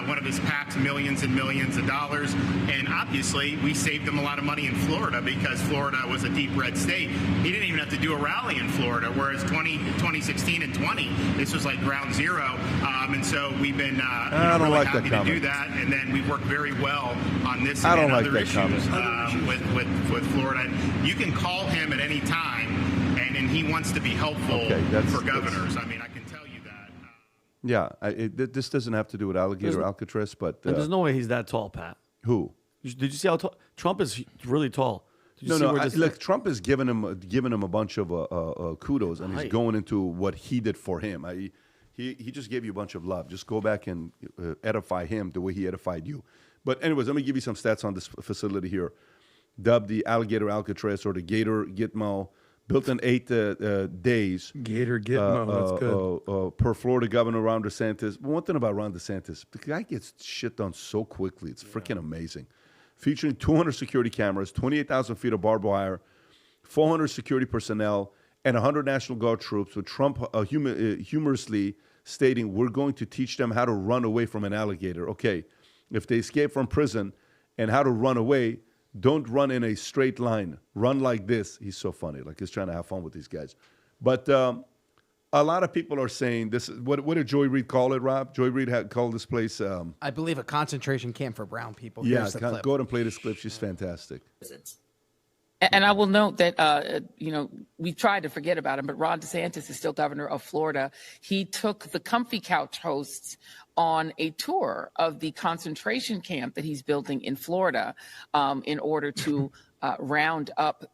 one of his PACs millions and millions of dollars, and obviously we saved him a lot of money in Florida because Florida was a deep red state. He didn't even have to do a rally in Florida, whereas 2016 and 20, this was like ground zero, and so we've been really like happy that to do that, and then we've worked very well on this I don't and like other that issues with Florida. And you can call him at any time, and he wants to be helpful for governors. I mean, I can tell you that. Yeah, this doesn't have to do with Alligator Alcatraz, but there's no way he's that tall, Pat. Who? Did you see how tall? Trump is really tall. Did you see where this look, Trump is giving him a bunch of kudos, and he's going into what he did for him. He just gave you a bunch of love. Just go back and edify him the way he edified you. But anyways, let me give you some stats on this facility here. dubbed the Alligator Alcatraz or the Gator Gitmo, built in 8 days. Gator Gitmo, that's good. Per Florida Governor Ron DeSantis. One thing about Ron DeSantis, the guy gets shit done so quickly. It's freaking amazing. Featuring 200 security cameras, 28,000 feet of barbed wire, 400 security personnel, and 100 National Guard troops, with Trump humorously stating, we're going to teach them how to run away from an alligator. Okay, if they escape from prison and how to run away, don't run in a straight line. Run like this. He's so funny. Like, he's trying to have fun with these guys. But a lot of people are saying this. What did Joy Reid call it, Rob? Joy Reid had called this place. I believe a concentration camp for brown people. Yeah, Here's the clip. go ahead and play this clip. She's fantastic. And I will note that, we tried to forget about him, but Ron DeSantis is still governor of Florida. He took the Comfy Couch hosts on a tour of the concentration camp that he's building in Florida in order to round up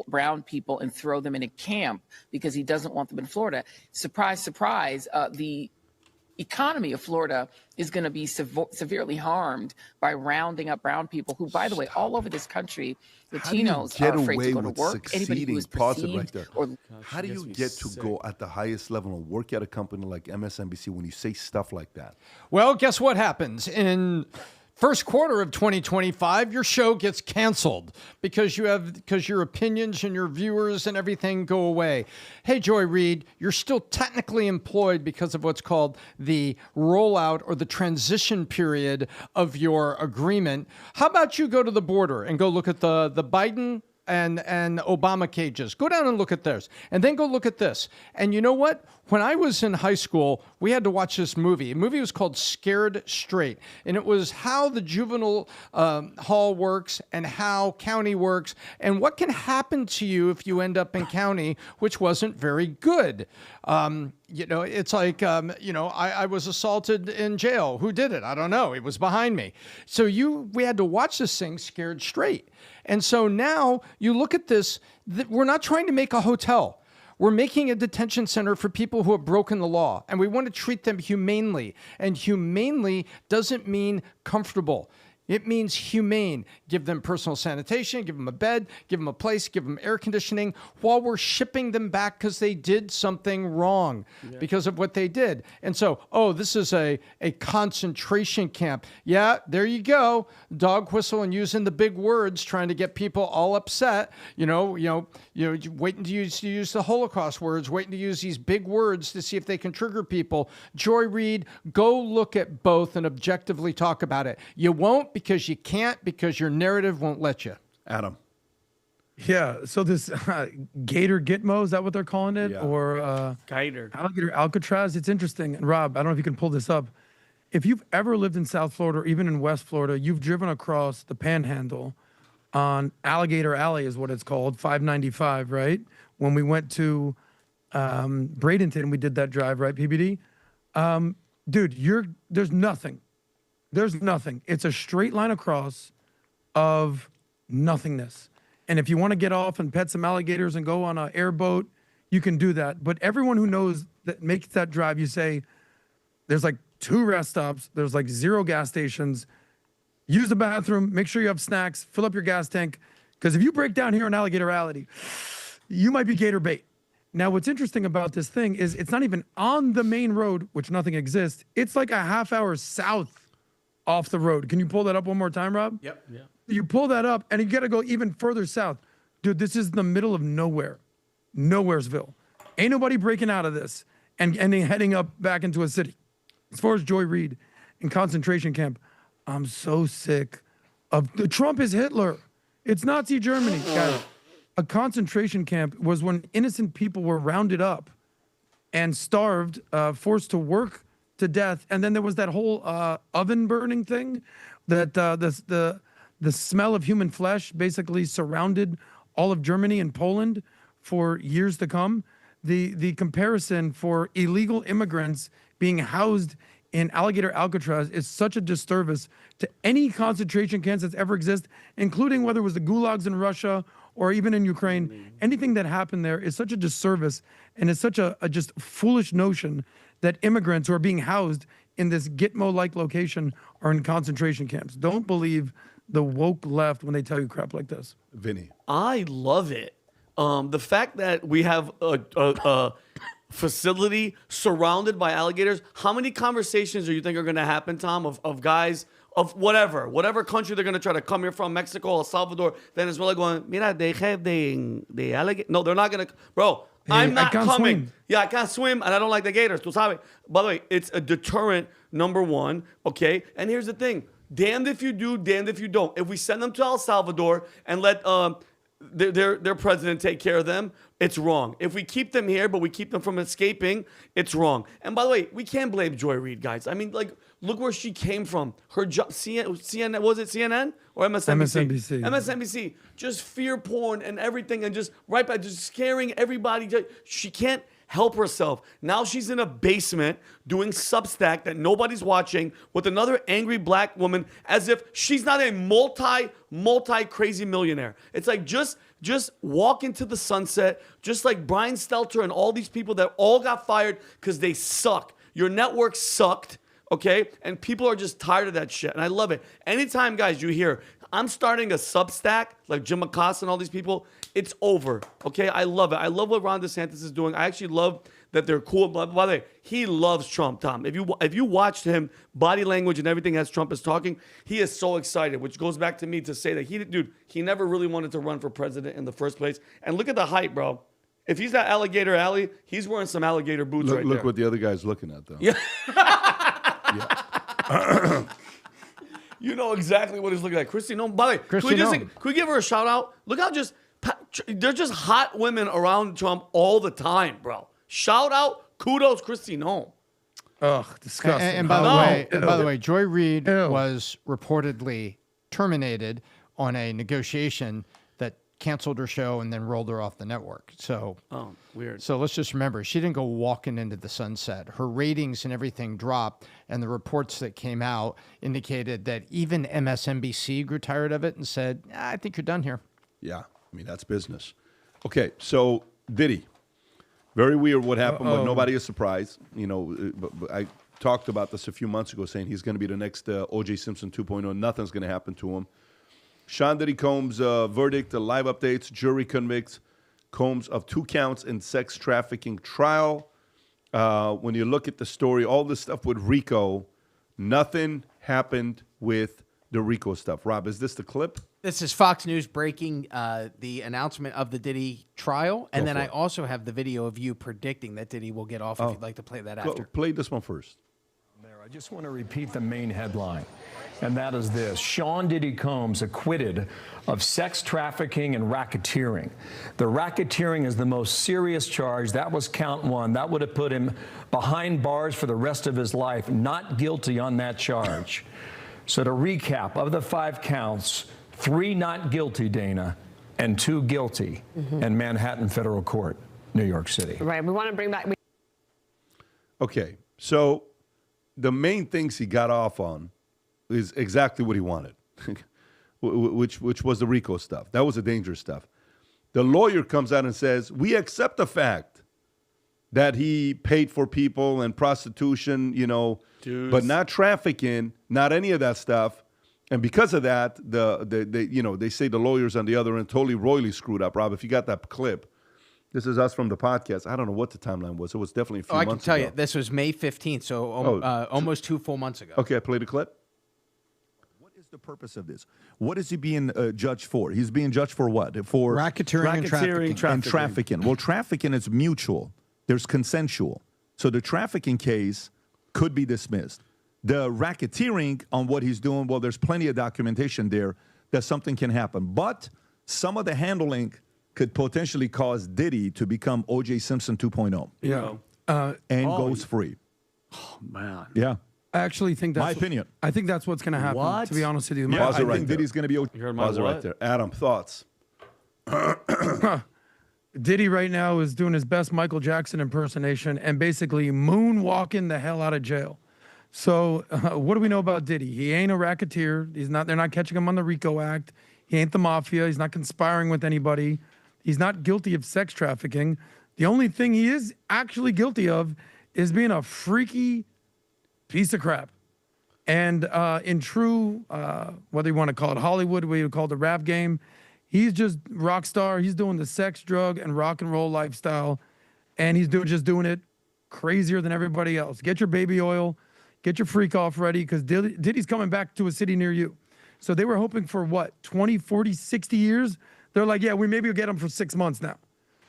brown people, and throw them in a camp because he doesn't want them in Florida. Surprise, surprise, the economy of Florida is going to be severely harmed by rounding up brown people who, by the way, all over this country, Latinos are afraid to go to work. Anybody who is perceived How do you get to go at the highest level and work at a company like MSNBC when you say stuff like that? Well, guess what happens in first quarter of 2025? Your show gets canceled because your opinions and your viewers and everything go away. Hey, Joy Reid, you're still technically employed because of what's called the rollout or the transition period of your agreement. How about you go to the border and go look at the Biden and Obama cages? Go down and look at theirs, and then go look at this. And you know what? When I was in high school, we had to watch this movie. The movie was called Scared Straight, and it was how the juvenile hall works and how county works and what can happen to you if you end up in county, which wasn't very good. It's like, I was assaulted in jail. Who did it? I don't know. It was behind me. So we had to watch this thing Scared Straight. And so now you look at this, we're not trying to make a hotel. We're making a detention center for people who have broken the law, and we want to treat them humanely. And humanely doesn't mean comfortable. It means humane. Give them personal sanitation, give them a bed, give them a place, give them air conditioning while we're shipping them back because they did something wrong because of what they did. And so, this is a concentration camp. Yeah, there you go. Dog whistle and using the big words, trying to get people all upset. Waiting to use the Holocaust words, waiting to use these big words to see if they can trigger people. Joy Reid, go look at both and objectively talk about it. You won't, because you can't, because your narrative won't let you. Adam. Yeah, so this Gator Gitmo, is that what they're calling it? Yeah. Or Alligator Alcatraz? It's interesting. And Rob, I don't know if you can pull this up. If you've ever lived in South Florida or even in West Florida, you've driven across the Panhandle on Alligator Alley is what it's called, 595, right? When we went to Bradenton, we did that drive, right, PBD? Dude, there's nothing. There's nothing. It's a straight line across of nothingness. And if you want to get off and pet some alligators and go on an airboat, you can do that. But everyone who knows that makes that drive, you say, there's like 2 rest stops, there's like 0 gas stations. Use the bathroom, make sure you have snacks, fill up your gas tank. Because if you break down here in Alligator Alley, you might be gator bait. Now, what's interesting about this thing is it's not even on the main road, which nothing exists. It's like a half hour south off the road. Can you pull that up one more time, Rob? Yep. Yeah. You pull that up, and you got to go even further south. Dude, this is the middle of nowhere. Nowheresville. Ain't nobody breaking out of this and heading up back into a city. As far as Joy Reid in concentration camp, I'm so sick of the Trump is Hitler. It's Nazi Germany. Guys, a concentration camp was when innocent people were rounded up and starved, forced to work to death. And then there was that whole oven burning thing that the smell of human flesh basically surrounded all of Germany and Poland for years to come. The comparison for illegal immigrants being housed in Alligator Alcatraz is such a disservice to any concentration camps that's ever existed, including whether it was the gulags in Russia or even in Ukraine. Anything that happened there is such a disservice, and it's such a just foolish notion that immigrants who are being housed in this Gitmo-like location are in concentration camps. Don't believe the woke left when they tell you crap like this. Vinny. I love it. The fact that we have a facility surrounded by alligators. How many conversations do you think are going to happen, Tom, of guys of whatever country they're going to try to come here from, Mexico, El Salvador, Venezuela, going, mira, they have the alligator. No, they're not going to. Bro, I'm not coming. Swim. Yeah, I can't swim, and I don't like the gators. Tú sabes. By the way, it's a deterrent, number one, okay? And here's the thing. Damned if you do, damned if you don't. If we send them to El Salvador and let their president take care of them, it's wrong. If we keep them here, but we keep them from escaping, it's wrong. And by the way, we can't blame Joy Reid, guys. I mean, like, look where she came from. Her job, CNN, was it CNN or MSNBC? MSNBC. Just fear porn and everything, and just right back, just scaring everybody. She can't help herself. Now she's in a basement doing Substack that nobody's watching with another angry black woman, as if she's not a multi crazy millionaire. It's like just walk into the sunset, just like Brian Stelter and all these people that all got fired because they suck. Your network sucked, okay? And people are just tired of that shit. And I love it. Anytime, guys, you hear, I'm starting a Substack, like Jim Acosta and all these people, it's over, okay? I love it. I love what Ron DeSantis is doing. I actually love that they're cool. By the way, he loves Trump, Tom. If you watched him, body language and everything as Trump is talking, he is so excited, which goes back to me to say that he never really wanted to run for president in the first place. And look at the height, bro. If he's at Alligator Alley, he's wearing some alligator boots right there. Look what the other guy's looking at, though. Yeah. You know exactly what he's looking at. Christy Nome. By the way, can we give her a shout out? Look how they're just hot women around Trump all the time, bro. Shout out, kudos, Christy Nome. Ugh, disgusting. And by the way, Joy Reid was reportedly terminated on a negotiation that canceled her show and then rolled her off the network. So, weird. So let's just remember, she didn't go walking into the sunset. Her ratings and everything dropped, and the reports that came out indicated that even MSNBC grew tired of it and said, I think you're done here. Yeah, I mean, that's business. Okay, so Diddy. Very weird what happened, but nobody is surprised. You know, I talked about this a few months ago, saying he's going to be the next O.J. Simpson 2.0. Nothing's going to happen to him. Sean Diddy Combs' verdict, live updates, jury convicts Combs of 2 counts in sex trafficking trial. When you look at the story, all this stuff with Rico, nothing happened with the Rico stuff. Rob, is this the clip? This is Fox News breaking the announcement of the Diddy trial. And then I also have the video of you predicting that Diddy will get off if you'd like to play that after. Play this one first. I just want to repeat the main headline, and that is this: Sean Diddy Combs acquitted of sex trafficking and racketeering. The racketeering is the most serious charge. That was count 1. That would have put him behind bars for the rest of his life. Not guilty on that charge. So to recap, of the 5 counts, 3 not guilty, Dana, and 2 guilty in Manhattan Federal Court, New York City. Right. We want to bring back. Okay, so the main things he got off on is exactly what he wanted, which was the Rico stuff. That was the dangerous stuff. The lawyer comes out and says, we accept the fact that he paid for people and prostitution, you know, but not trafficking, not any of that stuff. And because of that, they say the lawyers on the other end totally royally screwed up. Rob, if you got that clip, this is us from the podcast. I don't know what the timeline was. It was definitely a few months ago. I can tell you, this was May 15th, so almost 2 full months ago. Okay, I played the clip. What is the purpose of this? What is he being judged for? He's being judged for what? For racketeering and trafficking. Well, trafficking is mutual. There's consensual. So the trafficking case could be dismissed. The racketeering on what he's doing, well, there's plenty of documentation there that something can happen. But some of the handling could potentially cause Diddy to become O.J. Simpson 2.0. Yeah. And goes free. Oh, man. Yeah. I actually think that's my opinion. I think that's what's going to happen. What? To be honest with you, Yeah, I think Diddy's going to be O.J. Pause it right there. Adam, thoughts? Diddy right now is doing his best Michael Jackson impersonation and basically moonwalking the hell out of jail. So what do we know about Diddy? He ain't a racketeer. They're not catching him on the RICO Act. He ain't the mafia. He's not conspiring with anybody. He's not guilty of sex trafficking. The only thing he is actually guilty of is being a freaky piece of crap. And in true, whether you want to call it Hollywood, whether you call it the rap game, he's just rock star. He's doing the sex, drug, and rock and roll lifestyle. And he's just doing it crazier than everybody else. Get your baby oil. Get your freak off ready, because Diddy's coming back to a city near you. So they were hoping for what, 20, 40, 60 years? They're like, yeah, we maybe will get him for 6 months now.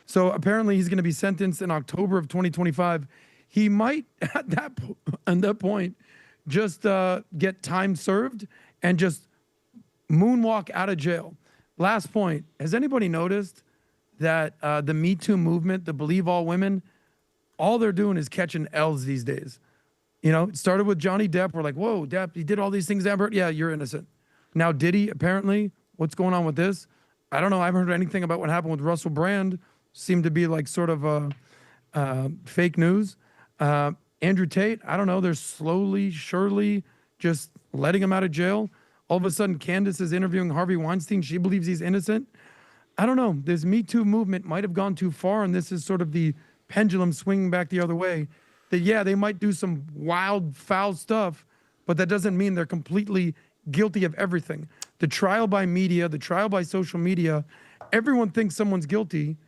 So apparently he's going to be sentenced in October of 2025. He might, at that point, just get time served and just moonwalk out of jail. Last point. Has anybody noticed that the Me Too movement, the Believe All Women, all they're doing is catching L's these days? You know, it started with Johnny Depp. We're like, whoa, Depp, he did all these things, Amber. Yeah, you're innocent. Now Diddy, apparently, what's going on with this? I don't know. I haven't heard anything about what happened with Russell Brand. Seemed to be like sort of fake news. Andrew Tate, I don't know. They're slowly, surely just letting him out of jail. All of a sudden, Candace is interviewing Harvey Weinstein. She believes he's innocent. I don't know. This Me Too movement might have gone too far, and this is sort of the pendulum swinging back the other way. That, yeah, they might do some wild, foul stuff, but that doesn't mean they're completely guilty of everything. The trial by media, the trial by social media, everyone thinks someone's guilty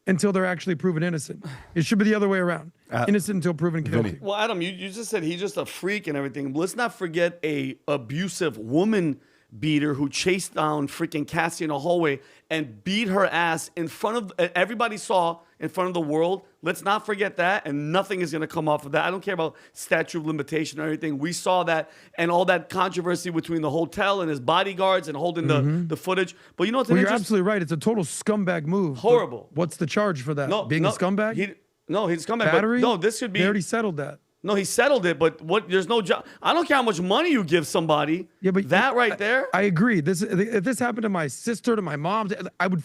until they're actually proven innocent. It should be the other way around. Innocent until proven guilty. Well, Adam, you just said he's just a freak and everything. Let's not forget a abusive woman beater who chased down freaking Cassie in a hallway and beat her ass in front of everybody saw in front of the world. Let's not forget that, and nothing is going to come off of that. I don't care about statute of limitation or anything. We saw that and all that controversy between the hotel and his bodyguards and holding the footage. But you know what's you're absolutely right. It's a total scumbag move. Horrible. What's the charge for that? Being a scumbag? He's a scumbag. Battery? But no, this should be. They already settled that. No, he settled it, but there's no job. I don't care how much money you give somebody. Yeah, but that right there. I agree. If this happened to my sister, to my mom, I would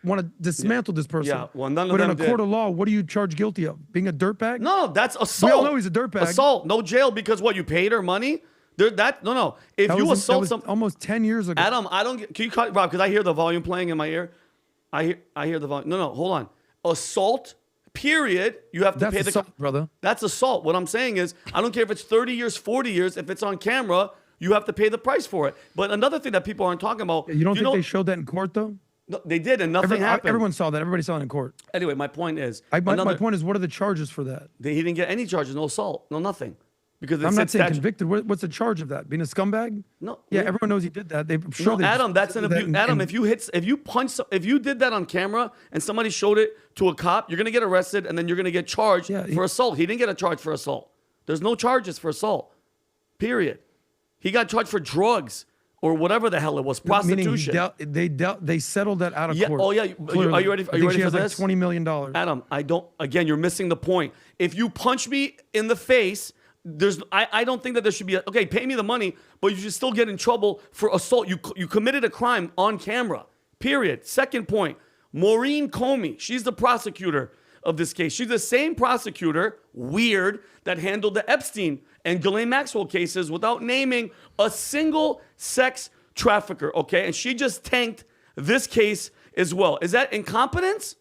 want to dismantle this person. Yeah, well, none of but them in a court of law, what do you charge guilty of? Being a dirtbag? No, that's assault. We all know he's a dirtbag. Assault, no jail because what, you paid her money? No. If that you was, assault that was almost 10 years ago. Adam, I don't get. Can you cut, Rob? Because I hear the volume playing in my ear. I hear the volume. No, hold on. Assault. Period. You have to pay the assault, brother. That's assault. What I'm saying is, I don't care if it's 30 years, 40 years. If it's on camera, you have to pay the price for it. But another thing that people aren't talking about. You don't think they showed that in court, though? No, they did, and nothing happened. Everyone saw that. Everybody saw it in court. Anyway, my point is. My point is, what are the charges for that? He didn't get any charges. No assault. No nothing. Because I'm not saying convicted. What's the charge of that? Being a scumbag? No. Yeah, everyone knows he did that. Adam, that's an abuse. Adam, if you did that on camera and somebody showed it to a cop, you're gonna get arrested and then you're gonna get charged for assault. He didn't get a charge for assault. There's no charges for assault. Period. He got charged for drugs or whatever the hell it was, prostitution. They settled that out of court. Oh yeah. Are you ready? Are you ready for this? Like $20 million. Adam, Again, you're missing the point. If you punch me in the face. I don't think that there should be okay, pay me the money, but you should still get in trouble for assault. You committed a crime on camera. Period. Second point, Maureen Comey, she's the prosecutor of this case. She's the same prosecutor, weird, that handled the Epstein and Ghislaine Maxwell cases without naming a single sex trafficker, okay? And she just tanked this case as well. Is that incompetence?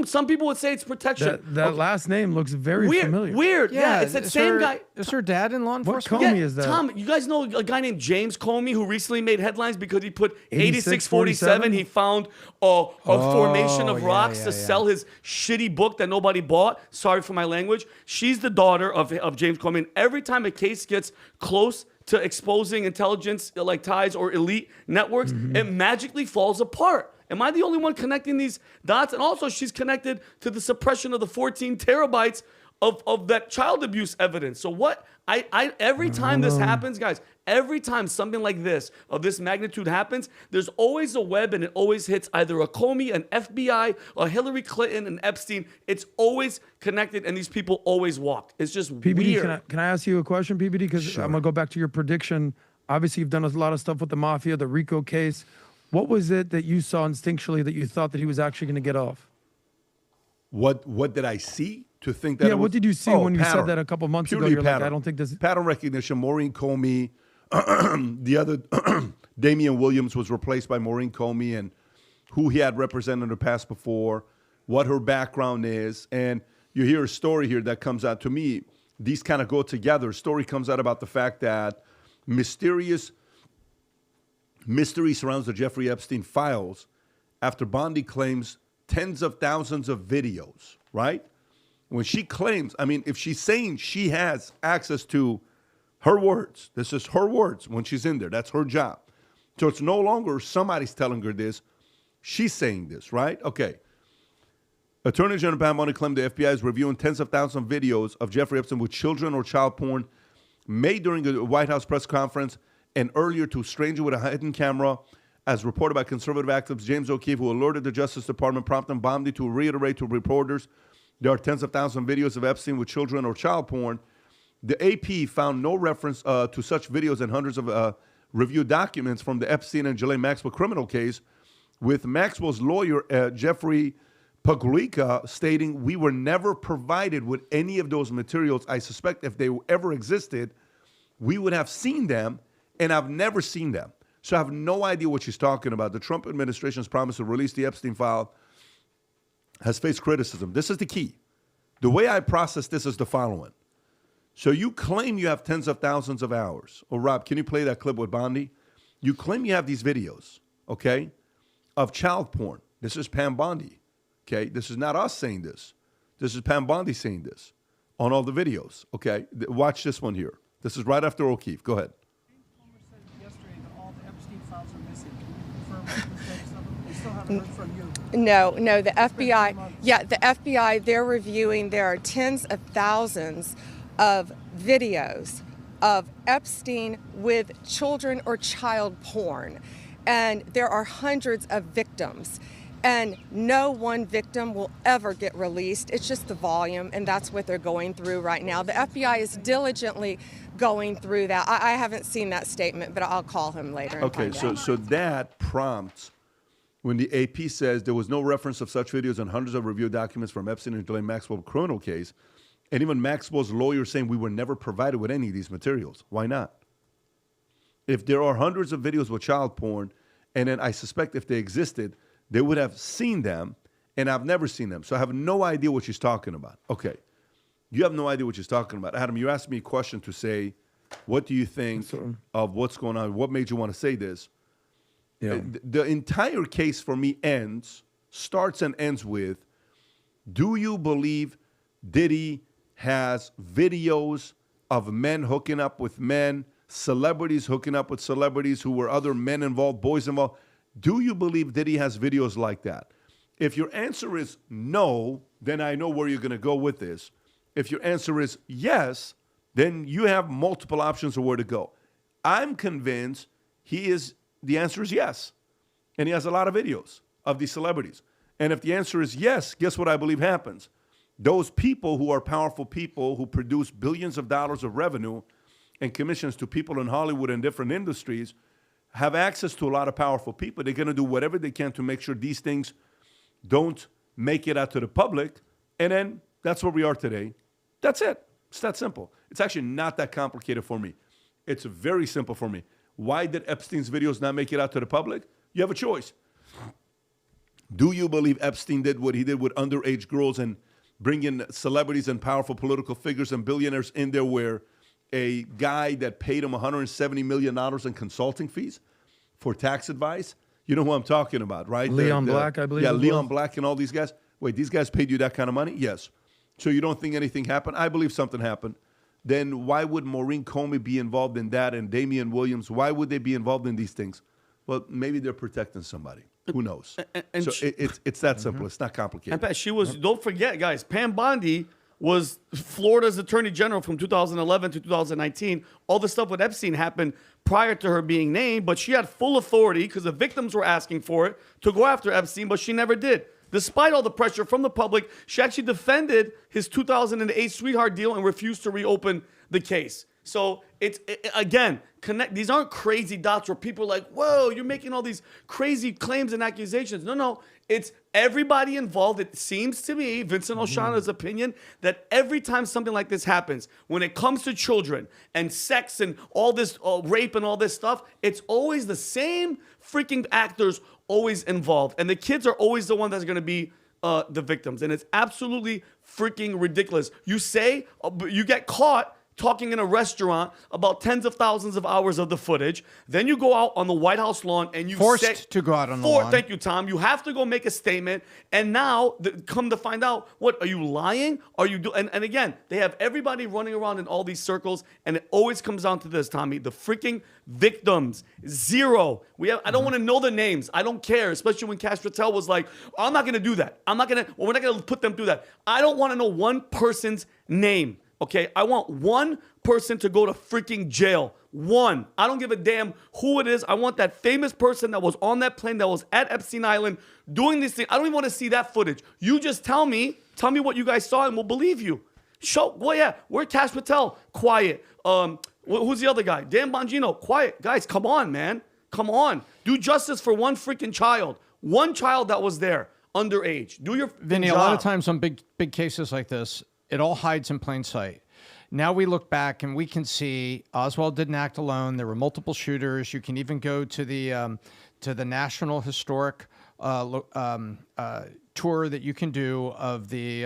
Some people would say it's protection. That last name looks very familiar. Weird. Yeah, it's that same guy. Is her dad in law enforcement? What Comey is that? Tom, you guys know a guy named James Comey who recently made headlines because he put 8647. He found a formation of rocks to sell his shitty book that nobody bought. Sorry for my language. She's the daughter of James Comey. And every time a case gets close to exposing intelligence like ties or elite networks, it magically falls apart. Am I the only one connecting these dots? And also, she's connected to the suppression of the 14 terabytes of that child abuse evidence. So what? Every time this happens, guys, every time something like this, of this magnitude happens, there's always a web and it always hits either a Comey, an FBI, a Hillary Clinton, an Epstein. It's always connected and these people always walked. It's just PBD, weird. Can I ask you a question, PBD? Because I'm going to go back to your prediction. Obviously, you've done a lot of stuff with the mafia, the RICO case. What was it that you saw instinctually that you thought that he was actually going to get off? What did I see to think that? Yeah, what did you see when you said that a couple months ago? You're like, I don't think this. Pattern recognition. Maureen Comey, the other Damian Williams was replaced by Maureen Comey, and who he had represented in the past before, what her background is, and you hear a story here that comes out to me. these kind of go together. Story comes out about the fact that mystery surrounds the Jeffrey Epstein files after Bondi claims tens of thousands of videos, right? When she claims, I mean, if she's saying she has access to her words, this is her words when she's in there, that's her job. So it's no longer somebody's telling her this, she's saying this, right? Okay. Attorney General Pam Bondi claimed the FBI is reviewing tens of thousands of videos of Jeffrey Epstein with children or child porn made during a White House press conference and earlier to a stranger with a hidden camera, as reported by conservative activist James O'Keefe, who alerted the Justice Department, prompting Bondi to reiterate to reporters there are tens of thousands of videos of Epstein with children or child porn. The AP found no reference to such videos in hundreds of review documents from the Epstein and Ghislaine Maxwell criminal case, with Maxwell's lawyer, Jeffrey Pagluica, stating, "We were never provided with any of those materials. I suspect if they ever existed, we would have seen them, and I've never seen them." So I have no idea what she's talking about. The Trump administration's promise to release the Epstein file has faced criticism. This is the key. The way I process this is the following. So you claim you have tens of thousands of hours. Oh, Rob, can you play that clip with Bondi? You claim you have these videos, okay, of child porn. This is Pam Bondi, okay? This is not us saying this. This is Pam Bondi saying this on all the videos, okay? Watch this one here. This is right after O'Keefe. Go ahead. No, the FBI, they're reviewing, there are tens of thousands of videos of Epstein with children or child porn. And there are hundreds of victims. And no one victim will ever get released. It's just the volume, and that's what they're going through right now. The FBI is diligently going through that. I haven't seen that statement, but I'll call him later. And Okay, so that prompts when the AP says there was no reference of such videos in hundreds of review documents from Epstein and Ghislaine Maxwell criminal case, and even Maxwell's lawyer saying we were never provided with any of these materials. Why not? If there are hundreds of videos with child porn, and then I suspect if they existed, they would have seen them, and I've never seen them. So I have no idea what she's talking about. Okay. You have no idea what she's talking about. Adam, you asked me a question to say, what do you think of what's going on? What made you want to say this? Yeah. The entire case for me starts and ends with, do you believe Diddy has videos of men hooking up with men, celebrities hooking up with celebrities who were other men involved, boys involved? Do you believe Diddy has videos like that? If your answer is no, then I know where you're going to go with this. If your answer is yes, then you have multiple options of where to go. I'm convinced the answer is yes. And he has a lot of videos of these celebrities. And if the answer is yes, guess what I believe happens? Those people who are powerful people who produce billions of dollars of revenue and commissions to people in Hollywood and different industries have access to a lot of powerful people. They're going to do whatever they can to make sure these things don't make it out to the public. And then that's where we are today. That's it. It's that simple. It's actually not that complicated for me. It's very simple for me. Why did Epstein's videos not make it out to the public? You have a choice. Do you believe Epstein did what he did with underage girls and bring in celebrities and powerful political figures and billionaires in there, where a guy that paid him $170 million in consulting fees for tax advice? You know who I'm talking about, right? Leon Black, I believe. Yeah, Leon Black and all these guys. Wait, these guys paid you that kind of money? Yes. So you don't think anything happened? I believe something happened. Then why would Maureen Comey be involved in that, and Damian Williams? Why would they be involved in these things? Well, maybe they're protecting somebody. Who knows? And so it's that simple. It's not complicated. And Pat, she was, don't forget, guys, Pam Bondi was Florida's attorney general from 2011 to 2019. All the stuff with Epstein happened prior to her being named, but she had full authority because the victims were asking for it to go after Epstein, but she never did. Despite all the pressure from the public, she actually defended his 2008 sweetheart deal and refused to reopen the case. So again, these aren't crazy dots where people are like, whoa, you're making all these crazy claims and accusations. No, it's everybody involved. It seems to me, Vincent Oshana's opinion, that every time something like this happens, when it comes to children and sex and all this rape and all this stuff, it's always the same freaking actors always involved. And the kids are always the one that's going to be the victims. And it's absolutely freaking ridiculous. You say, you get caught talking in a restaurant about tens of thousands of hours of the footage. Then you go out on the White House lawn and you Forced to go out on the lawn. Thank you, Tom. You have to go make a statement. And now, come to find out, what, are you lying? Are you and again, they have everybody running around in all these circles, and it always comes down to this, Tommy. The freaking victims, zero. I don't want to know the names. I don't care, especially when Cash Patel was like, I'm not going to do that. We're not going to put them through that. I don't want to know one person's name. Okay, I want one person to go to freaking jail. One. I don't give a damn who it is. I want that famous person that was on that plane, that was at Epstein Island doing this thing. I don't even want to see that footage. You just tell me what you guys saw and we'll believe you. Well, yeah, we're Cash Patel. Quiet. Who's the other guy? Dan Bongino. Quiet. Guys, come on, man. Come on. Do justice for one freaking child. One child that was there, underage. Do your Vinny, job. a lot of times on big cases like this, it all hides in plain sight. Now we look back and we can see Oswald didn't act alone. There were multiple shooters. You can even go to the National Historic tour that you can do of the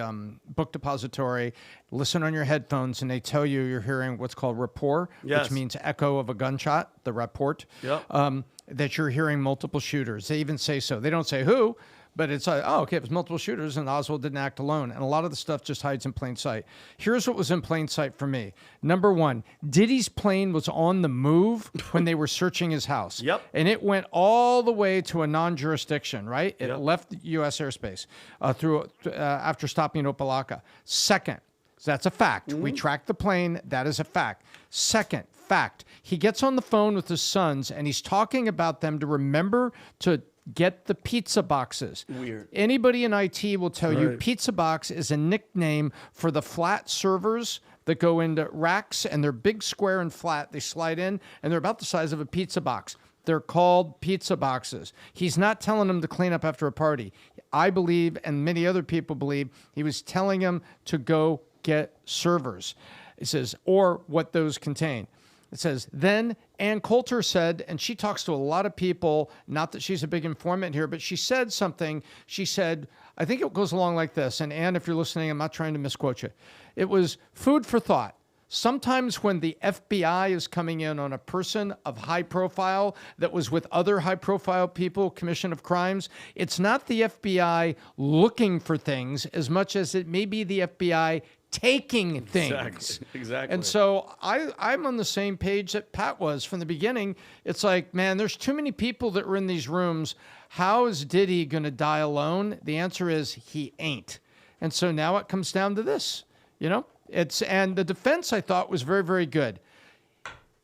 book depository. Listen on your headphones, and they tell you you're hearing what's called rapport, which means echo of a gunshot. The report that you're hearing multiple shooters. They even say so. They don't say who. But it's like, oh, okay, it was multiple shooters and Oswald didn't act alone. And a lot of the stuff just hides in plain sight. Here's what was in plain sight for me. Number one, Diddy's plane was on the move when they were searching his house. Yep. And it went all the way to a non-jurisdiction, right? It left U.S. airspace after stopping Opalaka. Second, so that's a fact. We tracked the plane. That is a fact. Second fact, he gets on the phone with his sons and he's talking about them to remember to get the pizza boxes. Weird. Anybody in IT will tell you pizza box is a nickname for the flat servers that go into racks, and they're big, square, and flat. They slide in, and they're about the size of a pizza box. They're called pizza boxes. He's not telling them to clean up after a party. I believe, and many other people believe, he was telling them to go get servers. It says, or what those contain. It says, then Ann Coulter said, and she talks to a lot of people, not that she's a big informant here, but she said something. She said, I think it goes along like this. And Ann, if you're listening, I'm not trying to misquote you. It was food for thought. Sometimes when the FBI is coming in on a person of high profile that was with other high profile people, commission of crimes, it's not the FBI looking for things as much as it may be the FBI taking things. Exactly. And so I'm on the same page that Pat was from the beginning. It's like, man, there's too many people that were in these rooms. How is Diddy going to die alone? The answer is he ain't. And so now it comes down to this, and the defense I thought was very, very good.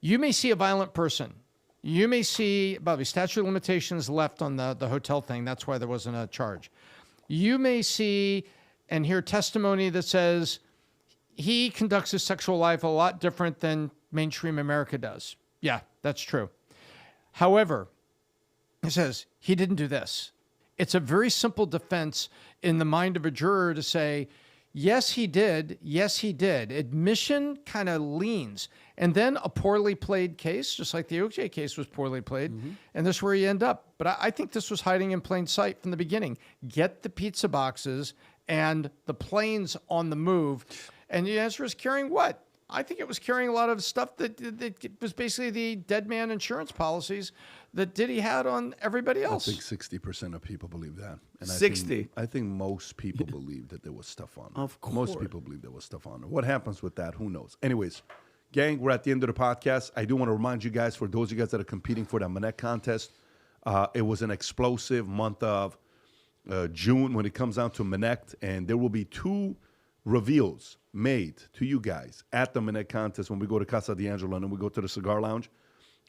You may see a violent person. You may see probably statute of limitations left on the hotel thing. That's why there wasn't a charge. You may see and hear testimony that says, he conducts his sexual life a lot different than mainstream America does. Yeah, that's true. However, it says he didn't do this. It's a very simple defense in the mind of a juror to say, yes, he did. Yes, he did. Admission kind of leans. And then a poorly played case, just like the OJ case was poorly played. And this is where you end up. But I think this was hiding in plain sight from the beginning. Get the pizza boxes and the planes on the move. And the answer is carrying what? I think it was carrying a lot of stuff that was basically the dead man insurance policies that Diddy had on everybody else. I think 60% of people believe that. And 60? I think most people believe that there was stuff on it. Of course. Most people believe there was stuff on it. What happens with that? Who knows? Anyways, gang, we're at the end of the podcast. I do want to remind you guys, for those of you guys that are competing for that Manette contest, it was an explosive month of June when it comes down to Manette, and there will be 2 reveals made to you guys at the Manette contest when we go to Casa D'Angelo and we go to the cigar lounge.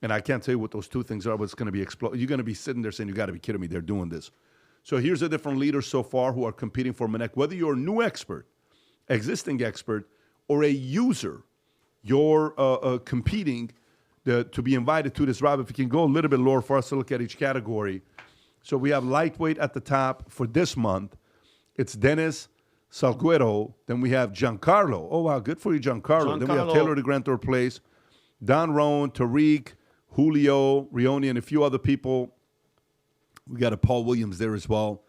And I can't tell you what those 2 things are, but it's going to be you're going to be sitting there saying, you got to be kidding me, they're doing this. So here's the different leaders so far who are competing for Manette. Whether you're a new expert, existing expert, or a user, you're competing to be invited to this. Rob, if you can go a little bit lower for us to look at each category. So we have lightweight at the top for this month. It's Dennis Salguero. Then we have Giancarlo. Oh, wow, good for you, Giancarlo. Then we have Taylor DeGrantor Place, Don Roan, Tariq, Julio, Rioni, and a few other people. We got a Paul Williams there as well.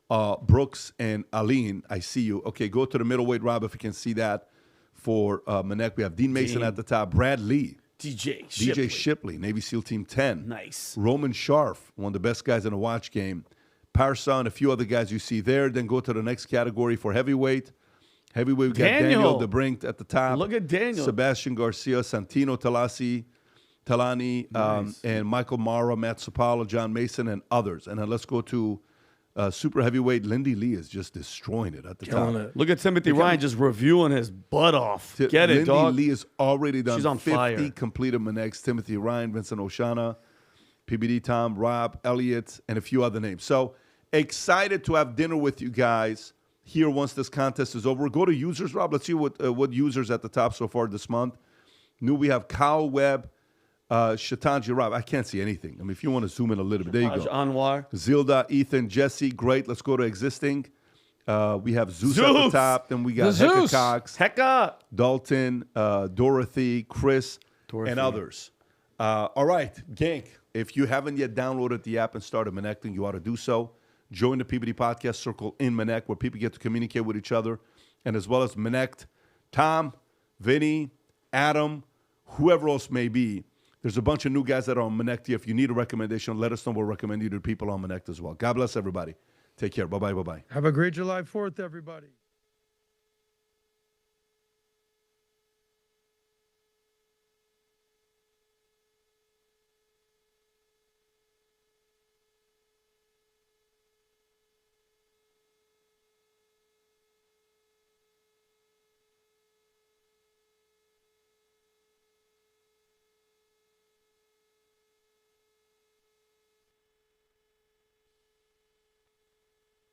Brooks and Aline, I see you. Okay, go to the middleweight, Rob, if you can see that. For Manek, we have Dean Mason at the top. Brad Lee. DJ Shipley, Navy SEAL Team 10. Nice. Roman Sharf, one of the best guys in the watch game. Parsa and a few other guys you see there. Then go to the next category for heavyweight. Heavyweight, we got Daniel DeBrink at the top. Look at Daniel. Sebastian Garcia, Santino Talani, and Michael Mara, Matt Sapala, John Mason, and others. And then let's go to super heavyweight. Lindy Lee is just destroying it at the top. Look at Timothy Ryan just reviewing his butt off. Get it, Lindy dog. Lee has already done She's on 50 fire. completed Manex. Timothy Ryan, Vincent Oshana, PBD Tom, Rob, Elliott, and a few other names. So excited to have dinner with you guys here once this contest is over. Go to users, Rob. Let's see what users at the top so far this month. We have Kyle Webb, Shatanji Rob. I can't see anything. I mean, if you want to zoom in a little bit, there you go. Anwar. Zilda, Ethan, Jesse, great. Let's go to existing. We have Zeus at the top. Then we got Hecka Cox, Hecka, Dalton, Dorothy, Chris, and others. All right, gang. If you haven't yet downloaded the app and started Manecting, you ought to do so. Join the PBD Podcast Circle in Manect, where people get to communicate with each other, and as well as Manect, Tom, Vinny, Adam, whoever else may be. There's a bunch of new guys that are on Manect here. If you need a recommendation, let us know. We'll recommend you to people on Manect as well. God bless everybody. Take care. Bye-bye. Bye-bye. Have a great July 4th, everybody.